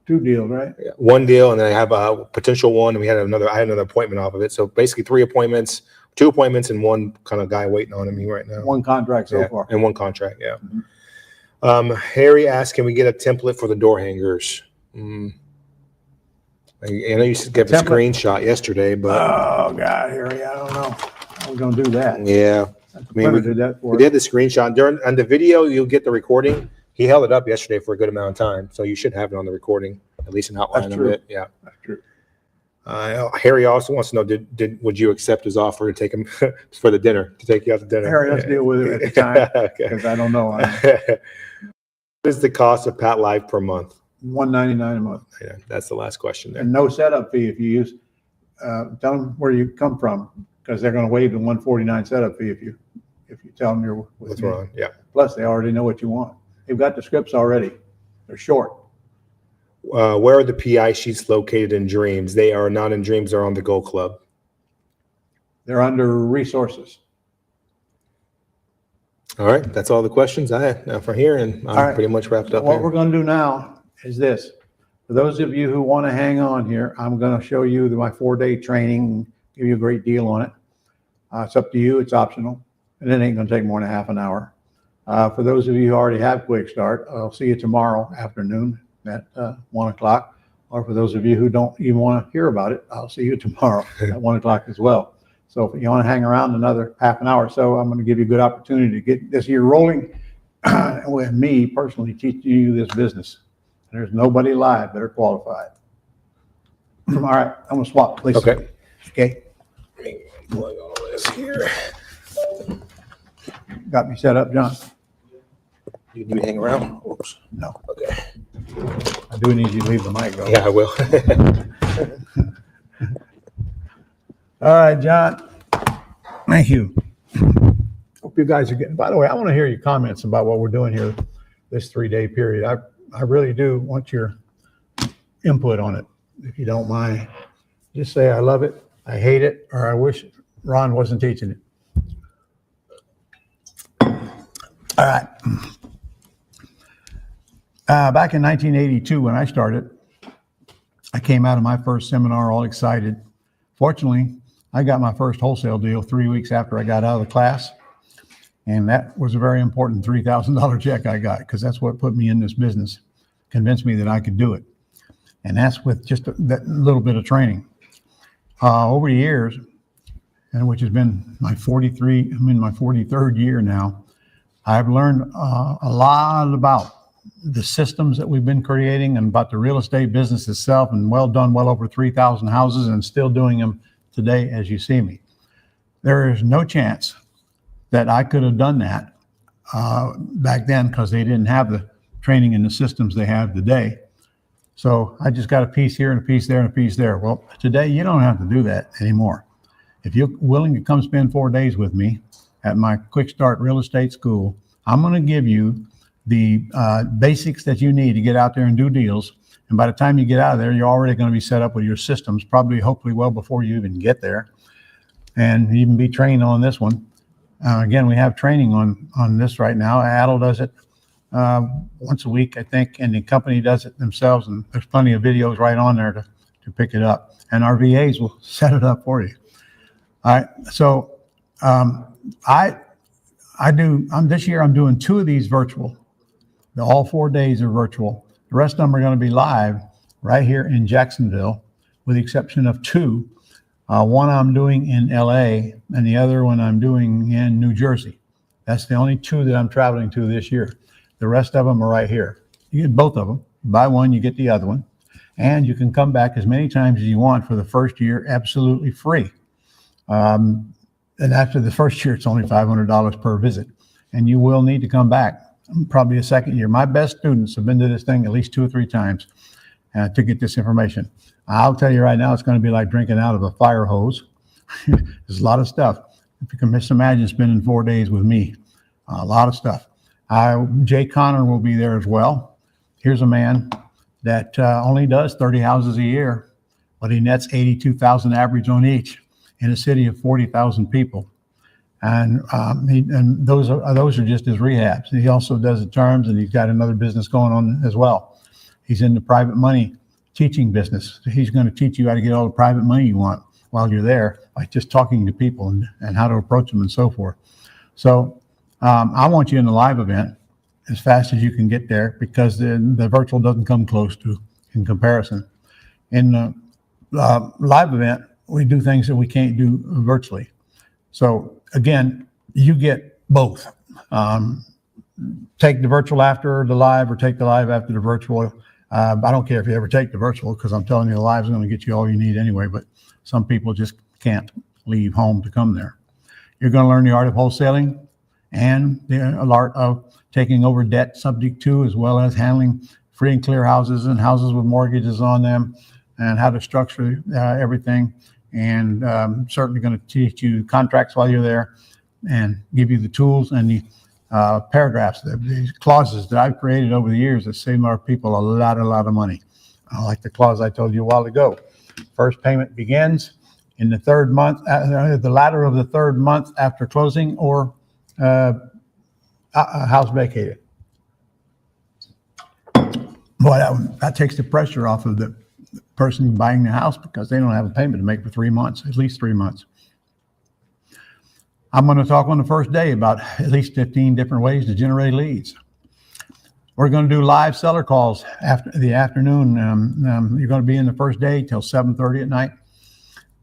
2 deals, right? Yeah. 1 deal, and then I have a potential one, and I had another appointment off of it. So basically 3 appointments, 2 appointments, and one kind of guy waiting on me right now. 1 contract so far. And 1 contract, yeah. Mm-hmm. Harry asked, can we get a template for the door hangers? I know you gave a screenshot yesterday, but oh God, Harry, I don't know how we're gonna do that. Yeah, I mean, we did that for we did the screenshot on the video. You'll get the recording. He held it up yesterday for a good amount of time, so you should have it on the recording, at least an outline of it. Yeah, that's true. Harry also wants to know: would you accept his offer to take him for the dinner, to take you out to dinner? Harry, let's deal with it at the time because I don't know. What is the cost of Pat Live per month? $199 a month. Yeah, that's the last question there. And no setup fee if you use. Tell them where you come from because they're going to waive the $149 setup fee if you tell them you're with me. Ron. Yeah. Plus, they already know what you want. They've got the scripts already. They're short. Where are the PI sheets located in Dreams? They are not in Dreams. They're on the Gold Club. They're under resources. All right, that's all the questions I had now from here, and I'm pretty much wrapped up. What we're going to do now is this. For those of you who want to hang on here, I'm going to show you my 4-day training, give you a great deal on it. It's up to you. It's optional, and it ain't going to take more than half an hour. For those of you who already have Quick Start, I'll see you tomorrow afternoon at 1 o'clock. Or for those of you who don't even want to hear about it, I'll see you tomorrow at 1 o'clock as well. So if you want to hang around another half an hour or so, I'm going to give you a good opportunity to get this year rolling with me personally teaching you this business. There's nobody live that are qualified. All right, I'm going to swap places. Okay. Okay. Let me plug all this here. Got me set up, John? You need me to hang around? Oops. No. Okay. I do need you to leave the mic, though. Yeah, I will. All right, John. Thank you. Hope you guys are getting, by the way, I want to hear your comments about what we're doing here this 3-day period. I really do want your input on it. If you don't mind, just say, I love it, I hate it, or I wish Ron wasn't teaching it. All right. Back in 1982, when I started, I came out of my first seminar all excited. Fortunately, I got my first wholesale deal 3 weeks after I got out of the class. And that was a very important $3,000 check I got because that's what put me in this business, convinced me that I could do it. And that's with just that little bit of training. Over the years, and which has been my 43rd year now, I've learned a lot about the systems that we've been creating and about the real estate business itself, and done well over 3,000 houses and still doing them today as you see me. There is no chance that I could have done that back then because they didn't have the training and the systems they have today. So I just got a piece here and a piece there and a piece there. Well, today you don't have to do that anymore. If you're willing to come spend 4 days with me at my Quick Start Real Estate School, I'm going to give you the basics that you need to get out there and do deals. And by the time you get out of there, you're already going to be set up with your systems, probably, hopefully well before you even get there, and even be trained on this one. Again, we have training on this right now. Adel does it once a week, I think, and the company does it themselves. And there's plenty of videos right on there to pick it up. And our VAs will set it up for you. All right. So this year I'm doing 2 of these virtual. All 4 days are virtual. The rest of them are going to be live right here in Jacksonville, with the exception of 2. One I'm doing in LA and the other one I'm doing in New Jersey. That's the only 2 that I'm traveling to this year. The rest of them are right here. You get both of them. You buy one, you get the other one. And you can come back as many times as you want for the first year, absolutely free. And after the first year, it's only $500 per visit. And you will need to come back probably a second year. My best students have been to this thing at least 2 or 3 times to get this information. I'll tell you right now, it's going to be like drinking out of a fire hose. There's a lot of stuff. If you can just imagine spending 4 days with me, a lot of stuff. Jay Connor will be there as well. Here's a man that only does 30 houses a year, but he nets 82,000 average on each in a city of 40,000 people. And those are just his rehabs. He also does the terms, and he's got another business going on as well. He's in the private money teaching business. So he's going to teach you how to get all the private money you want while you're there, by just talking to people and how to approach them and so forth. So I want you in the live event as fast as you can get there, because the virtual doesn't come close to in comparison. In the live event, we do things that we can't do virtually. So again, you get both. Take the virtual after the live, or take the live after the virtual. I don't care if you ever take the virtual, because I'm telling you, the live is going to get you all you need anyway, but some people just can't leave home to come there. You're going to learn the art of wholesaling and the art of taking over debt subject to, as well as handling free and clear houses and houses with mortgages on them, and how to structure everything. And certainly going to teach you contracts while you're there, and give you the tools and the paragraphs, these clauses that I've created over the years that save our people a lot of money. Like the clause I told you a while ago. First payment begins in the 3rd month, the latter of the 3rd month after closing, or a house vacated. Boy, that takes the pressure off of the person buying the house, because they don't have a payment to make for 3 months, at least 3 months. I'm going to talk on the first day about at least 15 different ways to generate leads. We're going to do live seller calls after the afternoon. You're going to be in the first day till 7:30 at night.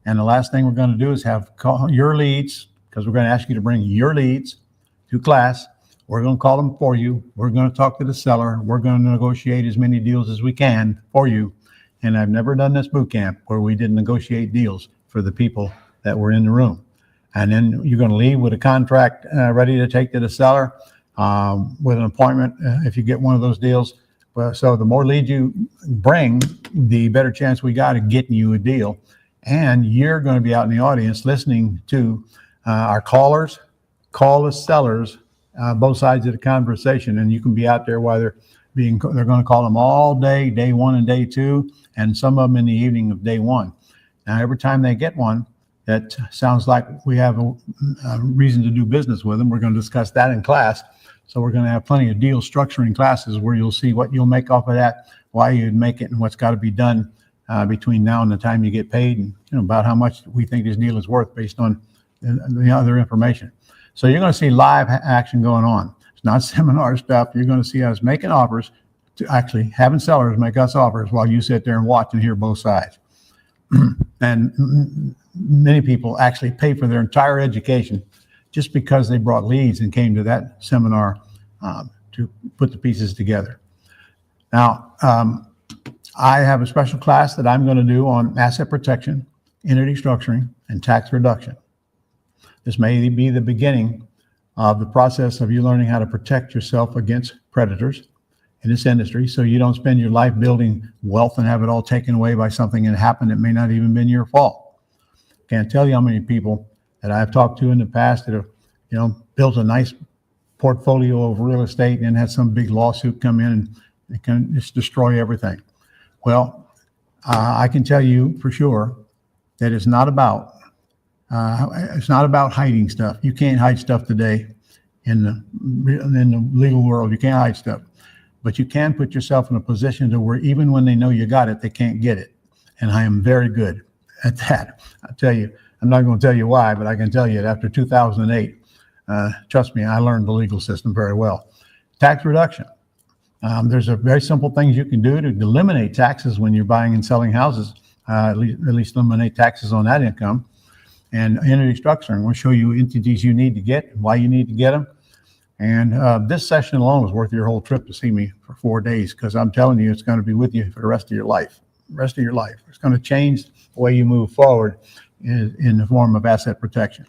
And the last thing we're going to do is have call your leads, because we're going to ask you to bring your leads to class. We're going to call them for you. We're going to talk to the seller. We're going to negotiate as many deals as we can for you. And I've never done this boot camp where we didn't negotiate deals for the people that were in the room. And then you're going to leave with a contract ready to take to the seller, with an appointment if you get one of those deals. So the more leads you bring, the better chance we got of getting you a deal. And you're going to be out in the audience listening to our callers call the sellers, both sides of the conversation. And you can be out there while they're going to call them all day, day 1 and day 2, and some of them in the evening of day 1. Now, every time they get one that sounds like we have a reason to do business with them, we're going to discuss that in class. So we're going to have plenty of deal structuring classes where you'll see what you'll make off of that, why you'd make it, and what's got to be done between now and the time you get paid, and about how much we think this deal is worth based on the other information. So you're going to see live action going on. It's not seminar stuff. You're going to see us making offers, to actually having sellers make us offers while you sit there and watch and hear both sides. And many people actually pay for their entire education just because they brought leads and came to that seminar to put the pieces together. Now, I have a special class that I'm going to do on asset protection, entity structuring, and tax reduction. This may be the beginning of the process of you learning how to protect yourself against predators in this industry, so you don't spend your life building wealth and have it all taken away by something that happened that may not even been your fault. Can't tell you how many people that I've talked to in the past that have, built a nice portfolio of real estate and then had some big lawsuit come in and it can just destroy everything. Well, I can tell you for sure that it's not about hiding stuff. You can't hide stuff today in the legal world. You can't hide stuff, but you can put yourself in a position to where even when they know you got it, they can't get it. And I am very good at that. I tell you, I'm not going to tell you why, but I can tell you that after 2008, trust me, I learned the legal system very well. Tax reduction. There's a very simple things you can do to eliminate taxes when you're buying and selling houses, at least eliminate taxes on that income. And entity structuring, we'll show you entities you need to get and why you need to get them. And this session alone was worth your whole trip to see me for 4 days, because I'm telling you, it's going to be with you for the rest of your life. It's going to change the way you move forward in the form of asset protection.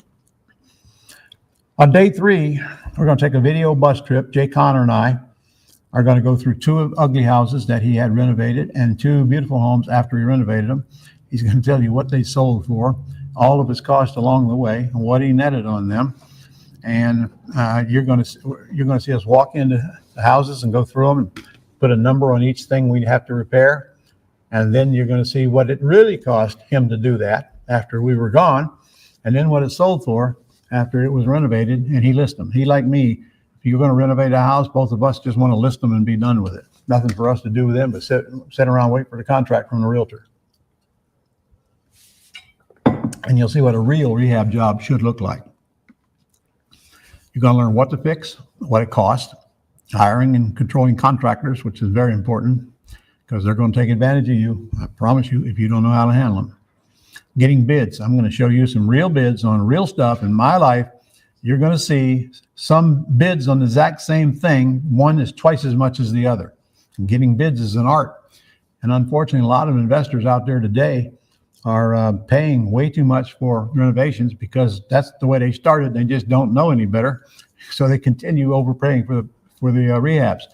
On day 3, we're going to take a video bus trip. Jay Connor and I are going to go through 2 ugly houses that he had renovated and 2 beautiful homes after he renovated them. He's going to tell you what they sold for, all of his costs along the way, and what he netted on them. And you're going to see us walk into the houses and go through them and put a number on each thing we'd have to repair. And then you're going to see what it really cost him to do that after we were gone, and then what it sold for after it was renovated, and he lists them. He, like me, if you're going to renovate a house, both of us just want to list them and be done with it. Nothing for us to do with them but sit around, wait for the contract from the realtor. And you'll see what a real rehab job should look like. You're going to learn what to fix, what it costs, hiring and controlling contractors, which is very important because they're going to take advantage of you, I promise you, if you don't know how to handle them. Getting bids. I'm going to show you some real bids on real stuff in my life. You're going to see some bids on the exact same thing. One is twice as much as the other. And getting bids is an art. And unfortunately, a lot of investors out there today are paying way too much for renovations because that's the way they started. They just don't know any better. So they continue overpaying for the rehabs.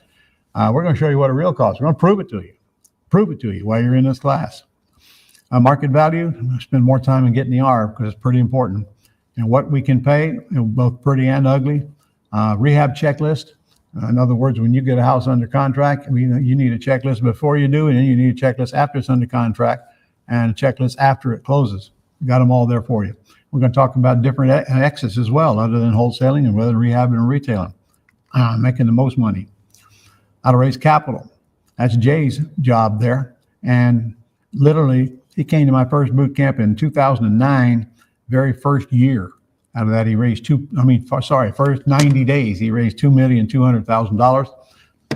We're going to show you what a real costs. We're going to prove it to you. Prove it to you while you're in this class. Market value, I'm going to spend more time in getting the R because it's pretty important. And what we can pay, both pretty and ugly. Rehab checklist. In other words, when you get a house under contract, you need a checklist before you do, and then you need a checklist after it's under contract, and a checklist after it closes. We got them all there for you. We're going to talk about different exits as well, other than wholesaling and whether rehabbing or retailing, making the most money. How to raise capital. That's Jay's job there. And literally, he came to my first boot camp in 2009, very first year. Out of that, he raised first 90 days, he raised $2,200,000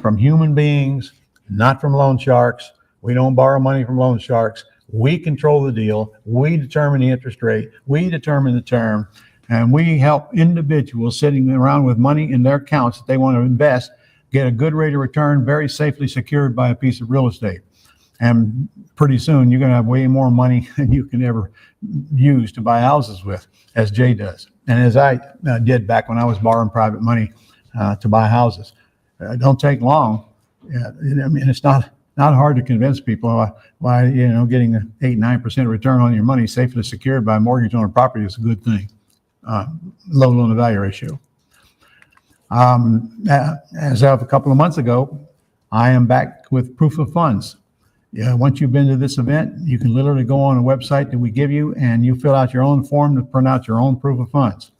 from human beings, not from loan sharks. We don't borrow money from loan sharks. We control the deal. We determine the interest rate. We determine the term. And we help individuals sitting around with money in their accounts that they want to invest get a good rate of return, very safely secured by a piece of real estate. And pretty soon, you're going to have way more money than you can ever use to buy houses with, as Jay does. And as I did back when I was borrowing private money to buy houses. Don't take long. I mean, it's not hard to convince people why getting an 8-9% return on your money safely secured by a mortgage on a property is a good thing. Low loan to value ratio. As of a couple of months ago, I am back with proof of funds. Once you've been to this event, you can literally go on a website that we give you and you fill out your own form to print out your own proof of funds.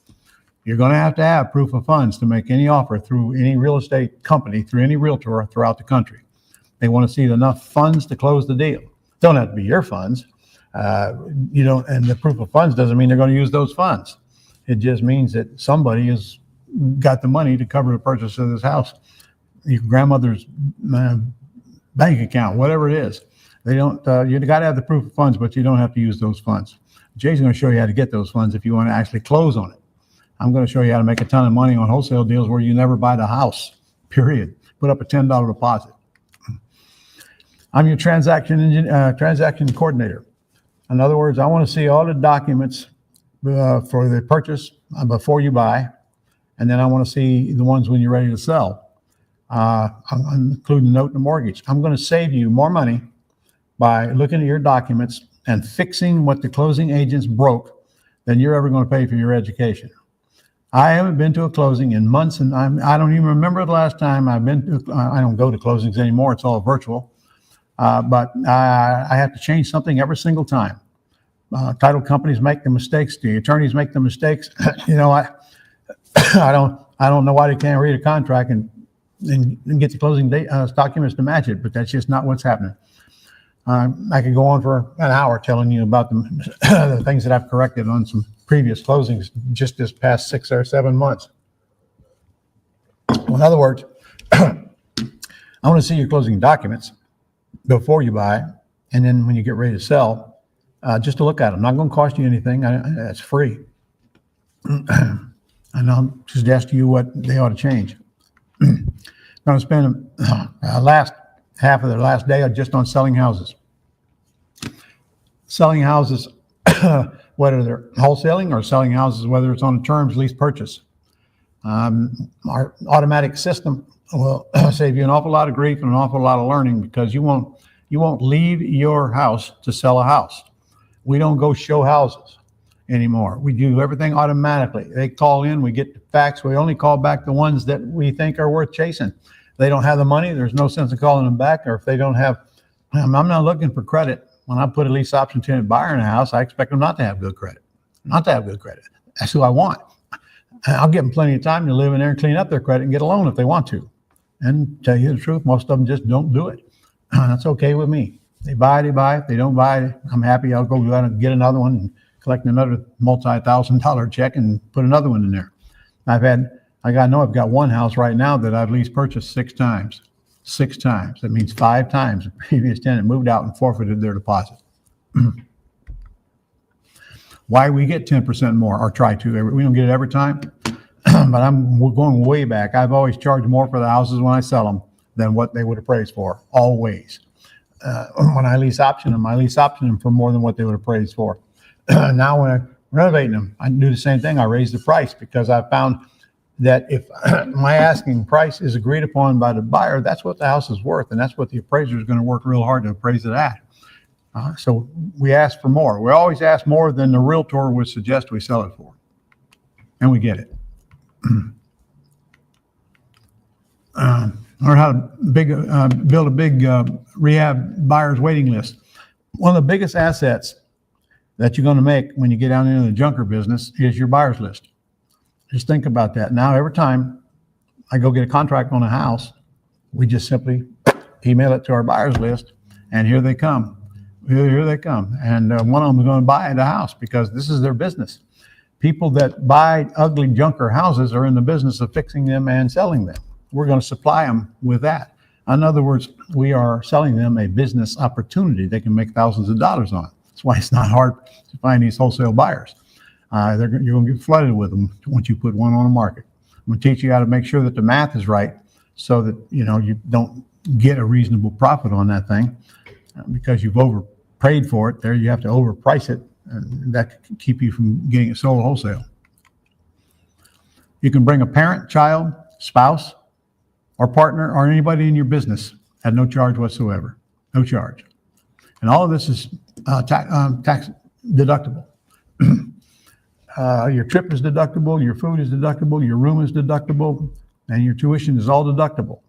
You're going to have proof of funds to make any offer through any real estate company, through any realtor throughout the country. They want to see enough funds to close the deal. Don't have to be your funds. And the proof of funds doesn't mean they're going to use those funds. It just means that somebody has got the money to cover the purchase of this house. Your grandmother's bank account, whatever it is. They don't, you got to have the proof of funds, but you don't have to use those funds. Jay's going to show you how to get those funds if you want to actually close on it. I'm going to show you how to make a ton of money on wholesale deals where you never buy the house, period. Put up a $10 deposit. I'm your transaction coordinator. In other words, I want to see all the documents for the purchase before you buy, and then I want to see the ones when you're ready to sell, including the note and the mortgage. I'm going to save you more money by looking at your documents and fixing what the closing agents broke than you're ever going to pay for your education. I haven't been to a closing in months, and I don't even remember the last time I've been to. I don't go to closings anymore. It's all virtual. But I have to change something every single time. Title companies make the mistakes. The attorneys make the mistakes. I don't know why they can't read a contract and get the closing documents to match it, but that's just not what's happening. I could go on for an hour telling you about the things that I've corrected on some previous closings just this past 6 or 7 months. Well, in other words, I want to see your closing documents before you buy, and then when you get ready to sell, just to look at them. Not going to cost you anything. It's free. And I'll just ask you what they ought to change. I'm going to spend last half of the last day just on selling houses. Selling houses, whether they're wholesaling or selling houses, whether it's on a terms lease purchase. Our automatic system will save you an awful lot of grief and an awful lot of learning, because you won't leave your house to sell a house. We don't go show houses anymore. We do everything automatically. They call in, we get the facts. We only call back the ones that we think are worth chasing. They don't have the money, there's no sense in calling them back. Or if they don't have, I'm not looking for credit. When I put a lease option tenant buyer in a house, I expect them not to have good credit. That's who I want. I'll give them plenty of time to live in there and clean up their credit and get a loan if they want to. And tell you the truth, most of them just don't do it. That's okay with me. They buy. If they don't buy, I'm happy. I'll go out and get another one and collect another multi-$1,000 check and put another one in there. I've got one house right now that I've lease purchased 6 times. 6 times. That means 5 times the previous tenant moved out and forfeited their deposit. Why we get 10% more, or try to. We don't get it every time, but we're going way back. I've always charged more for the houses when I sell them than what they would appraise for, always. When I lease option them for more than what they would appraise for. Now when I'm renovating them, I do the same thing. I raise the price, because I found that if my asking price is agreed upon by the buyer, that's what the house is worth, and that's what the appraiser is going to work real hard to appraise it at. So we ask for more. We always ask more than the realtor would suggest we sell it for, and we get it. Learn how to build a big rehab buyer's waiting list. One of the biggest assets that you're going to make when you get down into the junker business is your buyer's list. Just think about that. Now, every time I go get a contract on a house, we just simply email it to our buyer's list, and here they come. Here they come. And one of them is going to buy the house because this is their business. People that buy ugly junker houses are in the business of fixing them and selling them. We're going to supply them with that. In other words, we are selling them a business opportunity they can make thousands of dollars on. That's why it's not hard to find these wholesale buyers. You're going to get flooded with them once you put one on the market. I'm going to teach you how to make sure that the math is right so that you don't get a reasonable profit on that thing because you've overpaid for it. There you have to overprice it, and that can keep you from getting it sold wholesale. You can bring a parent, child, spouse, or partner, or anybody in your business at no charge whatsoever. No charge. And all of this is tax deductible. Your trip is deductible, your food is deductible, your room is deductible, and your tuition is all deductible.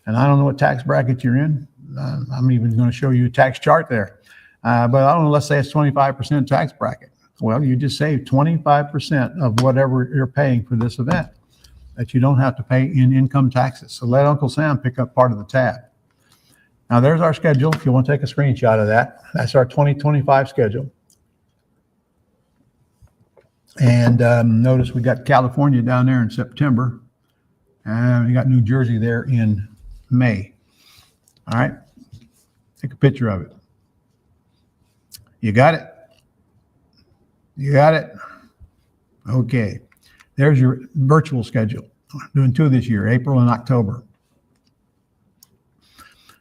And I don't know what tax bracket you're in. I'm even going to show you a tax chart there. But I don't know, let's say it's 25% tax bracket. Well, you just save 25% of whatever you're paying for this event that you don't have to pay in income taxes. So let Uncle Sam pick up part of the tab. Now there's our schedule. If you want to take a screenshot of that, that's our 2025 schedule. And notice we got California down there in September, and we got New Jersey there in May. All right, take a picture of it. You got it? You got it? Okay. There's your virtual schedule. Doing 2 this year, April and October.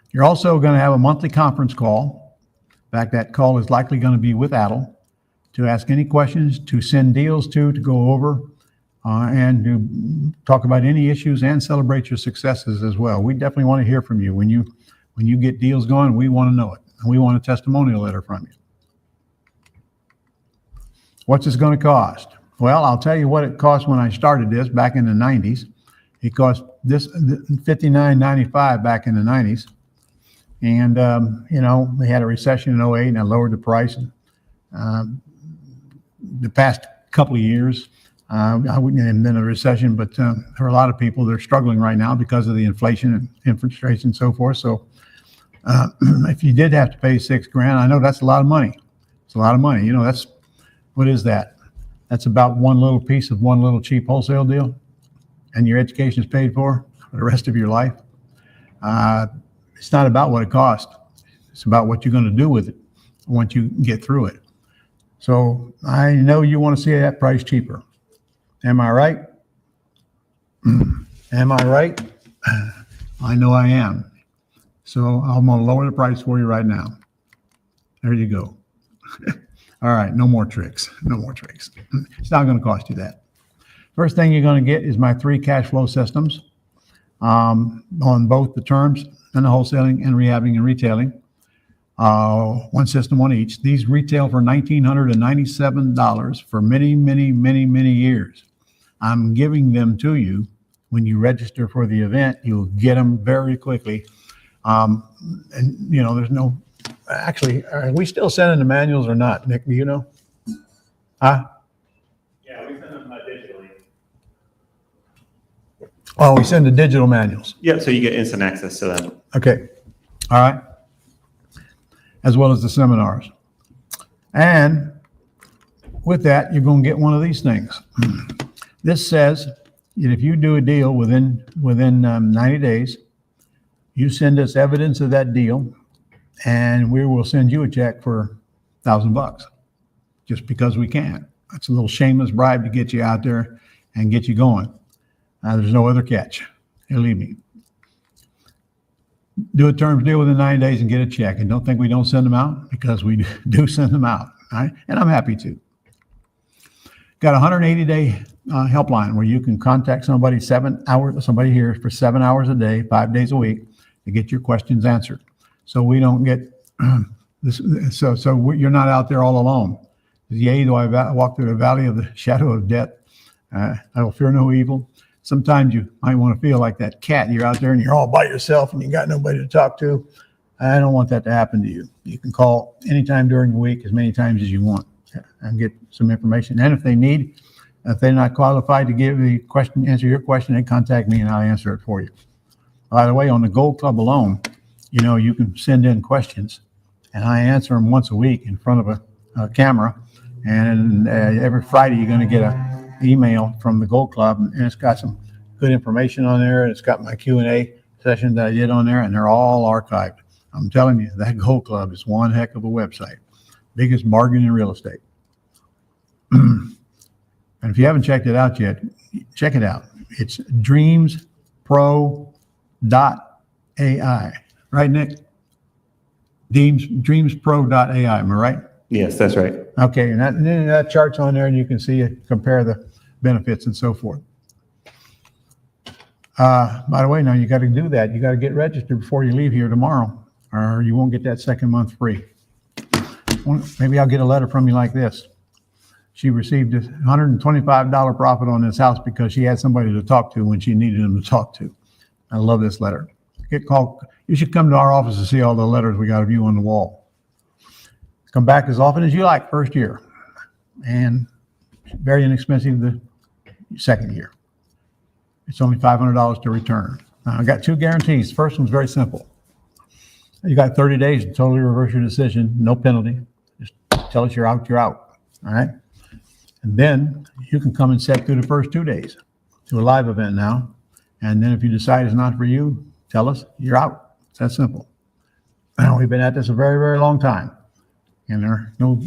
You're also going to have a monthly conference call. In fact, that call is likely going to be with Adel to ask any questions, to send deals to go over, and to talk about any issues and celebrate your successes as well. We definitely want to hear from you. When you get deals going, we want to know it. And we want a testimonial letter from you. What's this going to cost? Well, I'll tell you what it cost when I started this back in the 90s. It cost this $59.95 back in the 90s. And, we had a recession in 08 and I lowered the price. The past couple of years, I wouldn't have been a recession, but there are a lot of people that are struggling right now because of the inflation and interest rates and so forth. So if you did have to pay $6,000, I know that's a lot of money. It's a lot of money. What is that? That's about one little piece of one little cheap wholesale deal, and your education is paid for the rest of your life. It's not about what it costs. It's about what you're going to do with it once you get through it. So I know you want to see that price cheaper. Am I right? Am I right? I know I am. So I'm going to lower the price for you right now. There you go. All right, no more tricks. No more tricks. It's not going to cost you that. First thing you're going to get is my 3 cash flow systems on both the terms and the wholesaling and rehabbing and retailing. One system on each. These retail for $1,997 for many, many, many, many years. I'm giving them to you. When you register for the event, you'll get them very quickly. There's no, actually, are we still sending the manuals or not, Nick? Do you know? Huh? Yeah, we send them digitally. Oh, we send the digital manuals. Yeah, so you get instant access to them. Okay. All right. As well as the seminars. And with that, you're going to get one of these things. This says that if you do a deal within 90 days, you send us evidence of that deal, and we will send you a check for $1,000 just because we can. It's a little shameless bribe to get you out there and get you going. There's no other catch. Believe me. Do a terms deal within 90 days and get a check. And don't think we don't send them out, because we do send them out. All right? And I'm happy to. Got a 180-day helpline where you can contact somebody somebody here for 7 hours a day, 5 days a week, to get your questions answered. So we don't get this. So you're not out there all alone. Yea, though I walk through the valley of the shadow of death, I will fear no evil. Sometimes you might want to feel like that cat. You're out there and you're all by yourself and you got nobody to talk to. I don't want that to happen to you. You can call anytime during the week, as many times as you want, and get some information. And if they're not qualified to answer your question, they contact me and I'll answer it for you. By the way, on the Gold Club alone, you can send in questions and I answer them once a week in front of a camera. And every Friday you're going to get an email from the Gold Club, and it's got some good information on there. It's got my Q&A session that I did on there, and they're all archived. I'm telling you, that Gold Club is one heck of a website. Biggest bargain in real estate. And if you haven't checked it out yet, check it out. It's dreamspro.ai. Right, Nick? Dreamspro.ai, am I right? Yes, that's right. Okay, and that chart's on there, and you can see it, compare the benefits and so forth. By the way, now you got to do that. You got to get registered before you leave here tomorrow, or you won't get that second month free. Maybe I'll get a letter from you like this. She received a $125 profit on this house because she had somebody to talk to when she needed them to talk to. I love this letter. Get called. You should come to our office to see all the letters we got of you on the wall. Come back as often as you like first year, and very inexpensive the second year. It's only $500 to return. Now, I got 2 guarantees. First one's very simple. You got 30 days to totally reverse your decision, no penalty. Just tell us you're out, all right? And then you can come and set through the first 2 days to a live event now. And then if you decide it's not for you, tell us you're out. It's that simple. Now, we've been at this a very, very long time. And there are no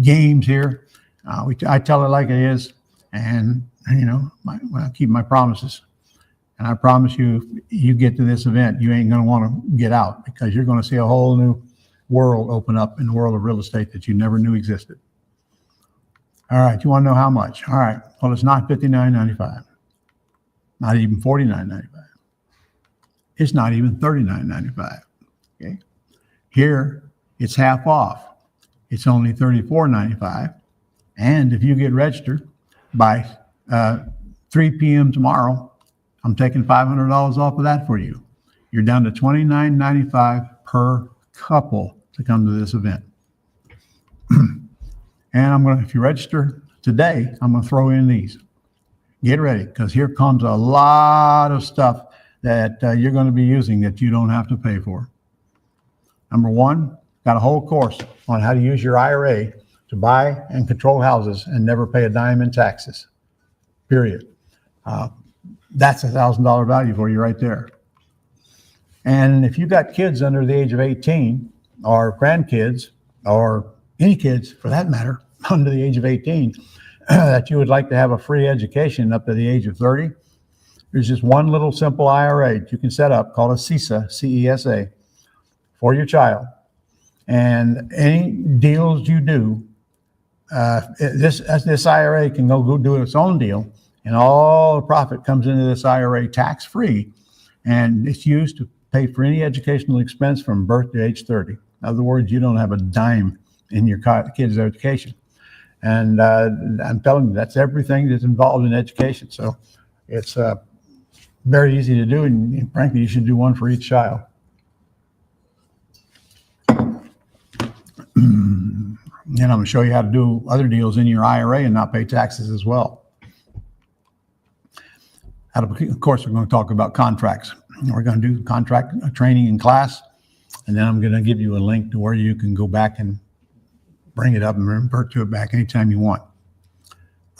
games here. I tell it like it is. And, I keep my promises. And I promise you, you get to this event, you ain't going to want to get out, because you're going to see a whole new world open up in the world of real estate that you never knew existed. All right, you want to know how much? All right, well, it's not $59.95, not even $49.95. It's not even $39.95. Okay, here it's half off. It's only $34.95. And if you get registered by 3 p.m. tomorrow, I'm taking $500 off of that for you. You're down to $29.95 per couple to come to this event. And if you register today, I'm going to throw in these. Get ready, because here comes a lot of stuff that you're going to be using that you don't have to pay for. Number one, got a whole course on how to use your IRA to buy and control houses and never pay a dime in taxes, period. That's $1,000 value for you right there. And if you've got kids under the age of 18, or grandkids, or any kids for that matter, under the age of 18, that you would like to have a free education up to the age of 30, there's just one little simple IRA that you can set up called a CESA, C-E-S-A, for your child. And any deals you do, this IRA can go do its own deal, and all the profit comes into this IRA tax-free, and it's used to pay for any educational expense from birth to age 30. In other words, you don't have a dime in your kid's education. And I'm telling you, that's everything that's involved in education. So it's very easy to do, and frankly, you should do one for each child. And I'm going to show you how to do other deals in your IRA and not pay taxes as well. Of course, we're going to talk about contracts. We're going to do contract training in class, and then I'm going to give you a link to where you can go back and bring it up and revert to it back anytime you want.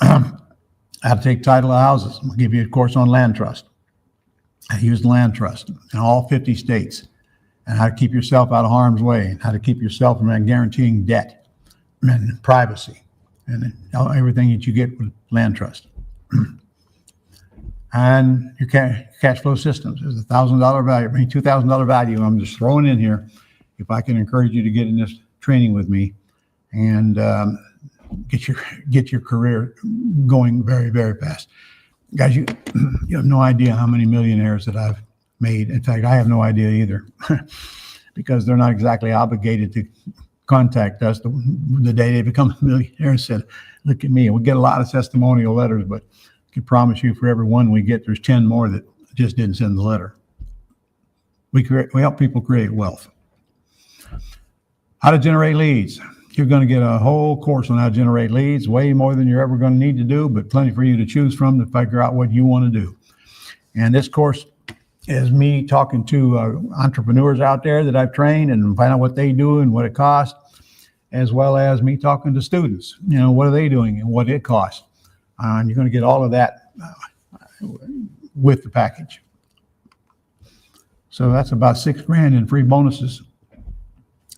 How to take title of houses. I'll give you a course on land trust. How to use land trust in all 50 states, and how to keep yourself out of harm's way, and how to keep yourself from guaranteeing debt and privacy and everything that you get with land trust. And your cash flow systems is $1,000 value, $2,000 value. I'm just throwing in here if I can encourage you to get in this training with me and get your career going very, very fast. Guys, you have no idea how many millionaires that I've made. In fact, I have no idea either, because they're not exactly obligated to contact us the day they become a millionaire and said, look at me. And we get a lot of testimonial letters, but I can promise you for every one we get, there's 10 more that just didn't send the letter. We help people create wealth. How to generate leads. You're going to get a whole course on how to generate leads, way more than you're ever going to need to do, but plenty for you to choose from to figure out what you want to do. And this course is me talking to entrepreneurs out there that I've trained and find out what they do and what it costs, as well as me talking to students. What are they doing and what it costs. And you're going to get all of that with the package. So that's about $6,000 in free bonuses.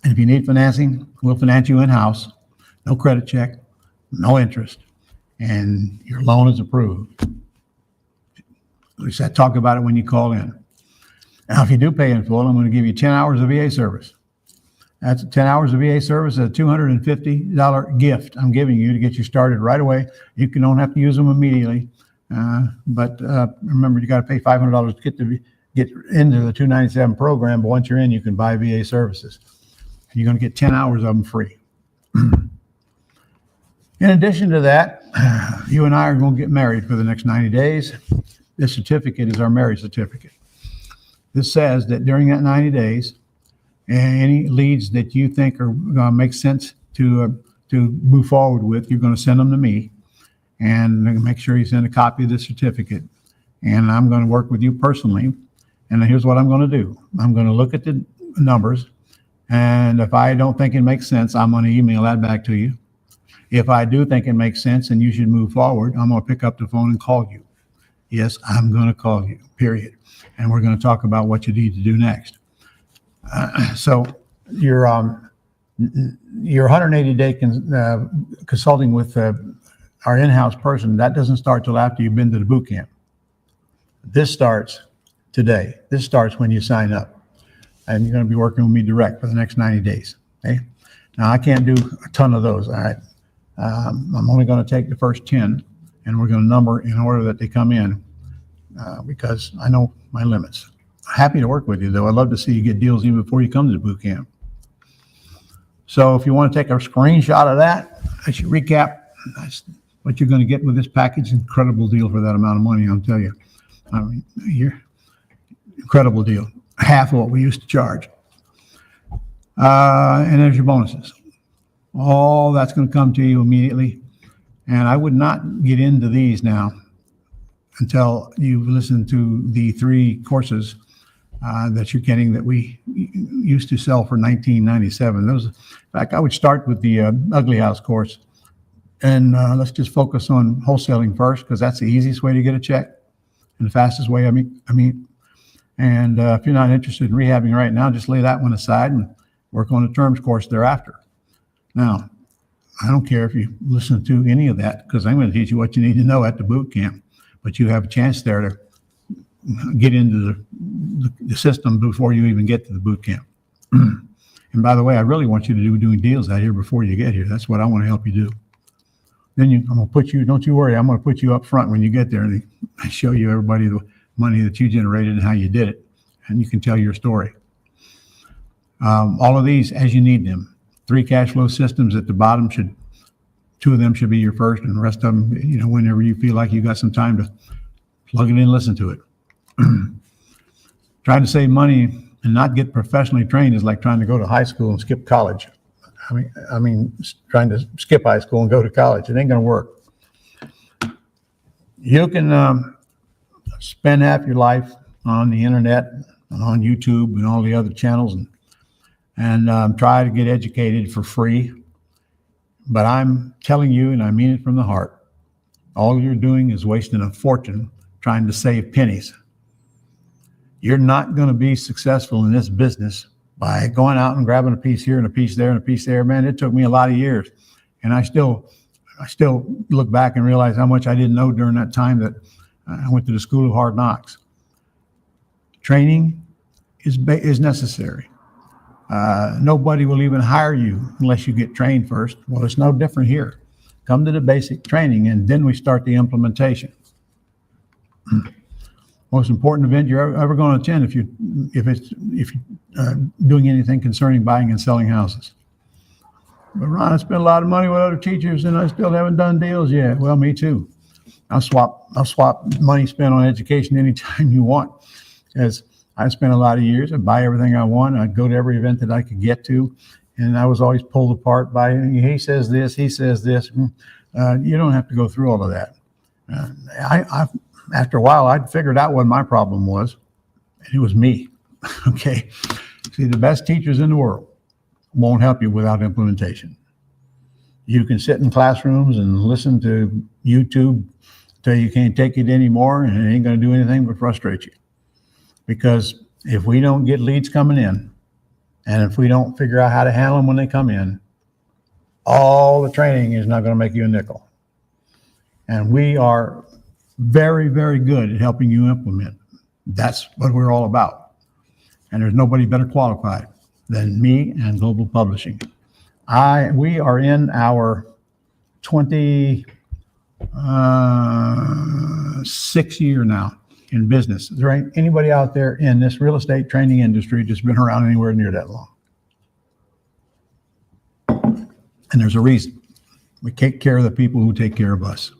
And if you need financing, we'll finance you in-house. No credit check, no interest, and your loan is approved. At least I talk about it when you call in. Now, if you do pay in full, I'm going to give you 10 hours of VA service. That's 10 hours of VA service, a $250 gift I'm giving you to get you started right away. You don't have to use them immediately, but remember, you got to pay $500 to get into the 297 program. But once you're in, you can buy VA services. And you're going to get 10 hours of them free. In addition to that, you and I are going to get married for the next 90 days. This certificate is our marriage certificate. This says that during that 90 days, any leads that you think are going to make sense to move forward with, you're going to send them to me, and make sure you send a copy of the certificate. And I'm going to work with you personally. And here's what I'm going to do. I'm going to look at the numbers, and if I don't think it makes sense, I'm going to email that back to you. If I do think it makes sense and you should move forward, I'm going to pick up the phone and call you. Yes, I'm going to call you, period. And we're going to talk about what you need to do next. So your 180-day consulting with our in-house person, that doesn't start till after you've been to the boot camp. This starts today. This starts when you sign up, and you're going to be working with me direct for the next 90 days. Okay. Now I can't do a ton of those. All right. I'm only going to take the first 10, and we're going to number in order that they come in, because I know my limits. Happy to work with you, though. I'd love to see you get deals even before you come to the boot camp. So if you want to take a screenshot of that, I should recap. That's what you're going to get with this package. Incredible deal for that amount of money, I'll tell you. I mean, incredible deal. Half of what we used to charge. And there's your bonuses. All that's going to come to you immediately. And I would not get into these now until you've listened to the 3 courses that you're getting that we used to sell for $19.97. Those, in fact, I would start with the Ugly House course, and let's just focus on wholesaling first, because that's the easiest way to get a check and the fastest way. I mean, and if you're not interested in rehabbing right now, just lay that one aside and work on the terms course thereafter. Now, I don't care if you listen to any of that, because I'm going to teach you what you need to know at the boot camp, but you have a chance there to get into the system before you even get to the boot camp. And by the way, I really want you to do doing deals out here before you get here. That's what I want to help you do. Then I'm going to put you, don't you worry, I'm going to put you up front when you get there and show you everybody the money that you generated and how you did it. And you can tell your story. All of these as you need them. 3 cash flow systems at the bottom, 2 of them should be your first, and the rest of them, whenever you feel like you got some time to plug it in and listen to it. Trying to save money and not get professionally trained is like trying to go to high school and skip college. I mean, trying to skip high school and go to college. It ain't going to work. You can spend half your life on the internet and on YouTube and all the other channels and try to get educated for free. But I'm telling you, and I mean it from the heart, all you're doing is wasting a fortune trying to save pennies. You're not going to be successful in this business by going out and grabbing a piece here and a piece there and a piece there. Man, it took me a lot of years. And I still look back and realize how much I didn't know during that time that I went to the school of hard knocks. Training is necessary. Nobody will even hire you unless you get trained first. Well, it's no different here. Come to the basic training, and then we start the implementation. Most important event you're ever going to attend if you're doing anything concerning buying and selling houses. But Ron, I spent a lot of money with other teachers and I still haven't done deals yet. Well, me too. I'll swap money spent on education anytime you want, as I spent a lot of years. I'd buy everything I want. I'd go to every event that I could get to, and I was always pulled apart by, he says this, he says this. You don't have to go through all of that. After a while, I'd figured out what my problem was, and it was me. Okay. See, the best teachers in the world won't help you without implementation. You can sit in classrooms and listen to YouTube till you can't take it anymore, and it ain't going to do anything but frustrate you. Because if we don't get leads coming in, and if we don't figure out how to handle them when they come in, all the training is not going to make you a nickel. And we are very, very good at helping you implement. That's what we're all about. And there's nobody better qualified than me and Global Publishing. We are in our 26th year now in business. There ain't anybody out there in this real estate training industry that's been around anywhere near that long. And there's a reason. We take care of the people who take care of us.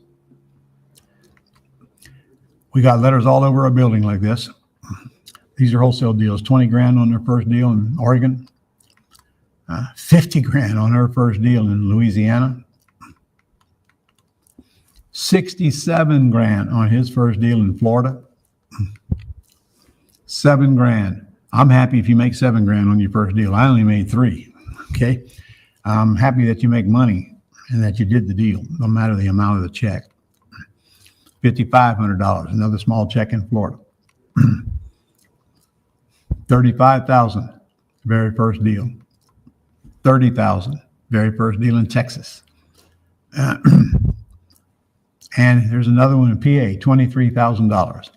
We got letters all over our building like this. These are wholesale deals. 20 grand on their first deal in Oregon. 50 grand on her first deal in Louisiana. 67 grand on his first deal in Florida. 7 grand. I'm happy if you make 7 grand on your first deal. I only made 3. Okay. I'm happy that you make money and that you did the deal, no matter the amount of the check. $5,500, another small check in Florida. $35,000, very first deal. $30,000, very first deal in Texas. And there's another one in PA, $23,000.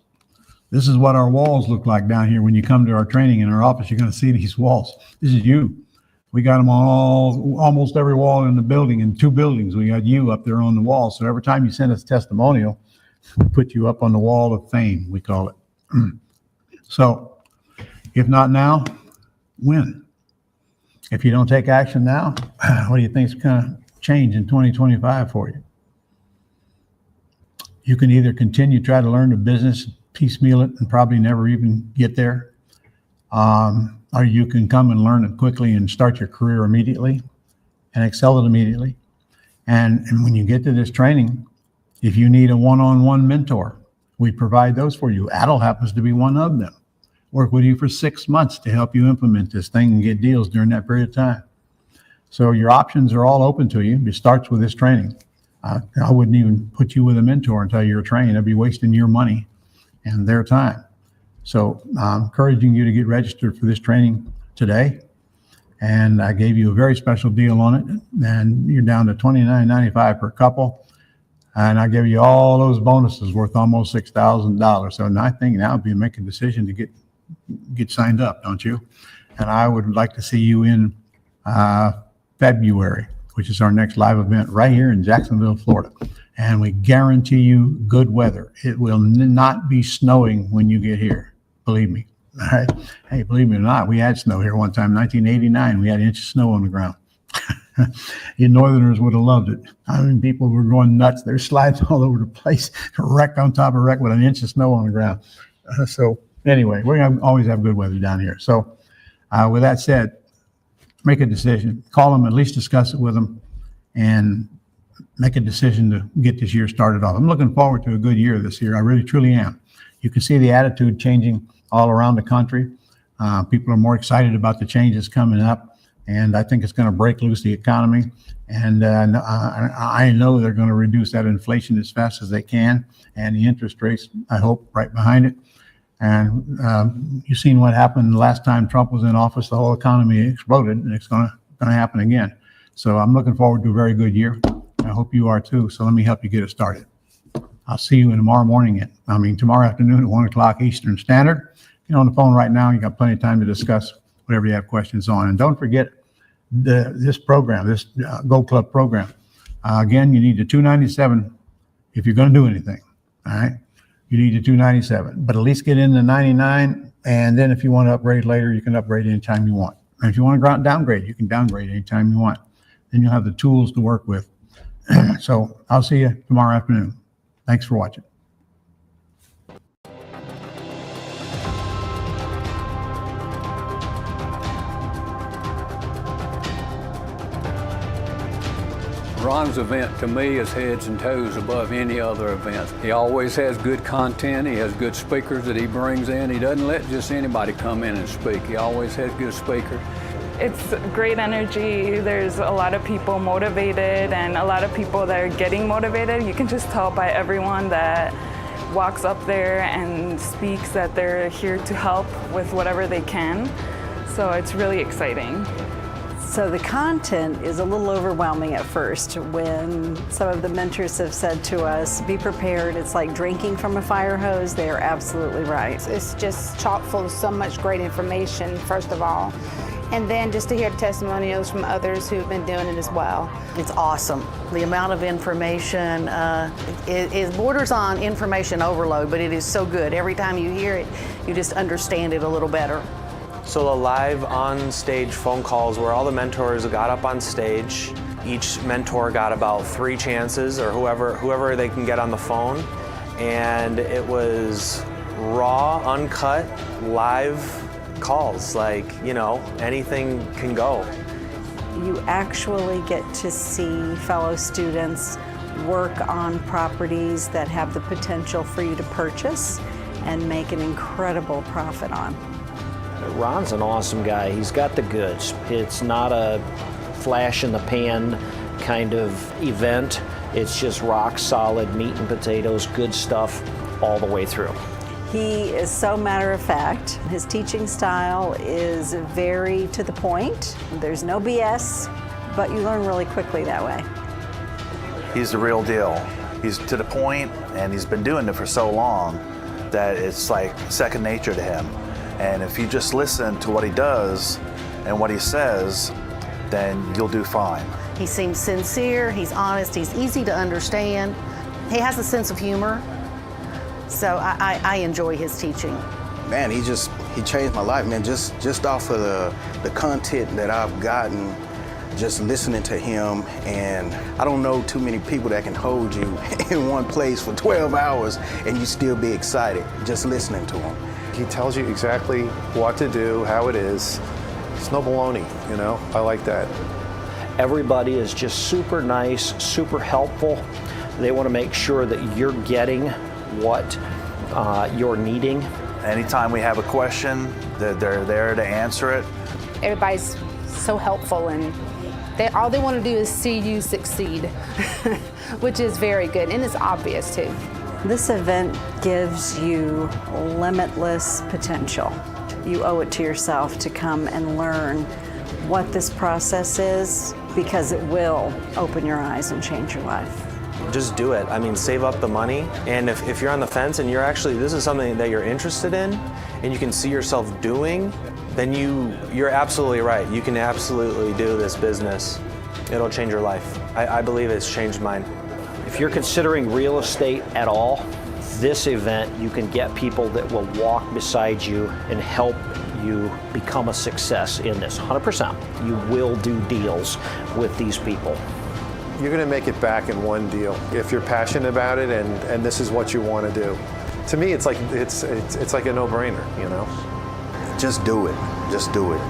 This is what our walls look like down here. When you come to our training in our office, you're going to see these walls. This is you. We got them on almost every wall in the building. In 2 buildings, we got you up there on the wall. So every time you send us a testimonial, we put you up on the wall of fame, we call it. So if not now, when? If you don't take action now, what do you think is going to change in 2025 for you? You can either continue to try to learn the business, piecemeal it, and probably never even get there. Or you can come and learn it quickly and start your career immediately and excel it immediately. And when you get to this training, if you need a one-on-one mentor, we provide those for you. Adel happens to be one of them. Work with you for 6 months to help you implement this thing and get deals during that period of time. So your options are all open to you. It starts with this training. I wouldn't even put you with a mentor until you're trained. I'd be wasting your money and their time. So I'm encouraging you to get registered for this training today. And I gave you a very special deal on it. And you're down to $29.95 per couple. And I gave you all those bonuses worth almost $6,000. So I think now would be make a decision to get signed up, don't you? And I would like to see you in February, which is our next live event right here in Jacksonville, Florida. And we guarantee you good weather. It will not be snowing when you get here. Believe me. All right. Hey, believe me or not, we had snow here one time, 1989. We had an inch of snow on the ground. You Northerners would have loved it. I mean, people were going nuts. There's slides all over the place, wreck on top of wreck with an inch of snow on the ground. So anyway, we're going to always have good weather down here. So with that said, make a decision. Call them, at least discuss it with them, and make a decision to get this year started off. I'm looking forward to a good year this year. I really, truly am. You can see the attitude changing all around the country. People are more excited about the changes coming up, and I think it's going to break loose the economy. And I know they're going to reduce that inflation as fast as they can, and the interest rates, I hope, right behind it. And you've seen what happened the last time Trump was in office. The whole economy exploded, and it's going to happen again. So I'm looking forward to a very good year. I hope you are too. So let me help you get it started. I'll see you tomorrow afternoon at 1 o'clock Eastern Standard. Get on the phone right now. You got plenty of time to discuss whatever you have questions on. And don't forget this program, this Gold Club program. Again, you need the $297 if you're going to do anything. All right. You need the $297, but at least get in the $99. And then if you want to upgrade later, you can upgrade anytime you want. And if you want to downgrade, you can downgrade anytime you want. Then you'll have the tools to work with. So I'll see you tomorrow afternoon. Thanks for watching. Ron's event to me is heads and toes above any other event. He always has good content. He has good speakers that he brings in. He doesn't let just anybody come in and speak. He always has good speakers. It's great energy. There's a lot of people motivated and a lot of people that are getting motivated. You can just tell by everyone that walks up there and speaks that they're here to help with whatever they can. So it's really exciting. So the content is a little overwhelming at first when some of the mentors have said to us, be prepared, it's like drinking from a fire hose. They are absolutely right. It's just chock full of so much great information, first of all. And then just to hear testimonials from others who've been doing it as well. It's awesome. The amount of information it borders on information overload, but it is so good. Every time you hear it, you just understand it a little better. So the live on-stage phone calls where all the mentors got up on stage. Each mentor got about 3 chances, or whoever they can get on the phone. And it was raw, uncut, live calls, like, anything can go. You actually get to see fellow students work on properties that have the potential for you to purchase and make an incredible profit on. Ron's an awesome guy. He's got the goods. It's not a flash in the pan kind of event. It's just rock solid meat and potatoes, good stuff all the way through. He is so matter of fact. His teaching style is very to the point. There's no BS, but you learn really quickly that way. He's the real deal. he's to the point, and he's been doing it for so long that it's like second nature to him. And if you just listen to what he does and what he says, then you'll do fine. He seems sincere, he's honest, he's easy to understand. He has a sense of humor. So I enjoy his teaching. Man, he changed my life, man, just off of the content that I've gotten, just listening to him. And I don't know too many people that can hold you in one place for 12 hours and you still be excited just listening to him. He tells you exactly what to do, how it is. It's no baloney, you know? I like that. Everybody is just super nice, super helpful. They want to make sure that you're getting what you're needing. Anytime we have a question, they're there to answer it. Everybody's so helpful, and all they want to do is see you succeed, which is very good, and it's obvious too. This event gives you limitless potential. You owe it to yourself to come and learn what this process is, because it will open your eyes and change your life. Just do it. I mean, save up the money. And if you're on the fence and this is something that you're interested in and you can see yourself doing, then you're absolutely right. You can absolutely do this business. It'll change your life. I believe it's changed mine. If you're considering real estate at all, this event, you can get people that will walk beside you and help you become a success in this. 100%. You will do deals with these people. You're going to make it back in one deal if you're passionate about it and this is what you want to do. To me, it's like a no-brainer, you know? Just do it. Just do it.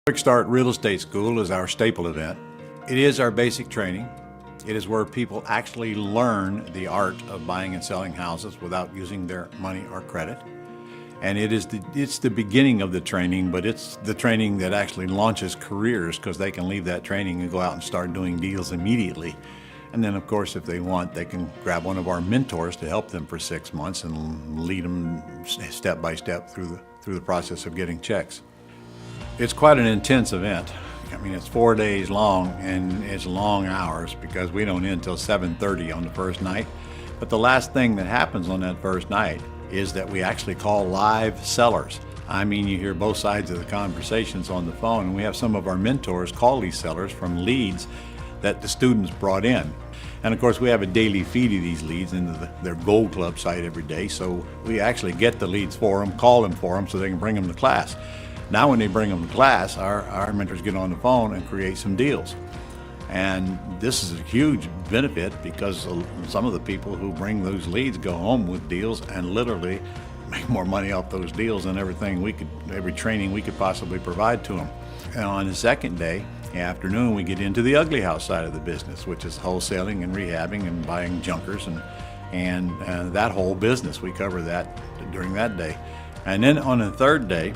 Quick Start Real Estate School is our staple event. It is our basic training. It is where people actually learn the art of buying and selling houses without using their money or credit. And it's the beginning of the training, but it's the training that actually launches careers, because they can leave that training and go out and start doing deals immediately. And then, of course, if they want, they can grab one of our mentors to help them for 6 months and lead them step by step through the process of getting checks. It's quite an intense event. I mean, it's 4 days long, and it's long hours because we don't end till 7:30 on the first night. But the last thing that happens on that first night is that we actually call live sellers. I mean, you hear both sides of the conversations on the phone, and we have some of our mentors call these sellers from leads that the students brought in. And of course, we have a daily feed of these leads into their Gold Club site every day, so we actually get the leads for them, call them for them, so they can bring them to class. Now when they bring them to class, our mentors get on the phone and create some deals. And this is a huge benefit because some of the people who bring those leads go home with deals and literally make more money off those deals than every training we could possibly provide to them. And on the second day, afternoon, we get into the ugly house side of the business, which is wholesaling and rehabbing and buying junkers and that whole business. We cover that during that day. And then on the third day,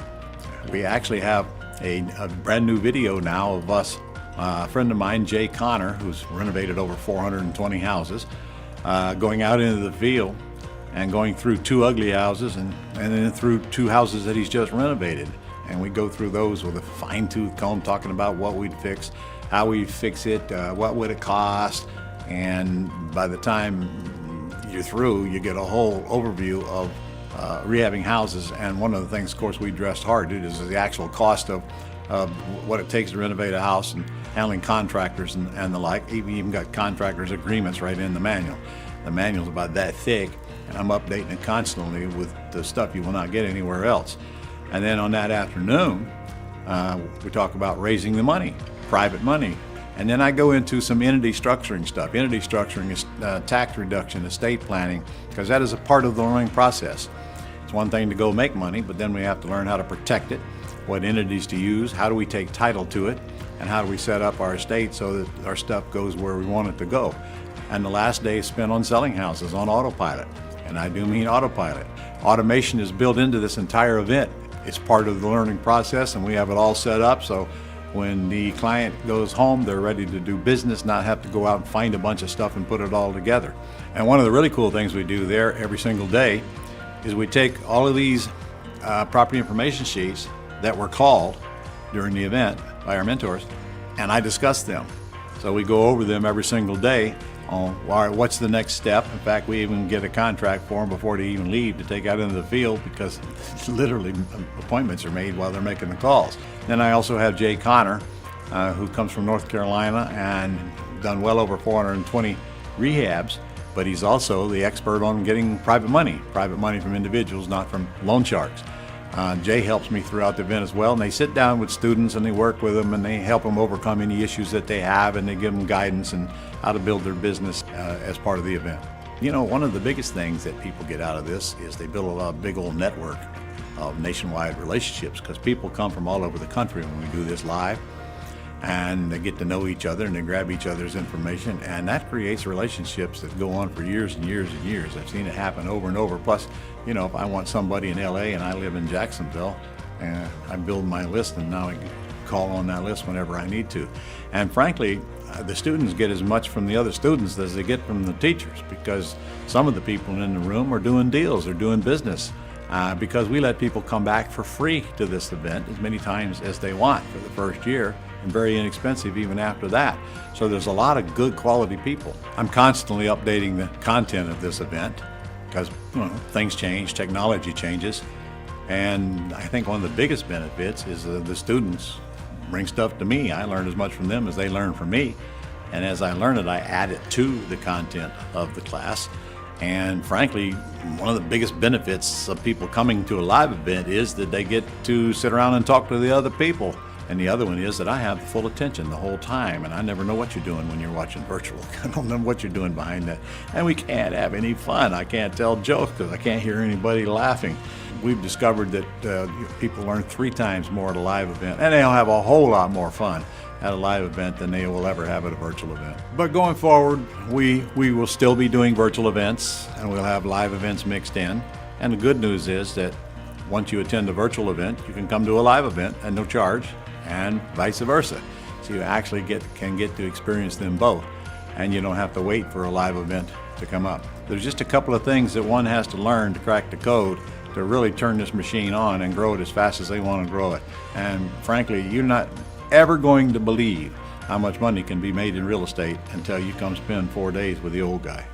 we actually have a brand new video now of us. A friend of mine, Jay Connor, who's renovated over 420 houses, going out into the field and going through 2 ugly houses and then through 2 houses that he's just renovated. And we go through those with a fine-tooth comb, talking about what we'd fix, how we fix it, what would it cost. And by the time you're through, you get a whole overview of rehabbing houses. And one of the things, of course, we addressed hard is the actual cost of what it takes to renovate a house and handling contractors and the like. We even got contractors' agreements right in the manual. The manual's about that thick, and I'm updating it constantly with the stuff you will not get anywhere else. And then on that afternoon, we talk about raising the money, private money. And then I go into some entity structuring stuff. Entity structuring is tax reduction, estate planning, because that is a part of the learning process. It's one thing to go make money, but then we have to learn how to protect it, what entities to use, how do we take title to it, and how do we set up our estate so that our stuff goes where we want it to go. And the last day is spent on selling houses on autopilot. And I do mean autopilot. Automation is built into this entire event. It's part of the learning process, and we have it all set up so when the client goes home, they're ready to do business, not have to go out and find a bunch of stuff and put it all together. And one of the really cool things we do there every single day is we take all of these property information sheets that were called during the event by our mentors, and I discuss them. So we go over them every single day on what's the next step. In fact, we even get a contract for them before they even leave to take out into the field, because literally appointments are made while they're making the calls. Then I also have Jay Connor, who comes from North Carolina and done well over 420 rehabs, but he's also the expert on getting private money from individuals, not from loan sharks. Jay helps me throughout the event as well, and they sit down with students and they work with them and they help them overcome any issues that they have, and they give them guidance and how to build their business as part of the event. You know, one of the biggest things that people get out of this is they build a big old network of nationwide relationships, because people come from all over the country when we do this live, and they get to know each other and they grab each other's information, and that creates relationships that go on for years and years and years. I've seen it happen over and over. Plus, you know, if I want somebody in LA and I live in Jacksonville, I build my list, and now I can call on that list whenever I need to. And frankly, the students get as much from the other students as they get from the teachers, because some of the people in the room are doing deals, they're doing business, because we let people come back for free to this event as many times as they want for the first year, and very inexpensive even after that. So there's a lot of good quality people. I'm constantly updating the content of this event because things change, technology changes, and I think one of the biggest benefits is the students bring stuff to me. I learn as much from them as they learn from me, and as I learn it, I add it to the content of the class. And frankly, one of the biggest benefits of people coming to a live event is that they get to sit around and talk to the other people. And the other one is that I have full attention the whole time, and I never know what you're doing when you're watching virtual. I don't know what you're doing behind that. And we can't have any fun. I can't tell jokes because I can't hear anybody laughing. we've discovered that people learn 3 times more at a live event, and they'll have a whole lot more fun at a live event than they will ever have at a virtual event. But going forward, we will still be doing virtual events, and we'll have live events mixed in. And the good news is that once you attend a virtual event, you can come to a live event at no charge, and vice versa. So you actually can get to experience them both, and you don't have to wait for a live event to come up. There's just a couple of things that one has to learn to crack the code to really turn this machine on and grow it as fast as they want to grow it. And frankly, you're not ever going to believe how much money can be made in real estate until you come spend 4 days with the old guy.